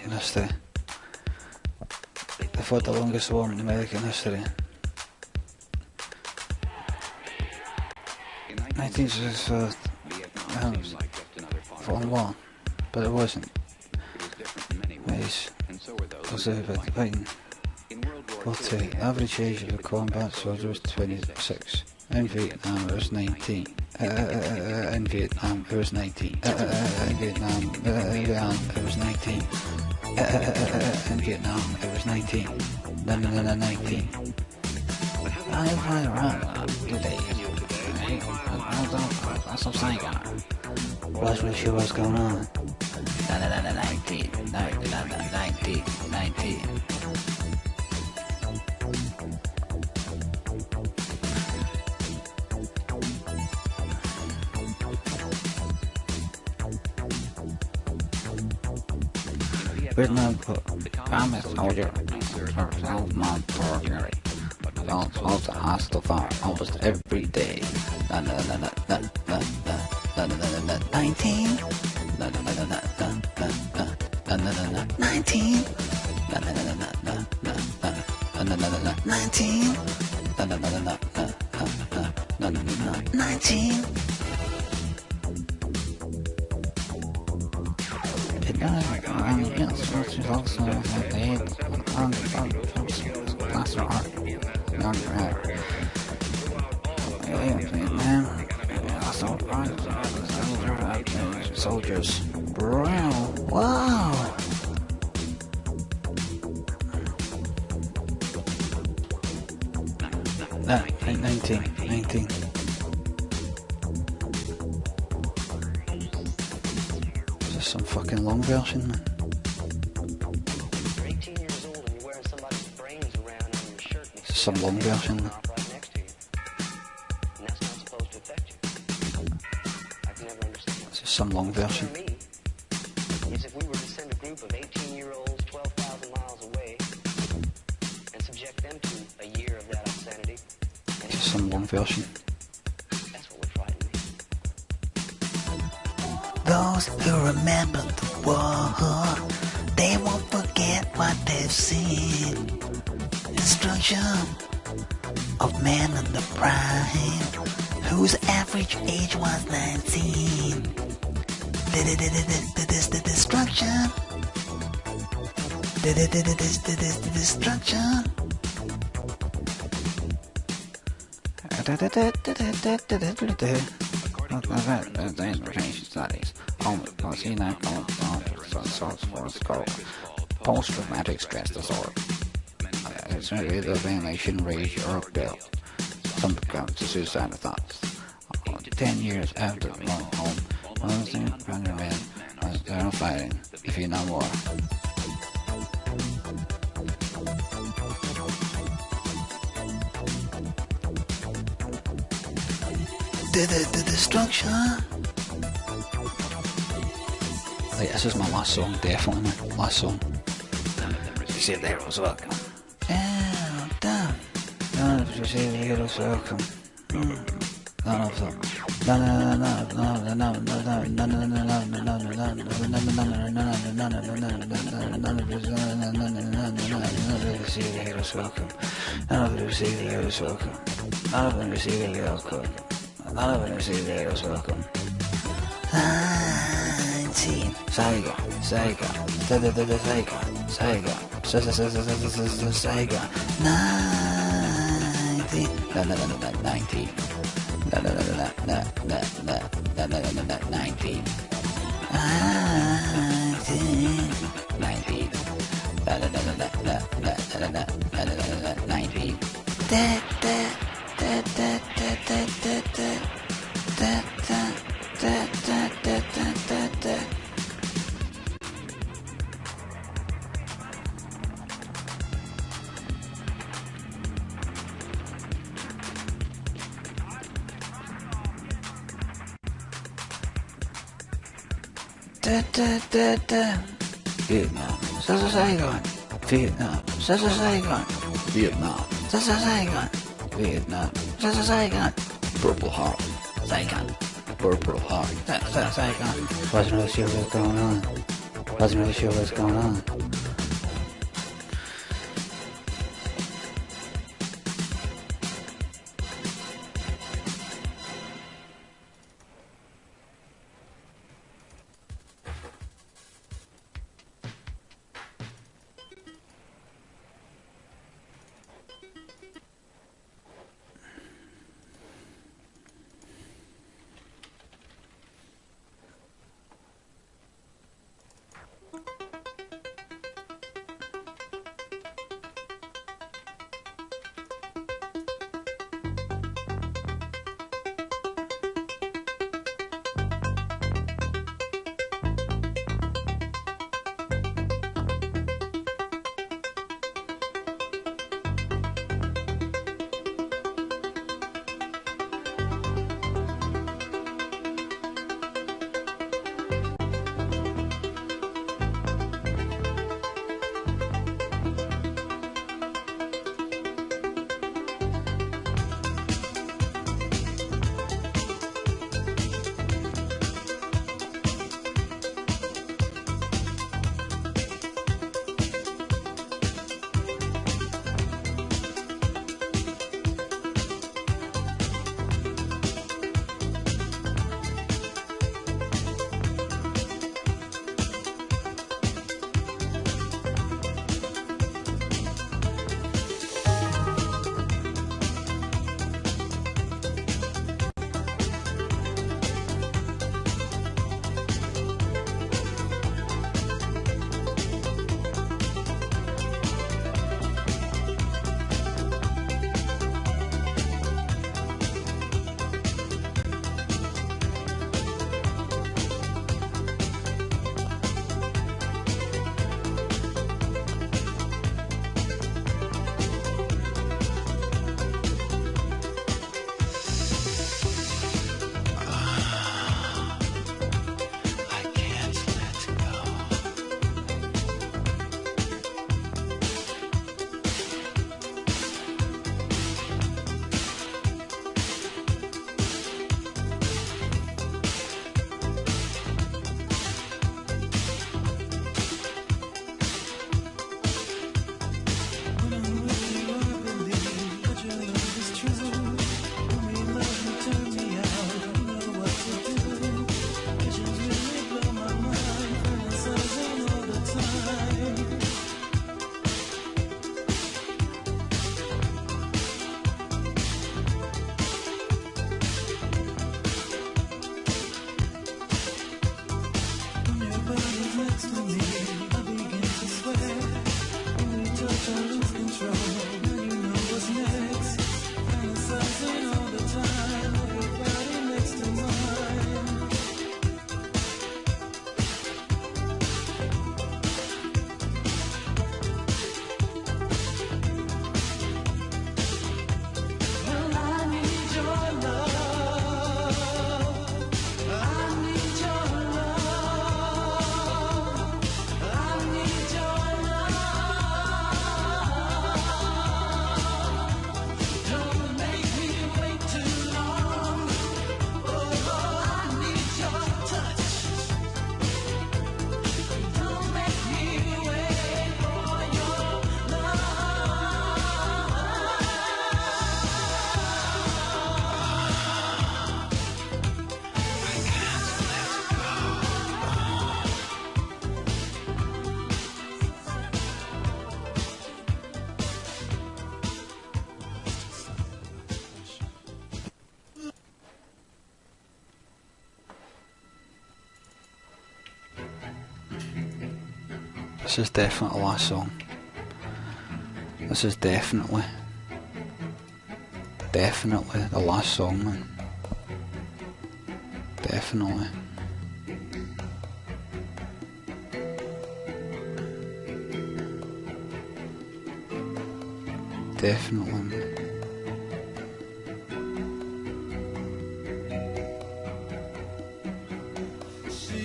in history. They fought the longest war in American history. 1964, fought a war, but it wasn't. Nice. Was fighting. War II. The average age of the combat soldier was 26. In Vietnam it was 19. In Vietnam it was 19. In Vietnam it was 19. In Vietnam it was 19. No, 19. I'm right around today. That's what I'm saying. That's what she was going on. 19. 19. Vietnam, I'm a soldier. Mount Torture. Also hostile fire almost every day. 19. 19. 19. Soldiers. Wow. Nah, 19. is some fucking long version, man. You're 18 years old and you're wearing somebody's brains around on your shirt. And It's some long version, man. right next to you. And that's not supposed to affect you. I can never understand. This is some long version. For me, is if we were to send a group of 18-year-olds 12,000 miles away and subject them to a year of that obscenity. This is some long version. That's what would frighten me. Those who remember the war, they won't forget what they've seen. Destruction of men in the prime, whose average age was 19. The destruction. The destruction. Studies. Post-traumatic stress disorder. It's really the nation raise your bill. Some comes to suicidal thoughts. 10 years after going home, one thing from your man was there fighting, if you know more. The destruction. Like, this is my last song, definitely my last song. You said there was welcome. Oh, damn. None of you said there was welcome. None of them. Sega, Sega, Sega, Sega, 19, Vietnam, Saigon, Vietnam, Saigon, Vietnam, Saigon, Vietnam, Saigon, Purple Heart, Saigon, Purple Heart, Saigon. Wasn't really sure what's going on. Wasn't really sure what's going on. This is definitely the last song. This is definitely the last song, man. Definitely. Definitely, man. She'll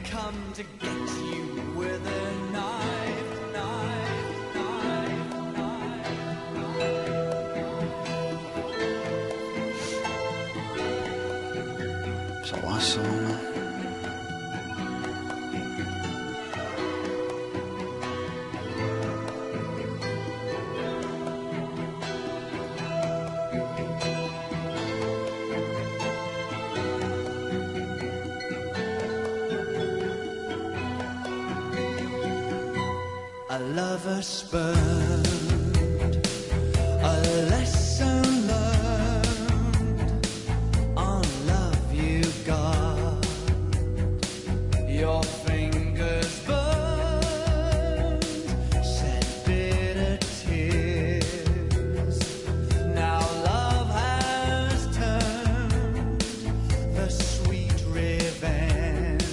come to get you with a knife, knife, knife, knife, knife. It's the last song, man. A lover spurned, a lesson learned, on love you got, your fingers burned, shed bitter tears. Now love has turned the sweet revenge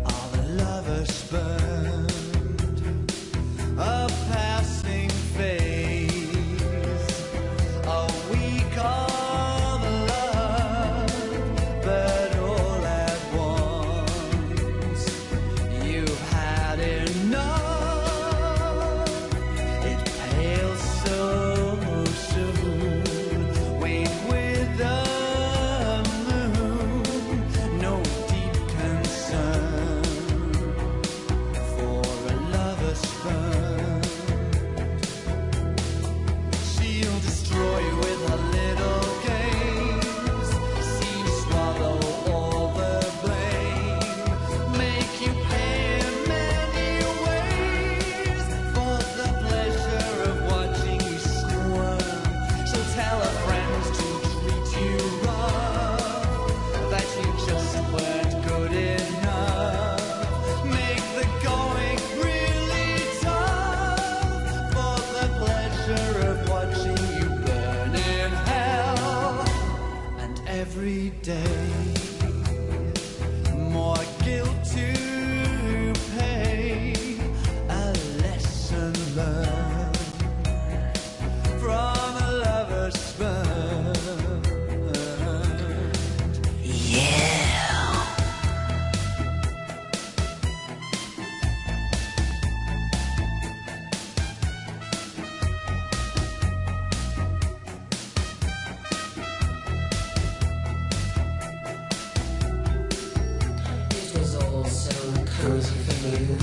of a lover spurned. A passing phase, a week of love, but all at once you've had enough. It pales so soon, wane with the moon. No deep concern for a lover's spurn. She'll destroy you with her little games, see you swallow all the blame, make you pay in many ways for the pleasure of watching you squirm. She'll tell her friends to treat you rough, that you just weren't good enough, make the going really tough for the pleasure of watching you burn in hell. And every day more guilt to pay, a lesson learned from a lover's spurn. Yeah. It was all so cozy for you.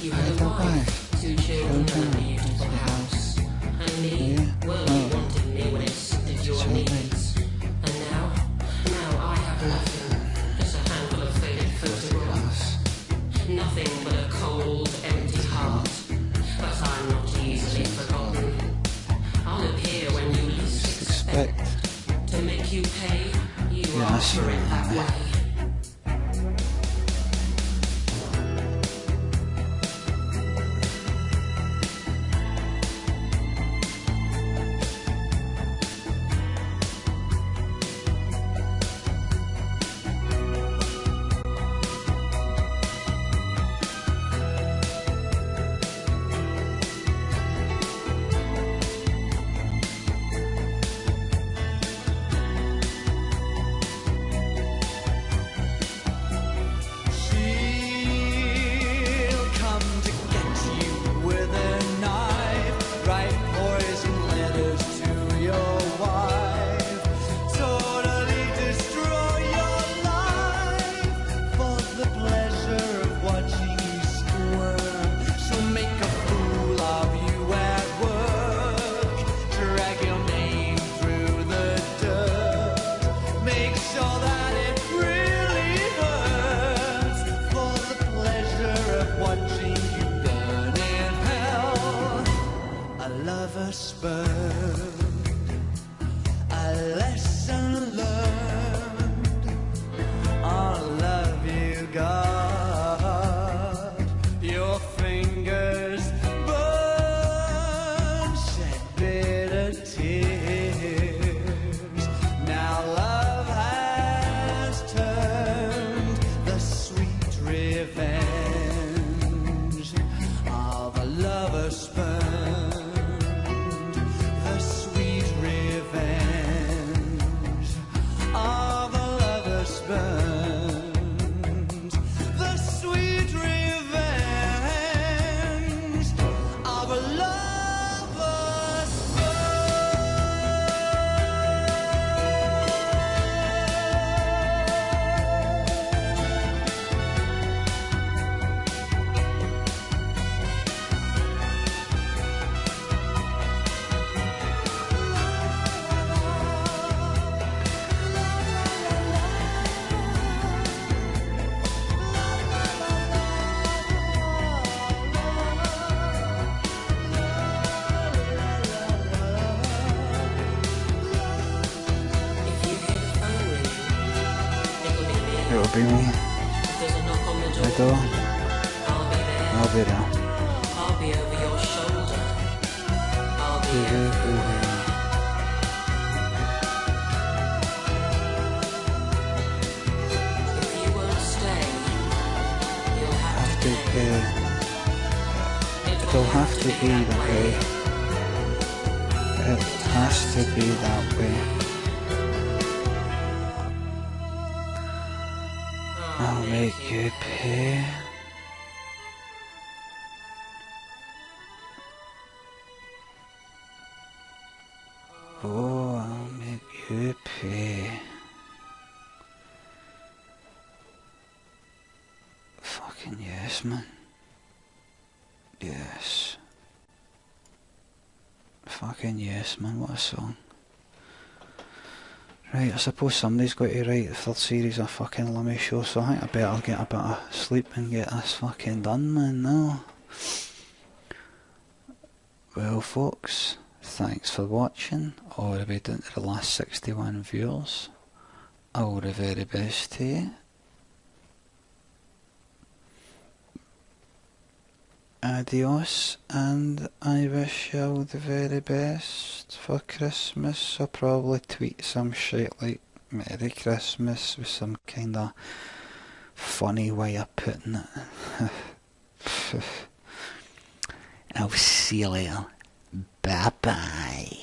You had a wife, 2 children, and a beautiful house. And me, well, you wanted me when it suited your needs. And now I have nothing. Just a handful of faded photographs. Nothing but a cold, empty heart. But I'm not easily forgotten. I'll appear when you least expect. To make you pay, you Yeah, are that's for it right, that yeah. way. It'll be me. If there's a knock on the The door, door. I'll be there. I'll be there. I'll be over your shoulder. I'll be everywhere. If you won't stay, you'll have to pay. It'll have to be the way. It has to be that way. I'll make you pay. Oh, I'll make you pay. Fucking yes, man. Yes. Fucking yes, man, what a song. Right, I suppose somebody's got to write the third series of fucking Limmy show, so I think I better get a bit of sleep and get this fucking done, man, no. Well, folks, thanks for watching, all the way down to the last 61 viewers. All the very best to you. Adios, and I wish you all the very best for Christmas. I'll probably tweet some shit like Merry Christmas with some kind of funny way of putting it. I'll see you later. Bye bye.